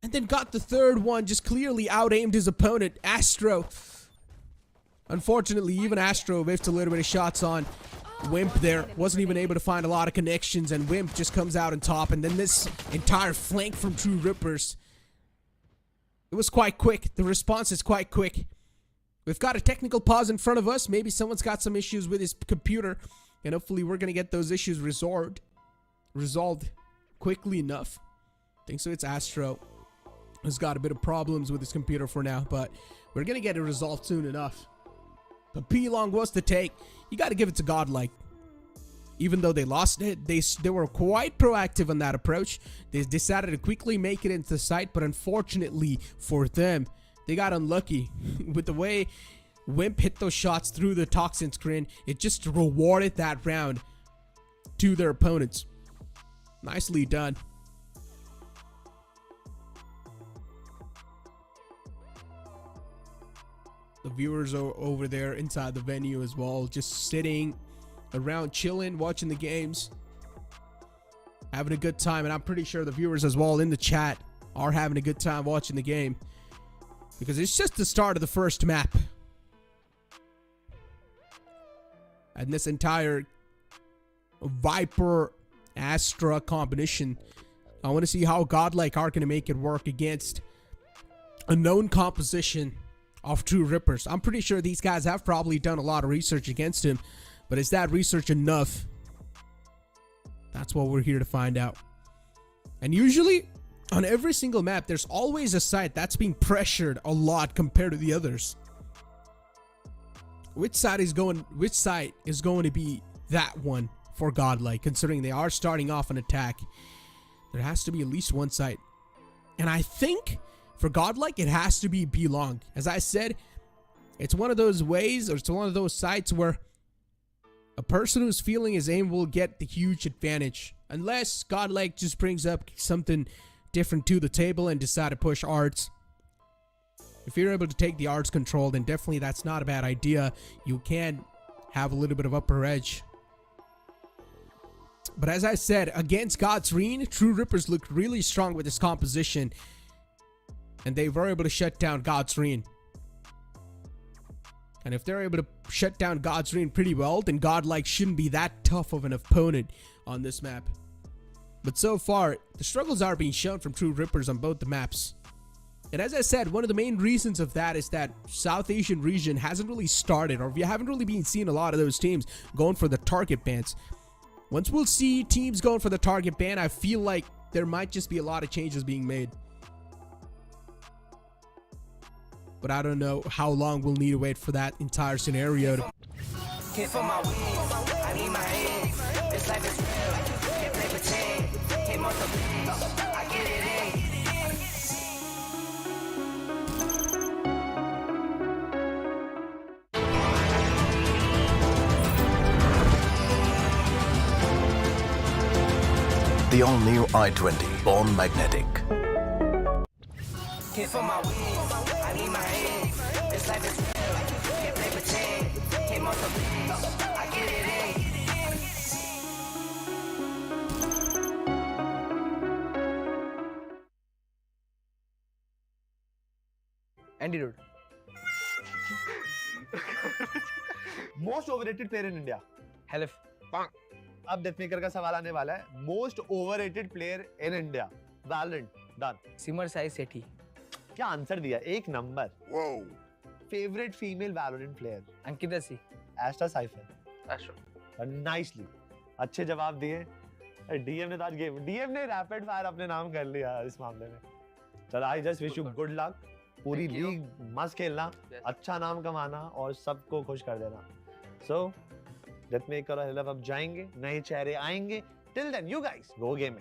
and then got the third one, just clearly out-aimed his opponent, Astro. Unfortunately, even Astro whiffed a little bit of shots on Wimp there. Wasn't even able to find a lot of connections, and Wimp just comes out on top. And then this entire flank from True Rippers. It was quite quick. The response is quite quick. We've got a technical pause in front of us. Maybe someone's got some issues with his computer. And hopefully we're going to get those issues resolved quickly enough. I think so. It's Astro who's got a bit of problems with his computer for now. But we're going to get it resolved soon enough. But P-Long was the take. You got to give it to Godlike. Even though they lost it, they were quite proactive on that approach. They decided to quickly make it into sight. But unfortunately for them, they got unlucky with the way Wimp hit those shots through the toxin screen. It just rewarded that round to their opponents. Nicely done. The viewers are over there inside the venue as well, just sitting around, chilling, watching the games, having a good time. And I'm pretty sure the viewers as well in the chat are having a good time watching the game, because it's just the start of the first map. And this entire Viper Astra combination, I want to see how Godlike are going to make it work against a known composition of True Rippers. I'm pretty sure these guys have probably done a lot of research against him, but is that research enough? That's what we're here to find out. And usually on every single map, there's always a site that's being pressured a lot compared to the others. Which side is going to be that one for Godlike, considering they are starting off an attack? There has to be at least one site. And I think for Godlike, it has to be B long. As I said, it's one of those ways, or it's one of those sites where a person who's feeling his aim will get the huge advantage. Unless Godlike just brings up something different to the table and decide to push arts. If you're able to take the arts control, then definitely that's not a bad idea. You can have a little bit of upper edge. But as I said, against Godsreen, True Rippers looked really strong with this composition. And they were able to shut down Godsreen. And if they're able to shut down Godsreen pretty well, then Godlike shouldn't be that tough of an opponent on this map. But so far, the struggles are being shown from True Rippers on both the maps. And as I said, one of the main reasons of that is that South Asian region hasn't really started, or we haven't really been seeing a lot of those teams going for the target bans. Once we'll see teams going for the target ban, I feel like there might just be a lot of changes being made. But I don't know how long we'll need to wait for that entire scenario to... Hit for my wins, I need my hands. This life is real, can't play pretend. Came off the bench, I get it in. The all-new i20 Born Magnetic. Hit for my wins, I need my hands. This life is real, can't play pretend. Came off the bench, I get it in. Antidote. Most overrated player in India. Helif. अब Deathmaker का सवाल आने वाला है। Most overrated player in India. Valorant done. Simar Sai Sethi. क्या answer दिया? एक number. Favourite female Valorant player? Ankita C. Aster Cypher. Astro. Nicely, अच्छे जवाब दिए। डीएम ने तो आज गेम, डीएम ने रैपिड फायर अपने नाम कर लिया इस मामले में। चलो, I just wish you good luck. पूरी लीग मस्त खेलना, अच्छा नाम कमाना और सबको खुश कर देना। सो डेथमेकर और हिलफ अब जाएंगे, नए चेहरे आएंगे। Till then you guys go game.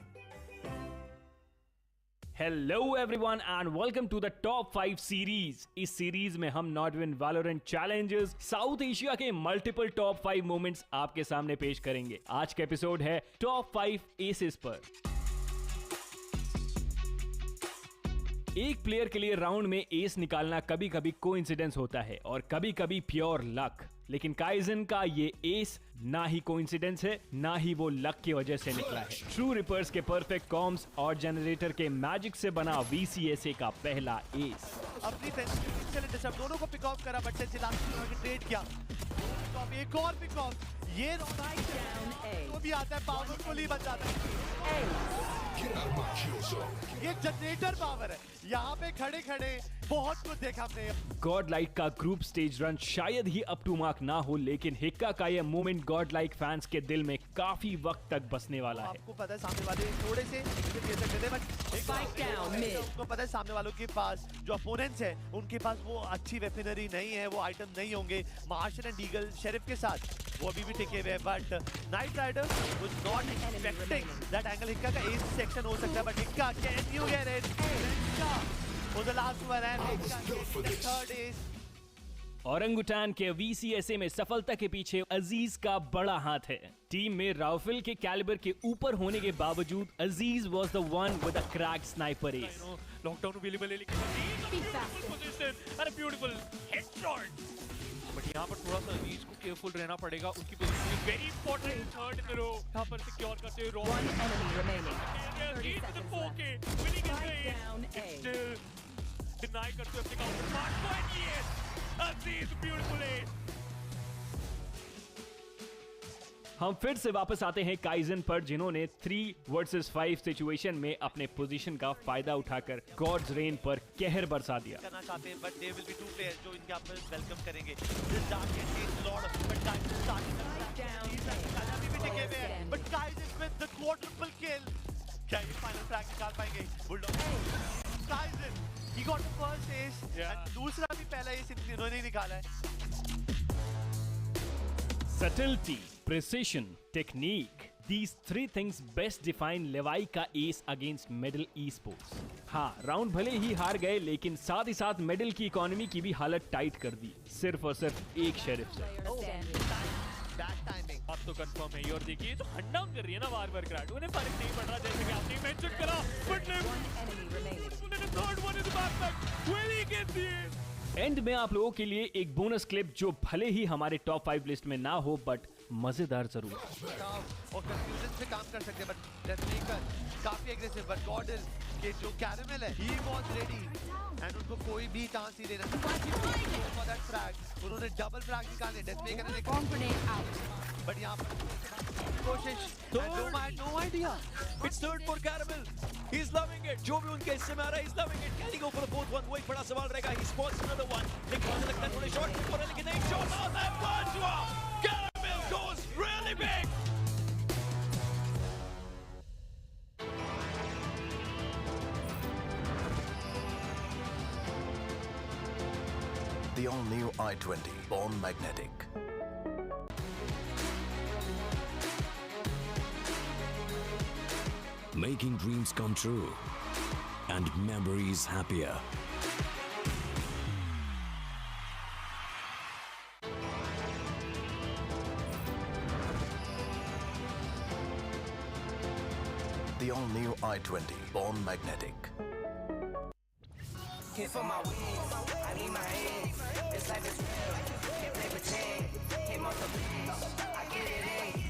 Hello everyone and welcome to the top 5 series. इस सीरीज में हम NODWIN Valorant Challengers South Asia के मल्टीपल टॉप 5 मोमेंट्स आपके सामने पेश करेंगे। आज का एपिसोड है टॉप 5 एसेस पर। एक प्लेयर के लिए राउंड में एस निकालना कभी कभी कोइंसिडेंस होता है और कभी कभी प्योर लक, लेकिन काइजन का ये एस ना ही कोइंसिडेंस है ना ही वो लक की वजह से निकला है। ट्रू रिपर्स के परफेक्ट कॉम्स और जनरेटर के मैजिक से बना VCSA का पहला एस। अपनी डिस्टर्ब दोनों को पिक ऑफ करा, बट से ट्रेड किया। एक और पिक ऑफ, ये तो भी आता है, पावरफुली बच जाता है। ये जनरेटर पावर है। यहाँ पे खड़े खड़े बहुत कुछ देखा हमने। गॉडलाइक का ग्रुप स्टेज रन शायद ही अप टू मार्क ना हो, लेकिन हिक्का का ये मोमेंट गॉडलाइक फैंस के दिल में काफी वक्त तक बसने वाला है। आपको पता है सामने वाले थोड़े से आपको पता है सामने वालों के पास जो अपोनेंट्स है उनके पास वो अच्छी वेपनरी नहीं है, वो आइटम नहीं होंगे। मार्शल एंड ईगल शेरिफ के साथ वो अभी भी टिके हुए हैं, but Knight Rider was not expecting that angle. Hikka का एस सेक्शन हो सकता है, but Hikka can you get it? For the last one and the third is orangutan के VCSA में सफलता के पीछे अजीज का बड़ा हाथ है। टीम में राउफिल के कैलिबर के ऊपर होने के बावजूद Aziz was the one with a crack sniper ace. Lockdown available है, लेकिन पोजीशन और ब्यूटीफुल हेडशॉट। बट यहाँ पर थोड़ा सा अजीज को केयरफुल रहना पड़ेगा। उनकी position is very important. Third in row यहाँ पर सिक्योर करते हुए row. One enemy remaining. 30 seconds left. Deny करते हुए अपने काउंटर मार्क को एंड अजीज ब्यूटीफुल एस। हम फिर से वापस आते हैं काइजन पर, जिन्होंने 3 वर्सेस 5 सिचुएशन में अपने पोजीशन का फायदा उठाकर गॉड्स रेन पर कहर बरसा दिया। करना चाहते हैं, but there will be 2 players जो इनके आप वेलकम करेंगे। This dark and change lord, but Kaizen starting भी टिके हुए हैं, but Kaizen with the quadruple kill. क्या ये फाइनल फ्रैग निकाल पाएंगे? Bulldog Kaizen he got the first ace, and दूसरा भी पहला ace इन्होंने निकाला है। Subtlety, precision, technique. These 3 things best define लेवाई का एस अगेंस्ट मेडल esports. हाँ, राउंड भले ही हार गए, लेकिन साथ ही साथ मेडल की इकोनॉमी की भी हालत टाइट कर दी, सिर्फ और सिर्फ एक शेरिफ से। अब तो कंफर्म है। और देखिए तो हट डाउन कर रही है ना बार-बार क्राउड, उन्हें फर्क नहीं पड़ रहा, जैसे कि आपने मेंशन करा। But third one is back, will he get the end में आप लोगों के लिए एक बोनस क्लिप जो भले ही हमारे टॉप 5 लिस्ट में ना हो, बट मजेदार जरूर है। और कंफ्यूजन से काम कर सकते हैं, बट डेथमेकर काफी एग्रेसिव, बट गॉडल के जो कैरेमल है ही वाज रेडी एंड उनको कोई भी चांस नहीं देना। फॉर दैट फ्रैग उन्होंने डबल फ्रैग निकाले। डेथमेकर ने बट यहाँ पर कोशिश and I had no idea. It's third for Caramel. He's loving it. जो भी उनके हिस्से में आ रहा है, he's loving it. Can he go for the fourth one? वही बड़ा सवाल रहेगा. He spots another one. लेकिन मुझे लगता है थोड़े शॉट हो रहे लेकिन एक शॉट और that one. Caramel goes really big. The all-new i20, born magnetic. Making dreams come true and memories happier. The all-new i20, born magnetic. Hit for my wins, I need my hands. This life is real, can't play pretend. Came off the bench, I get it in.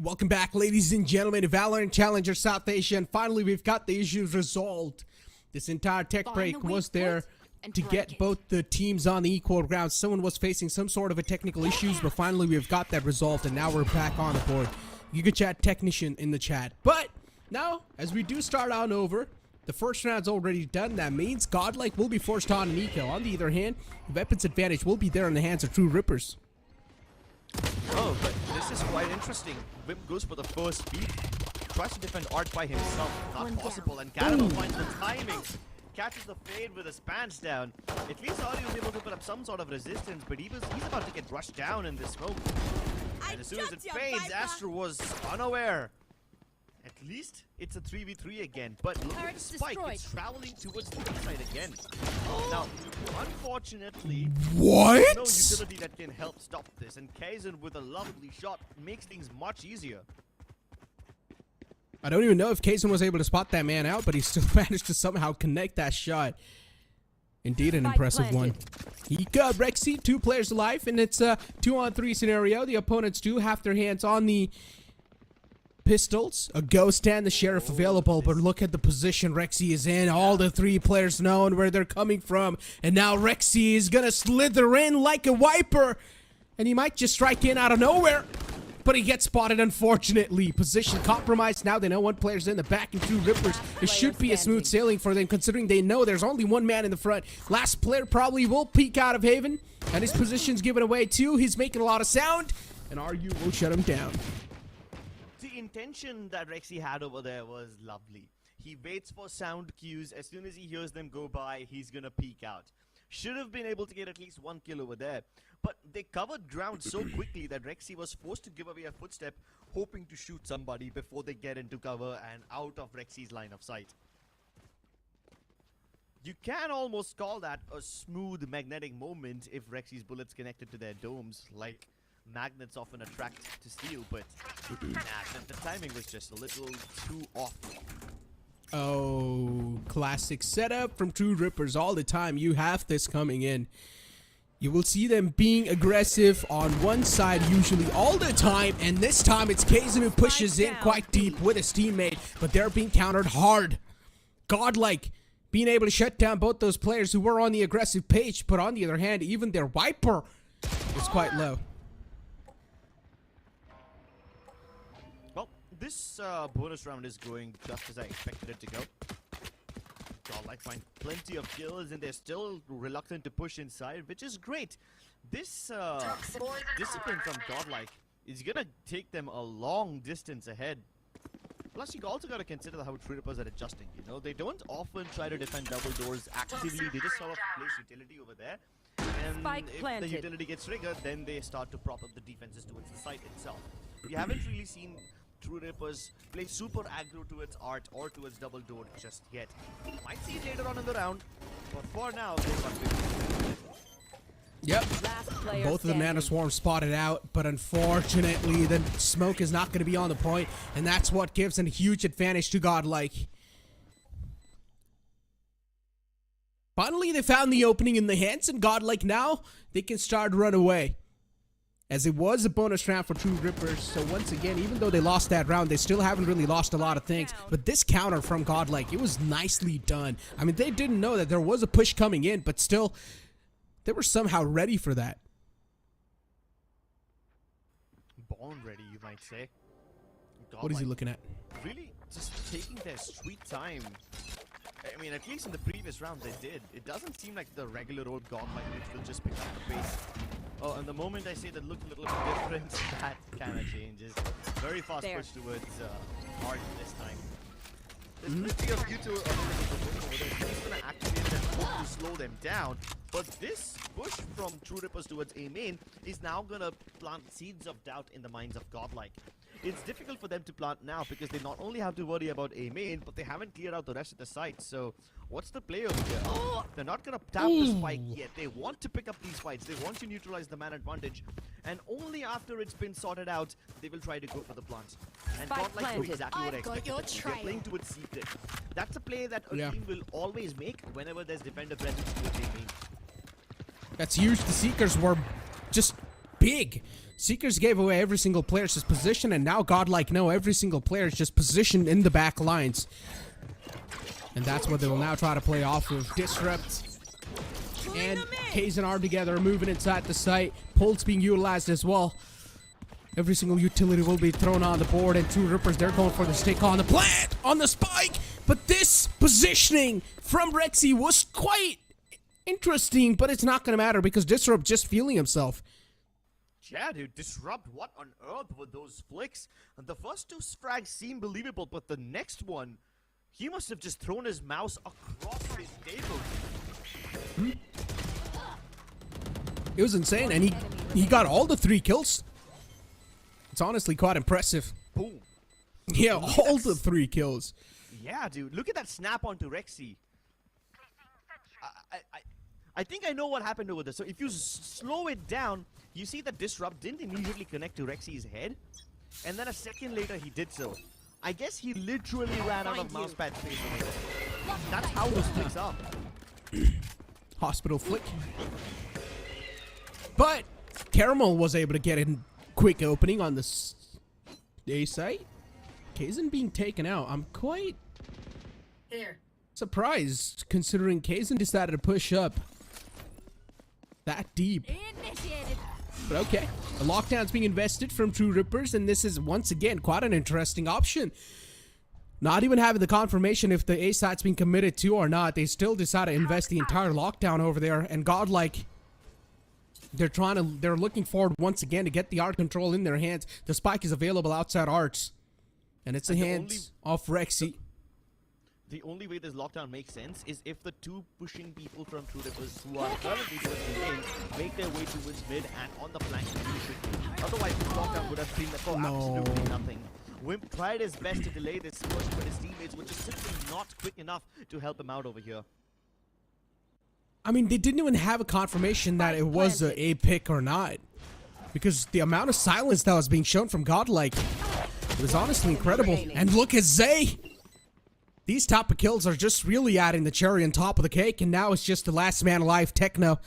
Welcome back, ladies and gentlemen, to Valorant Challenger South Asia, and finally we've got the issues resolved. This entire tech break was there to get both the teams on the equal ground. Someone was facing some sort of a technical issues, but finally we've got that resolved, and now we're back on the board. You could chat technician in the chat. But now, as we do start on over, the first round's already done. That means Godlike will be forced on an eco. On the other hand, the weapons advantage will be there in the hands of True Rippers. Oh, but this is quite interesting. Wim goes for the first beat, tries to defend Art by himself. Not possible, and Caramel finds the timing. Catches the fade with his pants down. At least Art was able to put up some sort of resistance, but he's about to get rushed down in this smoke. And as soon as it fades, ASTER was unaware. At least it's a 3v3 again, but look at the spike, it's traveling towards the B side again. Now, unfortunately, what? There's no utility that can help stop this, and Kaizen with a lovely shot makes things much easier. I don't even know if Kaizen was able to spot that man out, but he still managed to somehow connect that shot. Indeed, an impressive one. He got Rexy, 2 players alive, and it's a 2-on-3 scenario. The opponents do have their hands on the pistols, a ghost and the sheriff available, but look at the position Rexy is in. All the 3 players knowing where they're coming from, and now Rexy is gonna slither in like a wiper, and he might just strike in out of nowhere, but he gets spotted, unfortunately. Position compromised. Now they know one player's in the back and 2 Rippers. It should be a smooth sailing for them, considering they know there's only one man in the front. Last player probably will peek out of Haven, and his position's given away too. He's making a lot of sound, and RU will shut him down. The intention that Rexy had over there was lovely. He waits for sound cues. As soon as he hears them go by, he's gonna peek out. Should have been able to get at least 1 kill over there. But they covered ground so quickly that Rexy was forced to give away a footstep, hoping to shoot somebody before they get into cover and out of Rexy's line of sight. You can almost call that a smooth magnetic moment if Rexy's bullets connected to their domes, like magnets often attract to steel, but nah, the timing was just a little too off. Oh, classic setup from True Rippers all the time. You have this coming in. You will see them being aggressive on one side usually all the time, and this time it's Kaizen who pushes in quite deep with his teammate, but they're being countered hard. Godlike being able to shut down both those players who were on the aggressive page, but on the other hand, even their wiper is quite low. Well, this bonus round is going just as I expected it to go. Godlike find plenty of kills, and they're still reluctant to push inside, which is great. This discipline from Godlike is gonna take them a long distance ahead. Plus, you also gotta consider how True Rippers are adjusting. You know, they don't often try to defend double doors actively. They just sort of place utility over there, and if the utility gets triggered, then they start to prop up the defenses towards the site itself. We haven't really seen True Rippers play super aggro towards Art or towards double door just yet. Might see it later on in the round, but for now, they've got big. Yep, both of the Mana Swarm spotted out, but unfortunately the smoke is not going to be on the point, and that's what gives a huge advantage to Godlike. Finally, they found the opening in the hands, and Godlike now, they can start to run away. as it was a bonus round for True Rippers. So once again, even though they lost that round, they still haven't really lost a lot of things. But this counter from Godlike, it was nicely done. I mean, they didn't know that there was a push coming in, but still, they were somehow ready for that. Born ready, you might say. What is he looking at? Really just taking their sweet time. I mean, at least in the previous round they did. It doesn't seem like the regular old Godlike, which will just pick up the pace. Oh, and the moment I say that looked a little bit different, that kind of changes. Very fast push towards Art this time. There's plenty of U2 available. He's going to activate them to slow them down. But this push from True Rippers towards A main is now going to plant seeds of doubt in the minds of Godlike. It's difficult for them to plant now because they not only have to worry about A main, but they haven't cleared out the rest of the site. So what's the play over here? Oh, they're not going to tap the spike yet. They want to pick up these fights. They want to neutralize the man advantage. And only after it's been sorted out, they will try to go for the plants. And Godlike know exactly what I expected. They're playing towards secret. That's a play that a team will always make whenever there's defender presence towards A main. That's huge. The Seekers were just big. Seekers gave away every single player's position, and now Godlike know every single player is just positioned in the back lines. And that's what they will now try to play off of. Disrupt and K's and R together are moving inside the site. Pulse being utilized as well. Every single utility will be thrown on the board, and True Rippers, they're going for the stick on the plant, on the spike. But this positioning from Rexy was quite interesting, but it's not going to matter because Disrupt just feeling himself. Yeah, dude, Disrupt, what on earth were those flicks? And the first two frags seem believable, but the next one, he must have just thrown his mouse across his table. It was insane, and he got all the 3 kills. It's honestly quite impressive. Boom. Yeah, all the 3 kills. Yeah, dude, look at that snap onto Rexy. I think I know what happened over there. So if you slow it down, you see that Disrupt didn't immediately connect to Rexy's head, and then a second later he did so. I guess he literally ran out of mousepad space over there. That's how those flicks are. Hospital flick. But Caramel was able to get a quick opening on the A site. Kazan being taken out. I'm quite surprised considering Kazan decided to push up that deep. But okay, a lockdown's being invested from True Rippers, and this is once again quite an interesting option. Not even having the confirmation if the A site's been committed to or not, they still decide to invest the entire lockdown over there. And Godlike, they're looking forward once again to get the art control in their hands. The spike is available outside arts, and it's in the hands of Rexy. The only way this lockdown makes sense is if the 2 pushing people from True Rippers who are currently towards the lane make their way towards mid and on the flank immediately. Otherwise, this lockdown would have been for absolutely nothing. Wimp tried his best to delay this push, but his teammates were just simply not quick enough to help him out over here. I mean, they didn't even have a confirmation that it was a pick or not, because the amount of silence that was being shown from Godlike, it was honestly incredible. And look at Zay. These top of kills are just really adding the cherry on top of the cake, and now it's just the last man alive, Techno.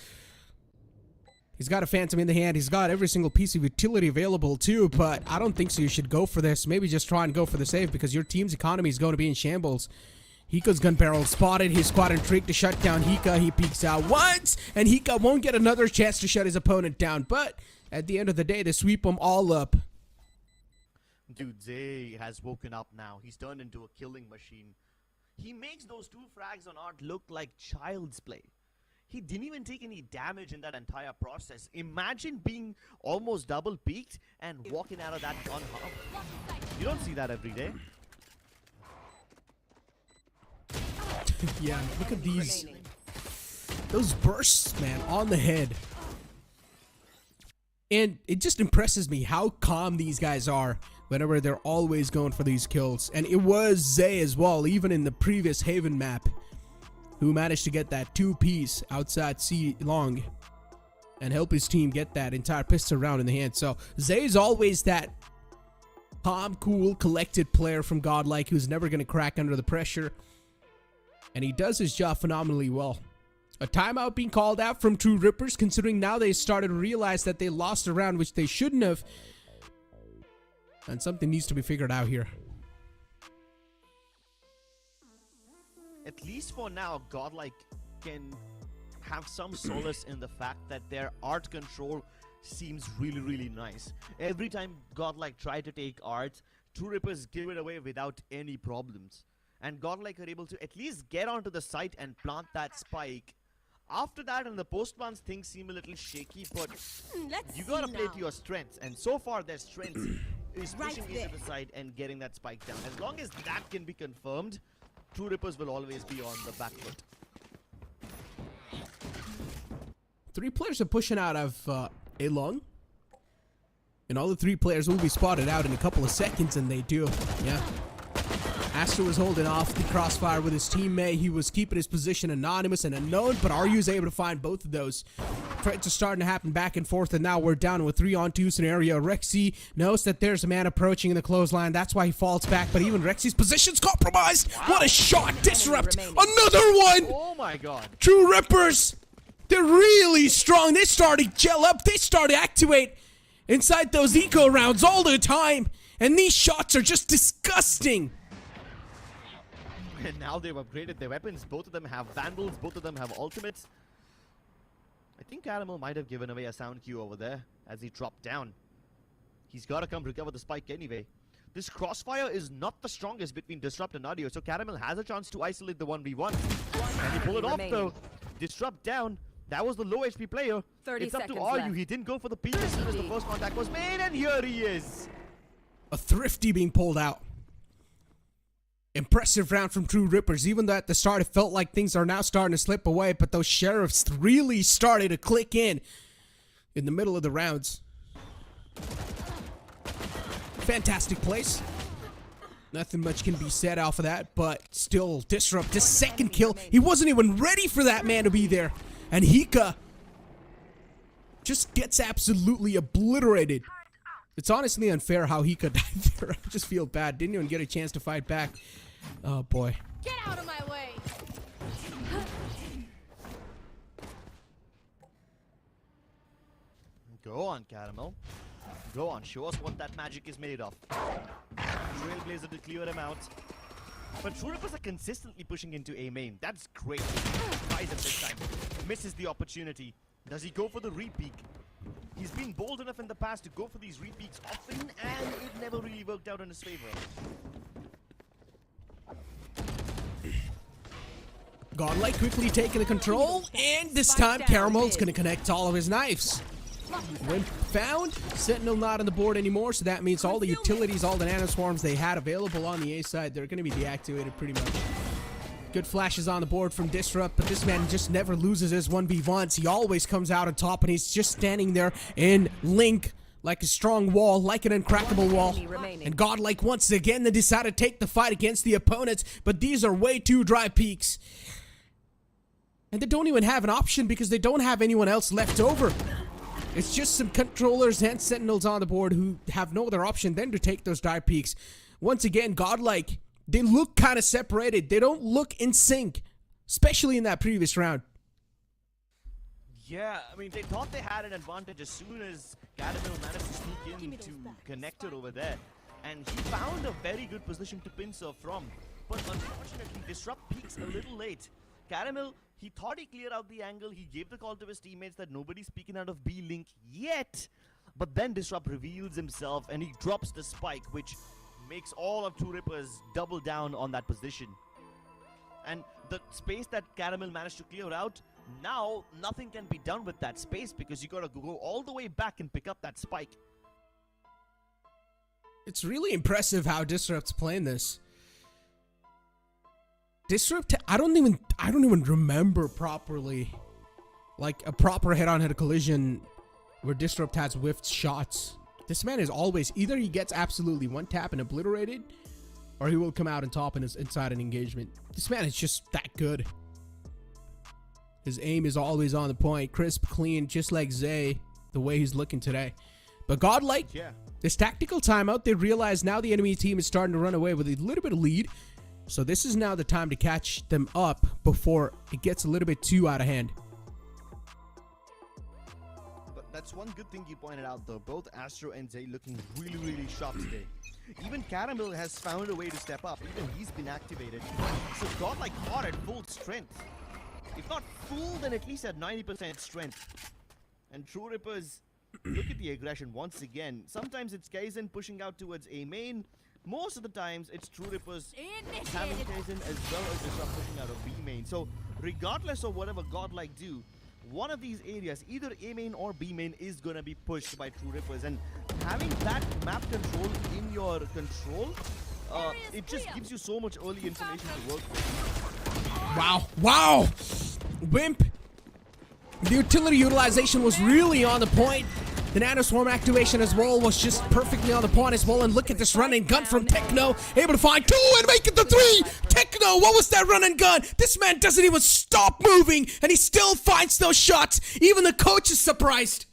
He's got a Phantom in the hand. He's got every single piece of utility available too, but I don't think so you should go for this. Maybe just try and go for the save because your team's economy is going to be in shambles. Hika's gun barrel spotted. His squad intrigued to shut down Hika. He peeks out once, and Hika won't get another chance to shut his opponent down, but at the end of the day, they sweep them all up. Dude, Zay has woken up now. He's turned into a killing machine. He makes those 2 frags on Art look like child's play. He didn't even take any damage in that entire process. Imagine being almost double peaked and walking out of that unharmed. You don't see that every day. Yeah, look at those bursts, man, on the head. And it just impresses me how calm these guys are whenever they're always going for these kills. And it was Zay as well, even in the previous Haven map, who managed to get that 2-piece outside C long and help his team get that entire pistol round in the hand. So Zay's always that calm, cool, collected player from Godlike who's never going to crack under the pressure. And he does his job phenomenally well. A timeout being called out from True Rippers, considering now they started to realize that they lost a round, which they shouldn't have. And something needs to be figured out here. At least for now, Godlike can have some solace in the fact that their art control seems really nice. Every time Godlike try to take art, True Rippers give it away without any problems. And Godlike are able to at least get onto the site and plant that spike. After that, in the post-plants, things seem a little shaky, but you gotta play to your strengths. And so far, their strength is pushing into the side and getting that spike down. As long as that can be confirmed, True Rippers will always be on the back foot. 3 players are pushing out of A-Long. And all the 3 players will be spotted out in a couple of seconds, and they do. Yeah. ASTER was holding off the crossfire with his teammate. He was keeping his position anonymous and unknown, but RU is able to find both of those. Fights are starting to happen back and forth, and now we're down to a 3-on-2 scenario. Rexy knows that there's a man approaching in the clothesline. That's why he falls back, but even Rexy's position's compromised. Wow. What a shot! Disrupt! Another one! Oh my god. True Rippers! They're really strong. They start to gel up. They start to activate inside those eco rounds all the time. And these shots are just disgusting. And now they've upgraded their weapons. Both of them have Vandals. Both of them have ultimates. I think Caramel might have given away a sound cue over there as he dropped down. He's got to come recover the spike anyway. This crossfire is not the strongest between Disrupt and Audio, so Caramel has a chance to isolate the 1v1. And he pull it off though. Disrupt down. That was the low HP player. 30 it's up to seconds RU. left. He didn't go for the peak as soon as the first contact was made, and here he is. A Thrifty being pulled out. Impressive round from True Rippers. Even though at the start it felt like things are now starting to slip away, but those sheriffs really started to click in the middle of the rounds. Fantastic place. Nothing much can be said off of that, but still Disrupt, his second kill. He wasn't even ready for that man to be there. And Hika just gets absolutely obliterated. It's honestly unfair how Hika died there. I just feel bad. Didn't even get a chance to fight back. Oh boy. Get out of my way. Go on, Caramel. Go on, show us what that magic is made of. Trailblazer to clear him out. But True Rippers are consistently pushing into A main. That's great. Tries it this time. Misses the opportunity. Does he go for the repeak? He's been bold enough in the past to go for these repeats often, and it never really worked out in his favor. Godlike quickly taking the control, and this time Caramel's gonna connect all of his knives. When found, Sentinel not on the board anymore, so that means all the utilities, all the nanoswarms they had available on the A side, they're gonna be deactivated pretty much. Good flashes on the board from Disrupt, but this man just never loses his 1v1s. He always comes out on top, and he's just standing there in Link like a strong wall, like an uncrackable wall. And Godlike once again, they decide to take the fight against the opponents, but these are way too dry peaks. And they don't even have an option because they don't have anyone else left over. It's just some controllers and sentinels on the board who have no other option than to take those dry peaks. Once again, Godlike, they look kind of separated. They don't look in sync, especially in that previous round. Yeah, I mean, they thought they had an advantage as soon as Caramel managed to sneak in to connector over there. And he found a very good position to pincer from. But unfortunately, Disrupt peaks a little late. Caramel, he thought he cleared out the angle. He gave the call to his teammates that nobody's peeking out of B Link yet. But then Disrupt reveals himself and he drops the spike, which makes all of True Rippers double down on that position. And the space that Caramel managed to clear out, now nothing can be done with that space because you gotta go all the way back and pick up that spike. It's really impressive how Disrupt's playing this. Disrupt, I don't even remember properly, like a proper head-on-head collision where Disrupt has whiffed shots. This man is always, either he gets absolutely one tap and obliterated, or he will come out and top inside an engagement. This man is just that good. His aim is always on the point, crisp, clean, just like Zay, the way he's looking today. But Godlike, this tactical timeout, they realize now the enemy team is starting to run away with a little bit of lead. So this is now the time to catch them up before it gets a little bit too out of hand. But that's one good thing you pointed out, though. Both Astro and Zay looking really, really sharp today. Even Caramel has found a way to step up. Even he's been activated. So Godlike are at full strength. If not full, then at least at 90% strength. And True Rippers, look at the aggression once again. Sometimes it's Kaizen pushing out towards A main. Most of the times, it's True Rippers having Kaizen as well as Disrupt pushing out of B main. So regardless of whatever Godlike do, one of these areas, either A main or B main, is going to be pushed by True Rippers. And having that map control in your control, it just gives you so much early information to work with. Wow. Wow. Wimp. The utility utilization was really on the point. The Nanoswarm activation as well was just perfectly on the point as well. And look at this run and gun from Techno. Able to find 2 and make it the 3. Techno, what was that run and gun? This man doesn't even stop moving and he still finds those shots. Even the coach is surprised.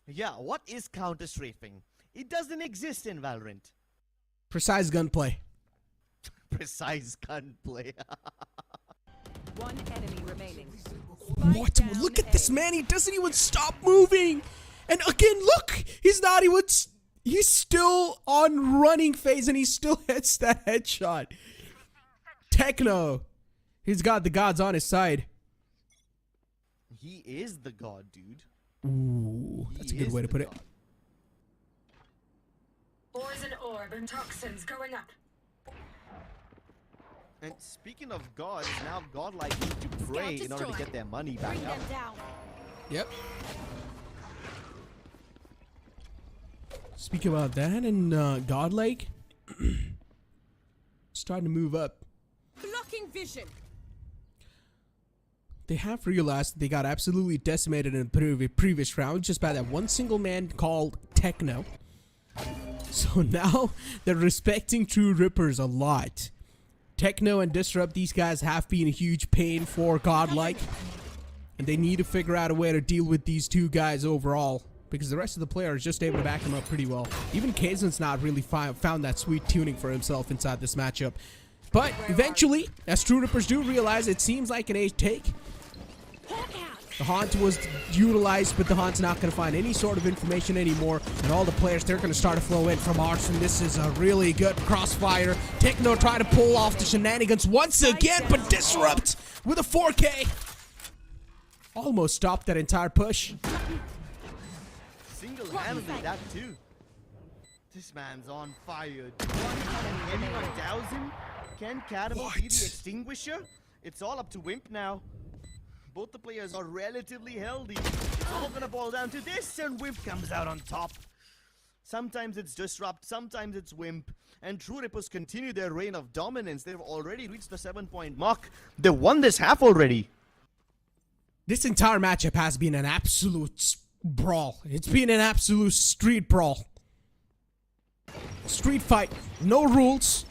Yeah, what is counter-strafing? It doesn't exist in Valorant. Precise gunplay. Precise gunplay. One enemy remaining. What? Look at this man. He doesn't even stop moving. And again, look. He's not even... He's still on running phase and he still hits that headshot. Techno. He's got the gods on his side. He is the god, dude. Ooh, that's a good way to put it. Poison orb and toxins going up. And speaking of gods, now Godlike need to pray in order to get their money back up. Yep. Speaking about that, and Godlike starting to move up. Blocking vision. They have realized that they got absolutely decimated in the previous round just by that one single man called Techno. So now they're respecting True Rippers a lot. Techno and Disrupt, these guys have been a huge pain for Godlike. And they need to figure out a way to deal with these two guys overall. Because the rest of the players are just able to back him up pretty well. Even Kaizen's not really found that sweet tuning for himself inside this matchup. But eventually, as True Rippers do realize, it seems like an A take. The Haunt was utilized, but the Haunt's not going to find any sort of information anymore. And all the players, they're going to start to flow in from Arson. This is a really good crossfire. Techno trying to pull off the shenanigans once again, but Disrupt with a 4K. Almost stopped that entire push. Single-handedly, that too. This man's on fire. Can anyone douse him? Can Caramel be the extinguisher? It's all up to Wimp now. Both the players are relatively healthy. It's all gonna boil down to this, and Wimp comes out on top. Sometimes it's Disrupt, sometimes it's Wimp. And True Rippers continue their reign of dominance. They've already reached the 7-point mark. They won this half already. This entire matchup has been an absolute brawl. It's been an absolute street brawl. Street fight. No rules.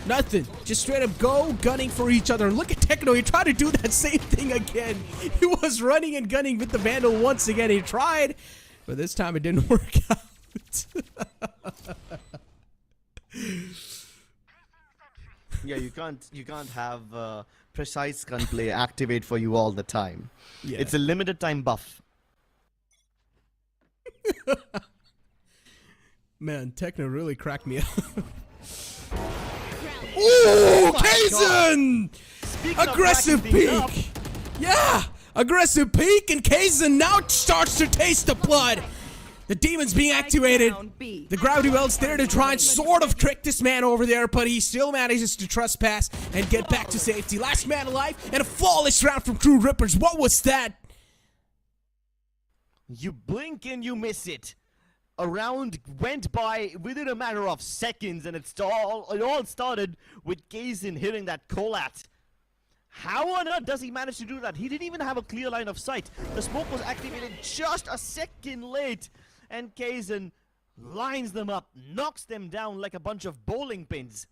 Nothing. Just straight up go gunning for each other. Look at Techno. He tried to do that same thing again. He was running and gunning with the Vandal once again. He tried, but this time it didn't work out. Yeah, you can't have precise gunplay activate for you all the time. Yeah. It's a limited time buff. Man, Techno really cracked me up. Ooh, Kaizen! Aggressive peek! Yeah! Aggressive peek, and Kaizen now starts to taste the blood. The demon's being activated. The gravity welt's there to try and sort of trick this man over there, but he still manages to trespass and get back to safety. Last man alive, and a flawless round from True Rippers. What was that? You blink and you miss it. A round went by within a matter of seconds, and it all started with Kaizen hitting that collat. How on earth does he manage to do that? He didn't even have a clear line of sight. The smoke was activated just a second late, and Kaizen lines them up, knocks them down like a bunch of bowling pins.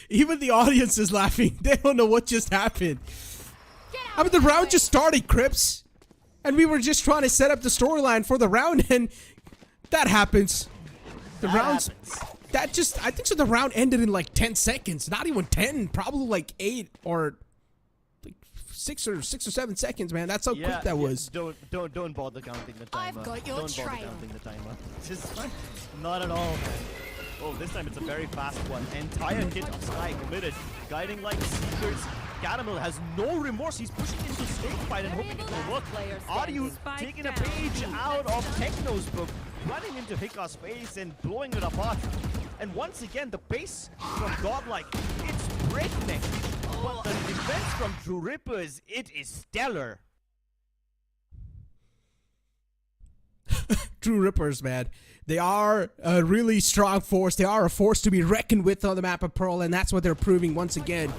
Even the audience is laughing. They don't know what just happened. I mean, the round just started, Crips. And we were just trying to set up the storyline for the round, and That happens. The That rounds. happens. That just, I think so. The round ended in like 10 seconds. Not even 10. Probably like 8 or like 6 or 7 seconds, man. That's how quick that was. Don't bother counting the timer. I've got your don't bother trail. counting the timer. Just not at all, man. Oh, this time it's a very fast one. Entire kit of Sky committed. Guiding like Seekers. Caramel has no remorse. He's pushing into snake fight and hoping it will work. Are you taking a page out of Techno's book? Running into Hika's face and blowing it apart. And once again, the pace from Godlike, it's breakneck. But the defense from True Rippers, it is stellar. True Rippers, man. They are a really strong force. They are a force to be reckoned with on the map of Pearl, and that's what they're proving once again.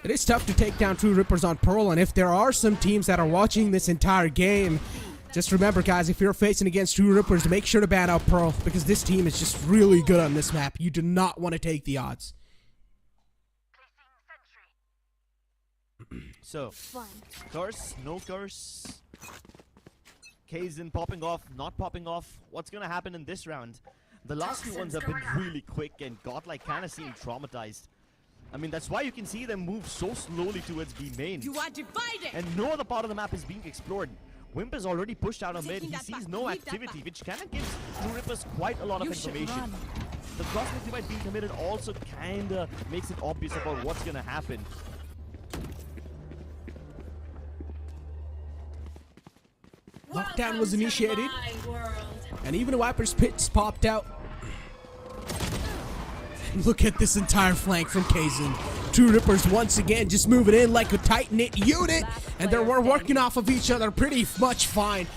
It is tough to take down True Rippers on Pearl, and if there are some teams that are watching this entire game, just remember, guys, if you're facing against True Rippers, make sure to ban out Pearl, because this team is just really good on this map. You do not want to take the odds. So, curse, no curse. Kaizen popping off, not popping off. What's gonna happen in this round? The last two ones have been really quick, and Godlike kind of seem traumatized. I mean, that's why you can see them move so slowly towards B main. You are divided. And no other part of the map is being explored. Wimp is already pushed out on mid. He sees no activity, which kind of gives True Rippers quite a lot of information. The cross divide being committed also kind of makes it obvious about what's gonna happen. Lockdown was initiated, and even Wiper's pits popped out. Look at this entire flank from Kaizen. True Rippers once again just moving in like a tight-knit unit, and they're working off of each other pretty much fine.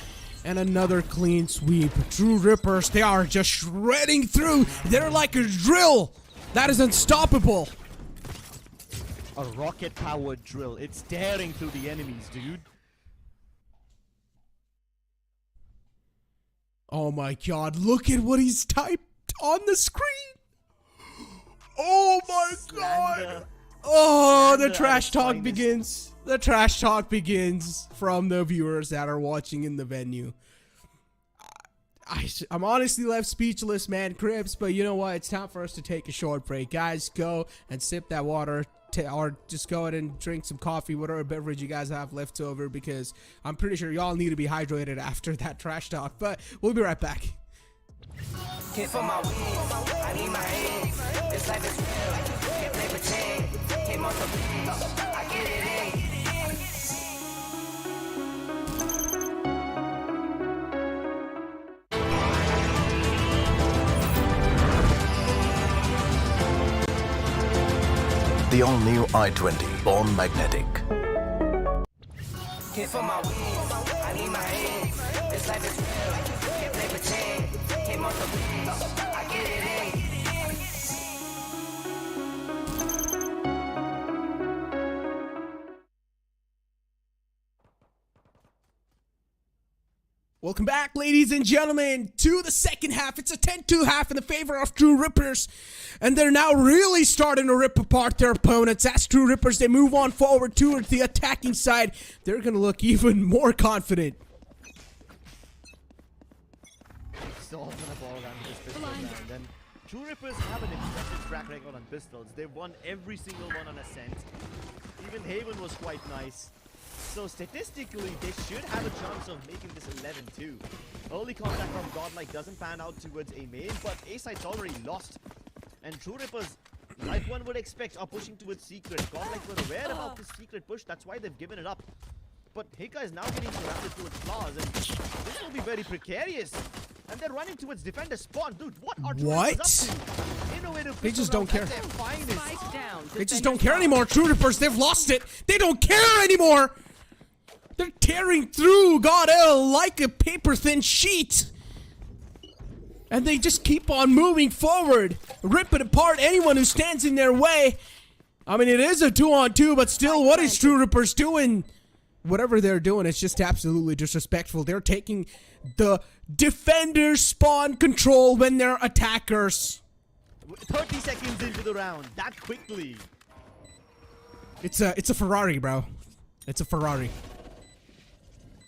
And another clean sweep. True Rippers, they are just shredding through. They're like a drill. That is unstoppable. A rocket-powered drill. It's tearing through the enemies, dude. Oh my god, look at what he's typed on the screen. Oh my god. Oh, the trash talk begins. The trash talk begins from the viewers that are watching in the venue. I'm honestly left speechless, man, Cribs, but you know what? It's time for us to take a short break. Guys, go and sip that water, or just go ahead and drink some coffee, whatever beverage you guys have left over, because I'm pretty sure y'all need to be hydrated after that trash talk. But we'll be right back. Hit for my wins, I need my hands. This life is real, can't play pretend. Came off the beach, I get it in. The all-new i20, born magnetic. Hit for my wins, I need my hands. This life is real, can't play pretend. Came off the beach, I get it in. Welcome back, ladies and gentlemen, to the second half. It's a 10-2 half in the favor of True Rippers, and they're now really starting to rip apart their opponents. As True Rippers, they move on forward towards the attacking side. They're going to look even more confident. Still gonna ball down to this pistol round, and True Rippers have an impressive track record on pistols. They've won every single one on Ascent. Even Haven was quite nice. So statistically, they should have a chance of making this 11-2. Early contact from Godlike doesn't pan out towards A main, but A site's already lost. And True Rippers, like one would expect, are pushing towards Secret. Godlike were aware about this Secret push, that's why they've given it up. But Hika is now getting surrounded towards Flowers, and this will be very precarious. And they're running towards Defender spawn. Dude, what are True Rippers up to? Innovative They just don't care. Down. They just don't care anymore. True Rippers, they've lost it. They don't care anymore. They're tearing through God L like a paper-thin sheet. And they just keep on moving forward, ripping apart anyone who stands in their way. I mean, it is a 2-on-2, but still, what is True Rippers doing? Whatever they're doing, it's just absolutely disrespectful. They're taking the defender spawn control when they're attackers. 30 seconds into the round, that quickly. It's a Ferrari, bro. It's a Ferrari.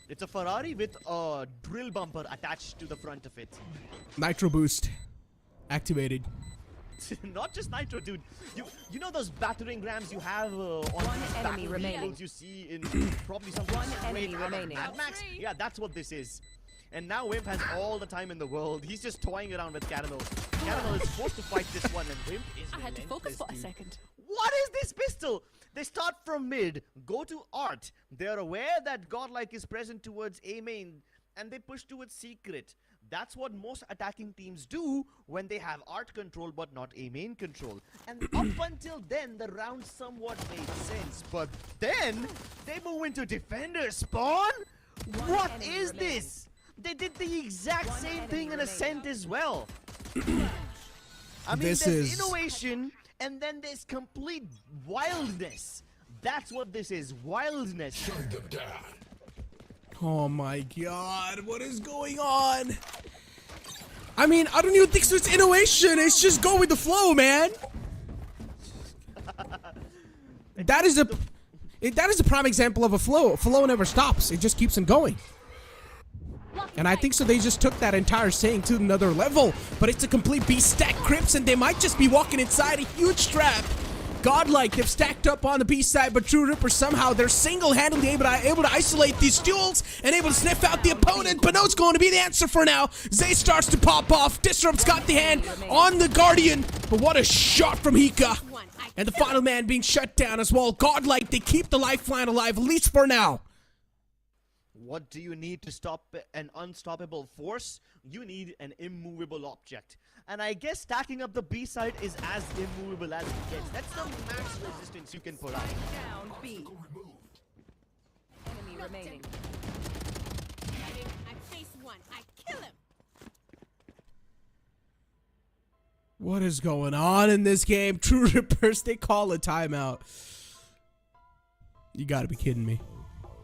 It's a Ferrari with a drill bumper attached to the front of it. Nitro boost activated. Not just nitro, dude. You know those battering rams you have on One these enemy battle remaining. vehicles you see in probably some One straight enemy out of remaining. Mad Max? Yeah, that's what this is. And now Wimp has all the time in the world. He's just toying around with Caramel. Caramel is forced to fight this one, and Wimp is I had to focus relentless, for a dude. second. What is this pistol? They start from mid, go to art. They're aware that Godlike is present towards A main, and they push towards secret. That's what most attacking teams do when they have art control but not A main control. And up until then, the round somewhat made sense. But then, they move into defender spawn? What enemy is remaining. this? They did the exact One same enemy thing in remaining. Ascent as well. I mean, This there's is- innovation, and then there's complete wildness. That's what this is, wildness. Oh my god, what is going on? I mean, I don't even think so it's innovation, it's just go with the flow, man. That is a prime example of a flow. A flow never stops, it just keeps on going. And I think so they just took that entire saying to another level, but it's a complete beast stack Crips, and they might just be walking inside a huge trap. Godlike, they've stacked up on the B side, but True Ripper somehow they're single-handedly able to isolate these duels and able to sniff out the opponent. But no, it's going to be the answer for now. Zay starts to pop off. Disrupt's got the hand on the Guardian, but what a shot from Hika. And the final man being shut down as well. Godlike, they keep the lifeline alive, at least for now. What do you need to stop an unstoppable force? You need an immovable object. And I guess stacking up the B side is as immovable as it gets. That's the max resistance you can put out. Down B. Enemy remaining. I face one. I kill him. What is going on in this game? True Rippers, they call a timeout. You gotta be kidding me.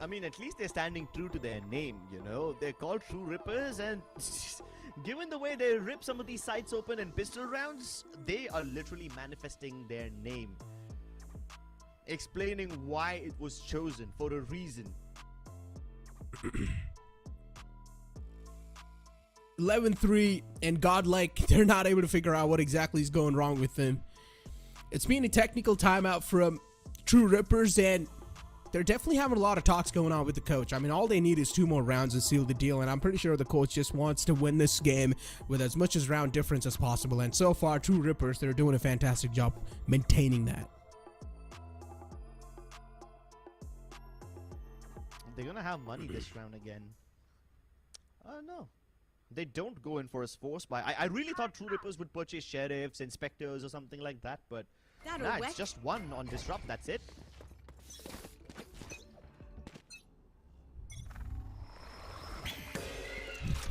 I mean, at least they're standing true to their name, you know? They're called True Rippers, and given the way they rip some of these sites open in pistol rounds, they are literally manifesting their name. Explaining why it was chosen for a reason. 11-3 and Godlike, they're not able to figure out what exactly is going wrong with them. It's been a technical timeout from True Rippers, and they're definitely having a lot of talks going on with the coach. I mean, all they need is 2 more rounds to seal the deal, and I'm pretty sure the coach just wants to win this game with as much as round difference as possible. And so far, True Rippers, they're doing a fantastic job maintaining that. They're gonna have money this round again. No. They don't go in for a force buy. I really thought True Rippers would purchase sheriffs, inspectors, or something like that, but nah, it's just one on Disrupt, that's it.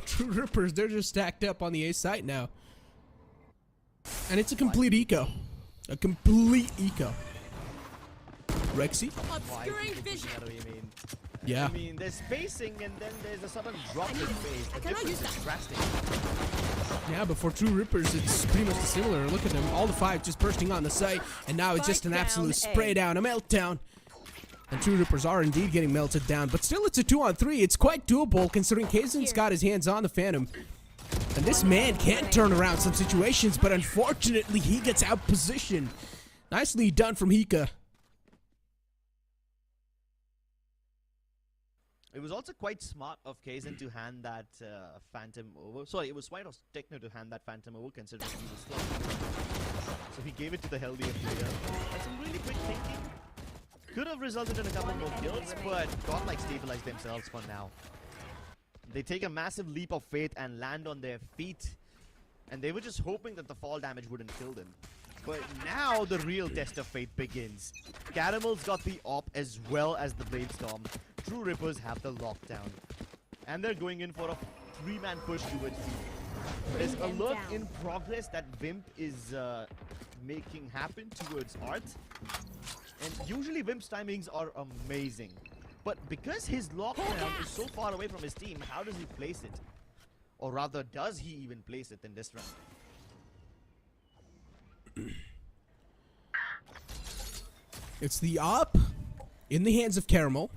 True Rippers, they're just stacked up on the A site now. And it's a complete eco. A complete eco. Rexy? Obscuring vision. Yeah. I mean, there's spacing and then there's a sudden drop in phase. The Can I use difference is drastic. Yeah, but for True Rippers, it's pretty much similar. Look at them, all the 5 just bursting on the site, and now it's just an absolute spray down, a meltdown. And True Rippers are indeed getting melted down, but still it's a 2-on-3. It's quite doable considering Kaizen's got his hands on the Phantom. And this man can turn around some situations, but unfortunately he gets out positioned. Nicely done from Hika. It was also quite smart of Kaizen to hand that Phantom over. Sorry, it was smart of Techno to hand that Phantom over considering he was slow. So he gave it to the healthier player. That's some really quick thinking. Could have resulted in a couple more kills, but Godlike stabilized themselves for now. They take a massive leap of faith and land on their feet. And they were just hoping that the fall damage wouldn't kill them. But now the real test of fate begins. Caramel's got the op as well as the Blade Storm. True Rippers have the lockdown. And they're going in for a 3-man push towards B. There's alert in progress that Wimp is making happen towards Art. And usually Wimp's timings are amazing. But because his lockdown is so far away from his team, how does he place it? Or rather, does he even place it in this round? It's the op in the hands of Caramel.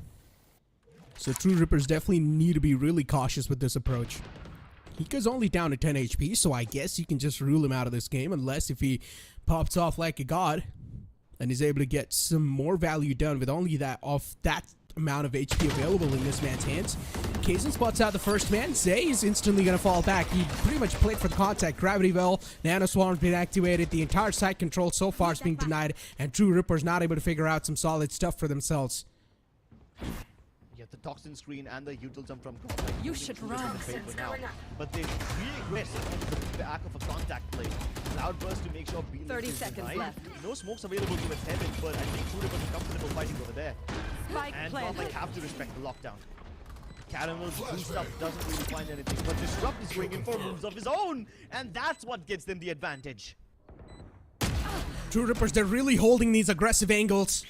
So True Rippers definitely need to be really cautious with this approach. Hika's only down to 10 HP, so I guess you can just rule him out of this game, unless if he pops off like a god and is able to get some more value done with only that amount of HP available in this man's hands. Kaizen spots out the first man. Zay is instantly going to fall back. He pretty much played for the contact. Gravity Well, Nano Swarm's been activated. The entire site control so far is being denied, and True Ripper's not able to figure out some solid stuff for themselves. Yeah, the toxin screen and the util jump from Godlike. You should run. But they really aggressive on the back of a contact play. Cloudburst to make sure Bean 30 is seconds denied. left. No smokes available towards heaven, but I think True Rippers are comfortable fighting over there. Spike And planted. Godlike have to respect the lockdown. Caramel's boost up doesn't really find anything, but Disrupt is going in for moves of his own, and that's what gets them the advantage. True Rippers, they're really holding these aggressive angles.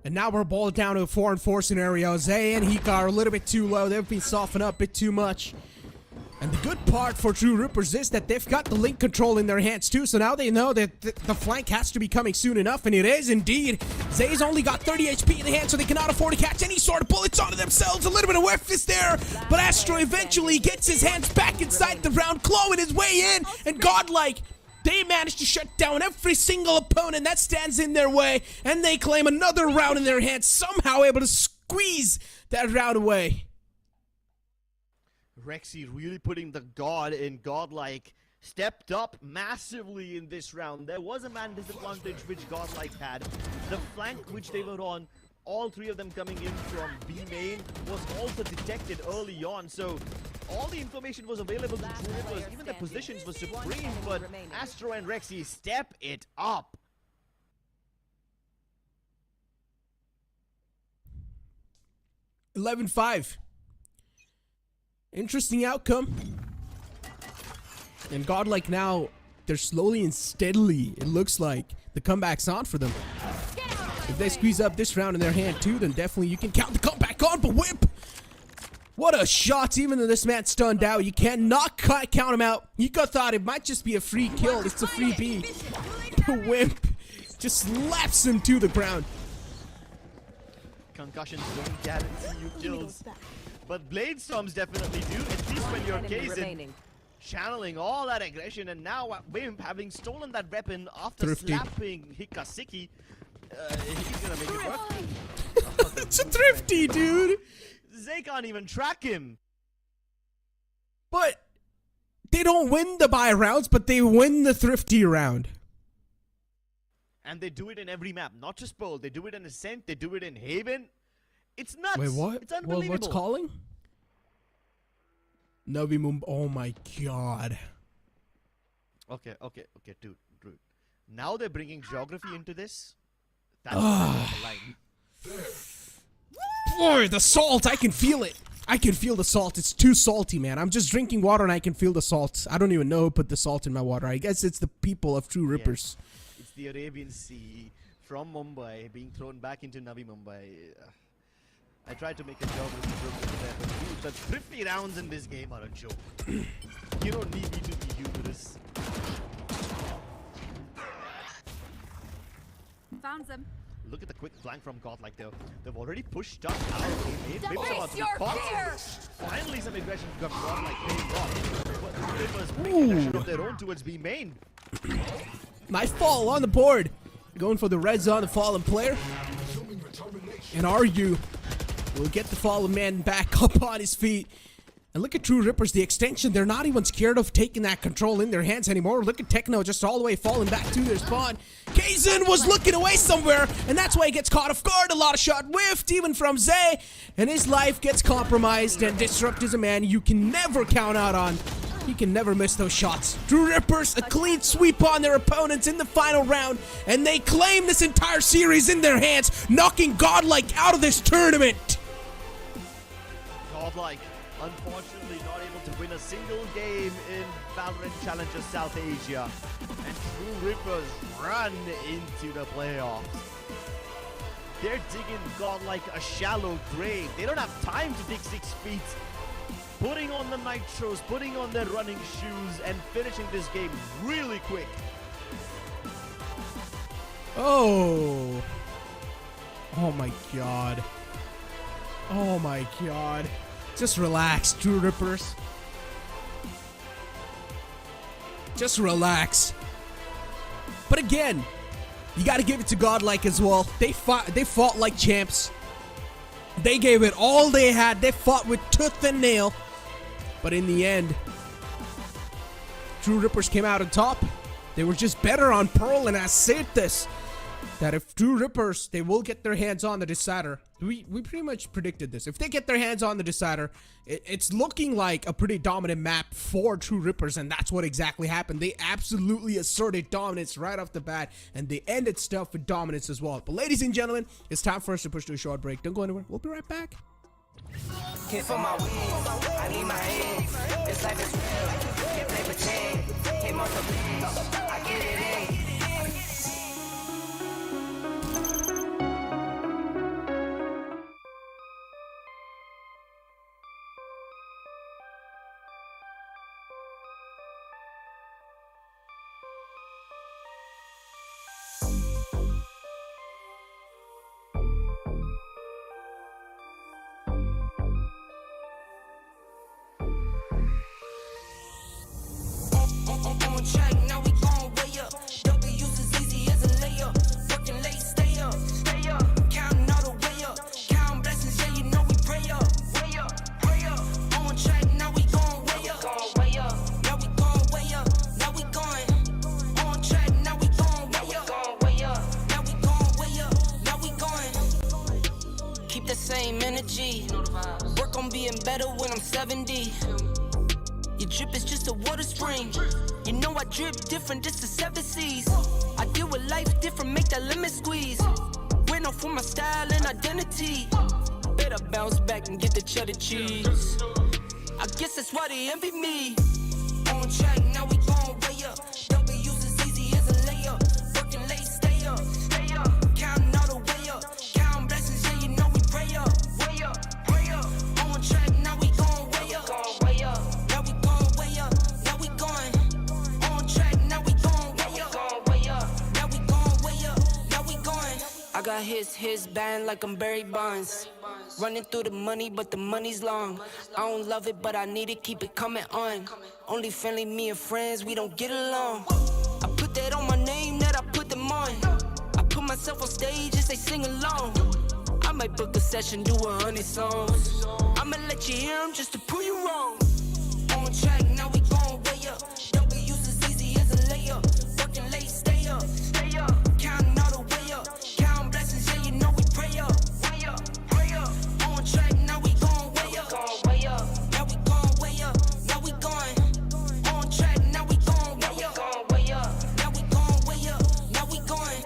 And now we're balled down to a 4-on-4 scenario. Zay and Hika are a little bit too low. They've been softened up a bit too much. And the good part for True Rippers is that they've got the link control in their hands too, so now they know that the flank has to be coming soon enough, and it is indeed. Zay's only got 30 HP in the hand, so they cannot afford to catch any sort of bullets onto themselves. A little bit of whiff is there, but Astro eventually gets his hands back inside the round, clawing his way in, and Godlike, they managed to shut down every single opponent that stands in their way, and they claim another round in their hands, somehow able to squeeze that round away. Rexy really putting the god in Godlike. Stepped up massively in this round. There was a man disadvantage which Godlike had. The flank which they were on, all three of them coming in from B main, was also detected early on. So all the information was available to True Rippers. Even the positions were supreme, but Astro and Rexy step it up. $11-5. Interesting outcome. And Godlike now, they're slowly and steadily, it looks like, the comeback's on for them. If they squeeze up this round in their hand too, then definitely you can count the comeback on, but Whip! What a shot, even though this man's stunned out. You cannot count him out. Yika thought it might just be a free kill. It's a free B. The Whip just slaps him to the ground. Concussions don't guarantee you kills. But Blade Storms definitely do, at least when you're Kaizen. Channeling all that aggression, and now Wimp having stolen that weapon after slapping Hikasiki, he's gonna make it work. It's a thrifty, dude. Zay can't even track him. But they don't win the buy rounds, but they win the thrifty round. And they do it in every map, not just Pearl. They do it in Ascent, they do it in Haven. It's nuts. Wait, what? It's unbelievable. What's calling? Navi Mumbai. Oh my god. Okay, dude. Now they're bringing geography into this. That's the line. Boy, the salt, I can feel it. I can feel the salt. It's too salty, man. I'm just drinking water and I can feel the salt. I don't even know who put the salt in my water. I guess it's the people of True Rippers. Yeah. It's the Arabian Sea from Mumbai being thrown back into Navi Mumbai. I tried to make a geography joke there, but dude, the thrifty rounds in this game are a joke. You don't need me to be humorous. Found them. Look at the quick flank from Godlike there. They've already pushed up out of Finally some aggression from Godlike paying off. But Rivers making aggression of their own towards B main. Nice fall on the board. Going for the red zone, the fallen player. And Argue will get the fallen man back up on his feet. And look at True Rippers, the extension. They're not even scared of taking that control in their hands anymore. Look at Techno just all the way falling back to their spawn. Kaizen was looking away somewhere, and that's why he gets caught off guard. A lot of shot whiffed, even from Zay. And his life gets compromised, and Disrupt is a man you can never count out on. He can never miss those shots. True Rippers, a clean sweep on their opponents in the final round, and they claim this entire series in their hands, knocking Godlike out of this tournament. Godlike, unfortunately not able to win a single game in Valorant Challenger South Asia. And True Rippers run into the playoffs. They're digging Godlike a shallow grave. They don't have time to dig 6 feet. Putting on the nitros, putting on their running shoes, and finishing this game really quick. Oh. Oh my god. Oh my god. Just relax, True Rippers. Just relax. But again, you gotta give it to Godlike as well. They fought like champs. They gave it all they had. They fought with tooth and nail. But in the end, True Rippers came out on top. They were just better on Pearl, and I said this, that if True Rippers, they will get their hands on the decider. We pretty much predicted this. If they get their hands on the decider, it's looking like a pretty dominant map for True Rippers, and that's what exactly happened. They absolutely asserted dominance right off the bat, and they ended stuff with dominance as well. But ladies and gentlemen, it's time for us to push to a short break. Don't go anywhere. We'll be right back. Hit for my wins, I need my hands. This life is real, can't play pretend. Came off the bench, I get it in. On track, now we gon' way up. W's as easy as a layup. Working late, stay up, stay up. Counting all the way up. Counting blessings, yeah, you know we pray up, way up, pray up. On track, now we gon' way up, way up. Now we gon' way up, now we going. On track, now we gon' way up, way up. Now we gon' way up, now we going. Keep the same energy. Work on being better when I'm 70. Your drip is just a water spring. You know I drip different, this the 7 C's. I deal with life different, make that lemon squeeze. Went off for my style and identity. Better bounce back and get the cheddar cheese. I guess that's why they envy me. On track, now we gon' way up. W's as easy as a layup. Working late, stay up, stay up. Counting all the way up. Counting blessings, yeah, you know we pray up, way up, pray up. On track, now we gon' way up, way up. I got his band like I'm Barry Bonds. Running through the money, but the money's long. I don't love it, but I need it, keep it coming on. Only friendly, me and friends, we don't get along. I put that on my name, that I put them on. I put myself on stage as they sing along. I might book a session, do 100 songs. I'ma let you hear them just to prove you wrong. On track, now we gon' way up. W's as easy as a layup. Working late, stay up, stay up. Counting all the way up. Counting blessings, yeah, you know we pray up, way up, pray up. On track, now we gon' way up, way up. Now we gon' way up, now we going. On track, now we gon' way up, way up. Now we gon' way up, now we going.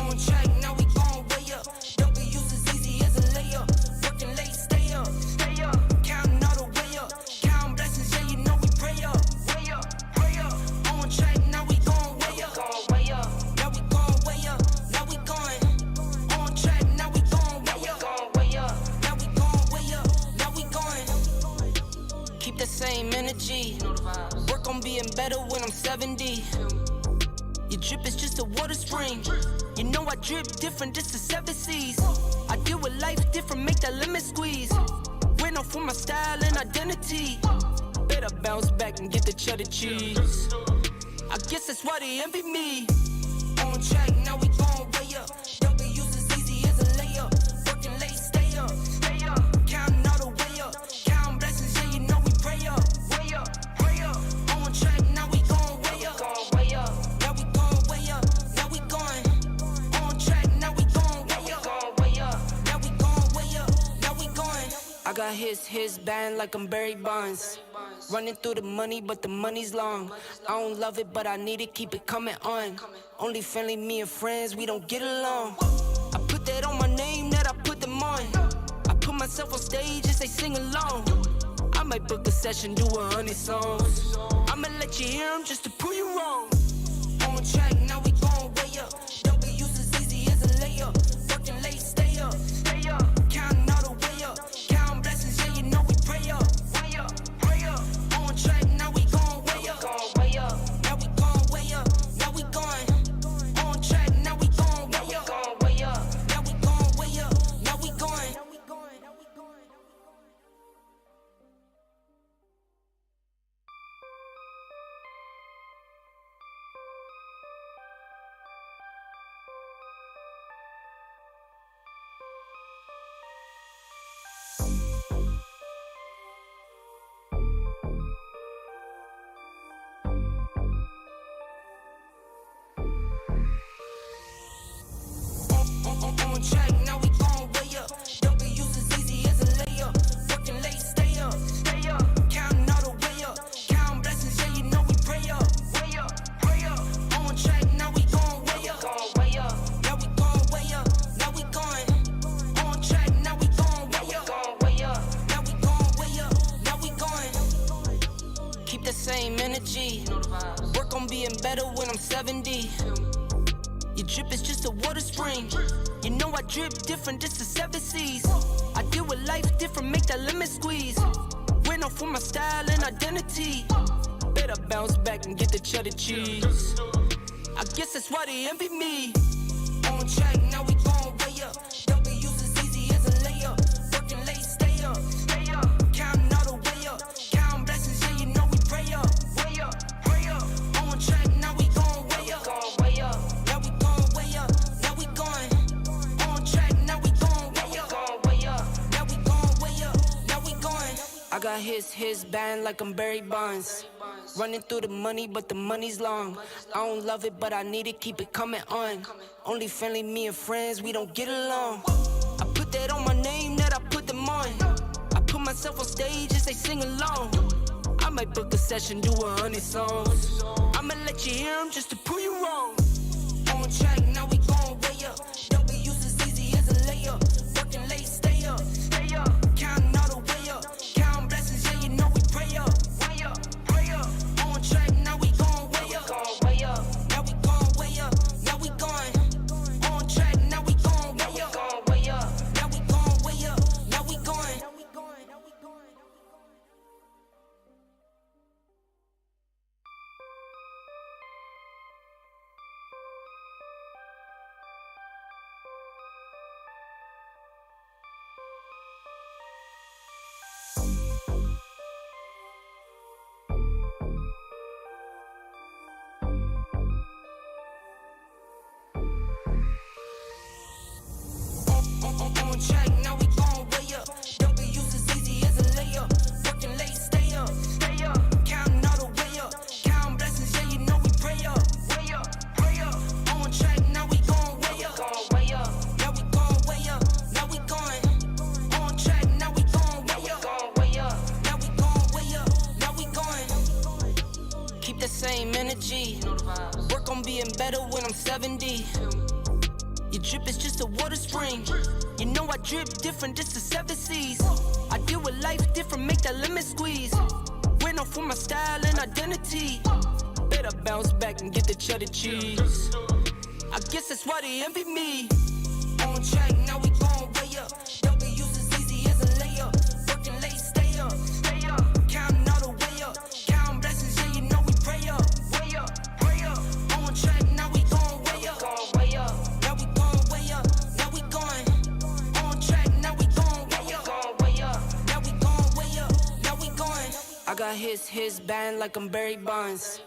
On track, now we gon' way up. W's as easy as a layup. Working late, stay up, stay up. Counting all the way up. Counting blessings, yeah, you know we pray up, way up, pray up. On track, now we gon' way up, way up. Now we gon' way up, now we going. On track, now we gon' way up, way up. Now we gon' way up, now we going. Keep the same energy. Work on being better when I'm 70. Your drip is just a water spring. You know I drip different, this the 7 C's. I deal with life different, make that lemon squeeze. Went off for my style and identity. Better bounce back and get the cheddar cheese. I guess that's why they envy me. On track, now we gon' way up. W's as easy as a layup. Working late, stay up, stay up. Counting all the way up. Counting blessings, yeah, you know we pray up, way up, pray up. On track, now we gon' way up, way up. Now we gon' way up, now we going. On track, now we gon' way up, way up. Now we gon' way up, now we going. I got his band like I'm Barry Bonds. Running through the money, but the money's long. I don't love it, but I need it, keep it coming on. Only friendly, me and friends, we don't get along. I put that on my name, that I put them on. I put myself on stage as they sing along. I I might book a session, do 100 songs. I'ma let you hear them just to prove you wrong. On track, now we gon' way up. W's as easy as a layup. Working late, stay up. Counting all the way up. Counting blessings, yeah, you know we pray up. Way up, pray up. On track, now we gon' way up. Now we gon' way up. Now we going. On track, now we gon' way up. Now we gon' way up. Now we going. On track, now we gon' way up. W's as easy as a layup. Working late, stay up. Counting all the way up. Counting blessings, yeah, you know we pray up. Way up, pray up. On track, now we gon' way up. Now we gon' way up. Now we going. On track, now we gon' way up. Now we gon' way up. Now we going. Keep the same energy. Work on being better when I'm 70. Your drip is just a water spring. You know I drip different, just the 7 C's. I deal with life different, make that lemon squeeze. Went off for my style and identity. Better bounce back and get the cheddar cheese. I guess that's why they envy me. On track, now we gon' way up. W's as easy as a layup. Working late, stay up. Counting all the way up. Counting blessings, yeah, you know we pray up. Way up, pray up. On track, now we gon' way up. Now we gon' way up. Now we going. On track, now we gon' way up. Now we gon' way up. Now we going. I got his band like I'm Barry Bonds. Running through the money, but the money's long. I don't love it, but I need it, keep it coming on. Only friendly, me and friends, we don't get along. I put that on my name, that I put them on. I put myself on stage as they sing along. I might book a session, do 100 songs. I'ma let you hear them just to prove you wrong. On track, now we gon' way up. W's as easy as a layup. Working late, stay up. Counting all the way up. Counting blessings, yeah, you know we pray up. Way up, pray up. On track, now we gon' way up. Now we gon' way up. Now we going. On track, now we gon' way up. Now we gon' way up. Now we going. On track, now we gon' way up. W's as easy as a layup. Working late, stay up. Counting all the way up. Counting blessings, yeah, you know we pray up. Way up, pray up. On track, now we gon' way up. Now we gon' way up. Now we going. On track, now we gon' way up. Now we gon' way up. Now we going. Keep the same energy. Work on being better when I'm 70. Your drip is just a water spring. You know I drip different, just the 7 C's. I deal with life different, make that lemon squeeze. Went off for my style and identity. Better bounce back and get the cheddar cheese. I guess that's why they envy me. On track, now we gon' way up. W's as easy as a layup. Working late, stay up. Counting all the way up. Counting blessings, yeah, you know we pray up. Way up, pray up. On track, now we gon' way up. Now we gon' way up. Now we going. On track, now we gon' way up. Now we gon' way up. Now we going. I got his band like I'm Barry Bonds.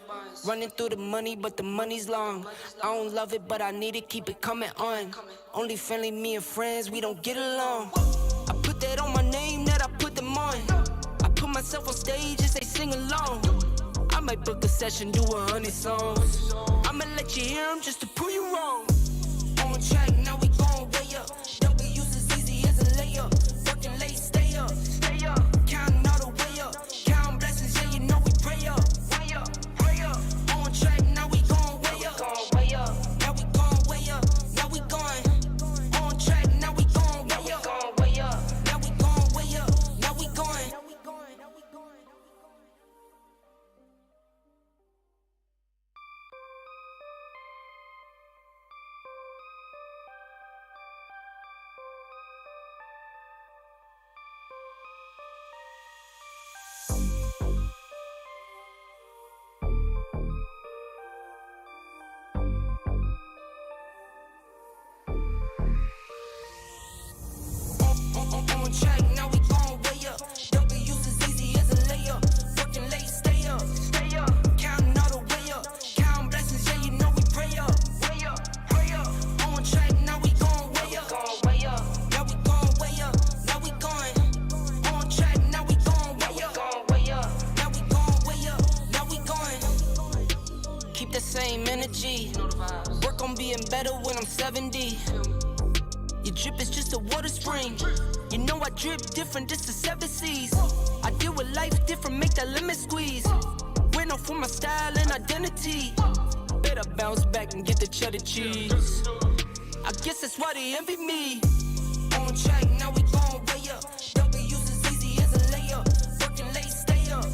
Running through the money, but the money's long. I don't love it, but I need it, keep it coming on. Only friendly, me and friends, we don't get along. I put that on my name, that I put them on. I put myself on stage as they sing along. I might book a session, do 100 songs. I'ma let you hear them just to prove you wrong. On track, now we gon' way up. W's as easy as a layup. Working late, stay up. Counting all the way up. Counting blessings, yeah, you know we pray up. Way up, pray up. On track, now we gon' way up. Now we gon' way up. Now we going. On track, now we gon' way up. Now we gon' way up. Now we going. energy. Work on being better when I'm 70. Your drip is just a water spring. You know I drip different, this the 7 C's. I deal with life different, make that limit squeeze. Went off for my style and identity. Better bounce back and get the cheddar cheese. I guess that's why they envy me. On track, now we gon' way up. W's as easy as a layup. Working late, stay up.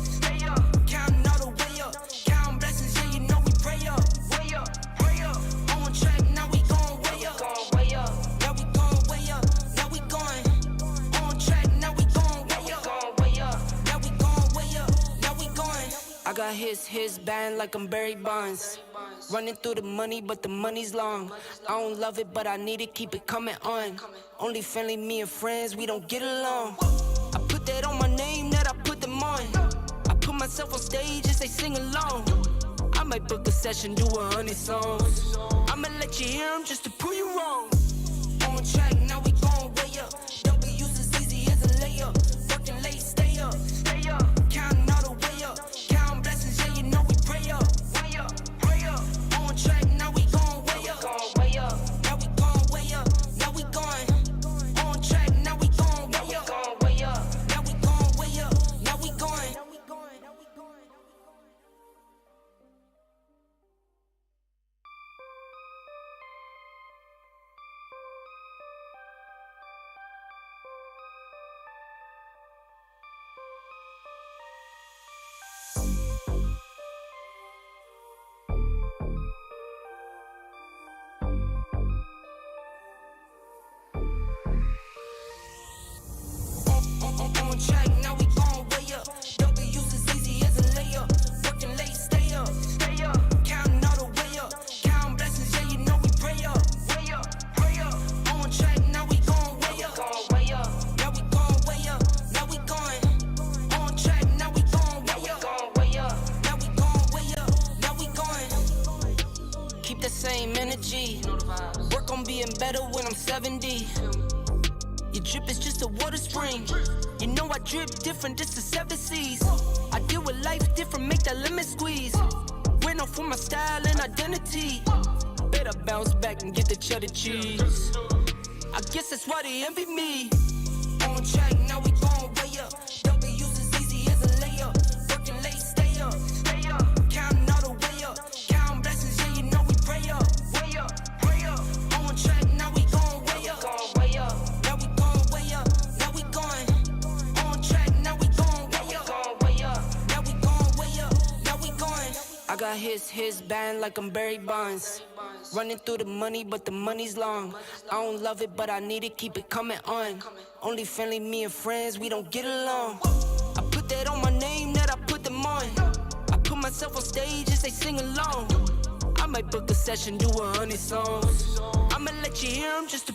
Counting all the way up. Counting blessings, yeah, you know we pray up. Way up, pray up. On track, now we gon' way up. Now we gon' way up. Now we going. On track, now we gon' way up. Now we gon' way up. Now we going. I got his band like I'm Barry Bonds. Running through the money, but the money's long. I don't love it, but I need it, keep it coming on. Only friendly, me and friends, we don't get along. I put that on my name, that I put them on. I put myself on stage and they sing along. I might book a session, do 100 songs. I'ma let you hear them just to prove you wrong. On track, now we gon' way up. W's as easy as a layup. Working late, stay up. Counting all the way up. Counting blessings, yeah, you know we pray up. Pray up. On track, now we gon' way up. Now we gon' way up. Now we going. On track, now we gon' way up. Now we gon' way up. Now we going. On track, now we gon' way up. W's as easy as a layup. Working late, stay up. Counting all the way up. Counting blessings, yeah, you know we pray up. Pray up. On track, now we gon' way up. Now we gon' way up. Now we going. On track, now we gon' way up. Now we gon' way up. Now we going. Keep the same energy. Work on being better when I'm 70. Your drip is just a water spring. You know I drip different, this the 7 C's. I deal with life different, make that limit squeeze. Went off for my style and identity. Better bounce back and get the cheddar cheese. I guess that's why they envy me. On track, now we gon' way up. W's as easy as a layup. Working late, stay up. Counting all the way up. Counting blessings, yeah, you know we pray up. Pray up. On track, now we gon' way up. Now we gon' way up. Now we going. On track, now we gon' way up. Now we gon' way up. Now we going. I got his band like I'm Barry Bonds. Running through the money, but the money's long. I don't love it, but I need it, keep it coming on. Only friendly, me and friends, we don't get along. I put that on my name, that I put them on. I put myself on stage and they sing along. I might book a session, do 100 songs. I'ma let you hear them just to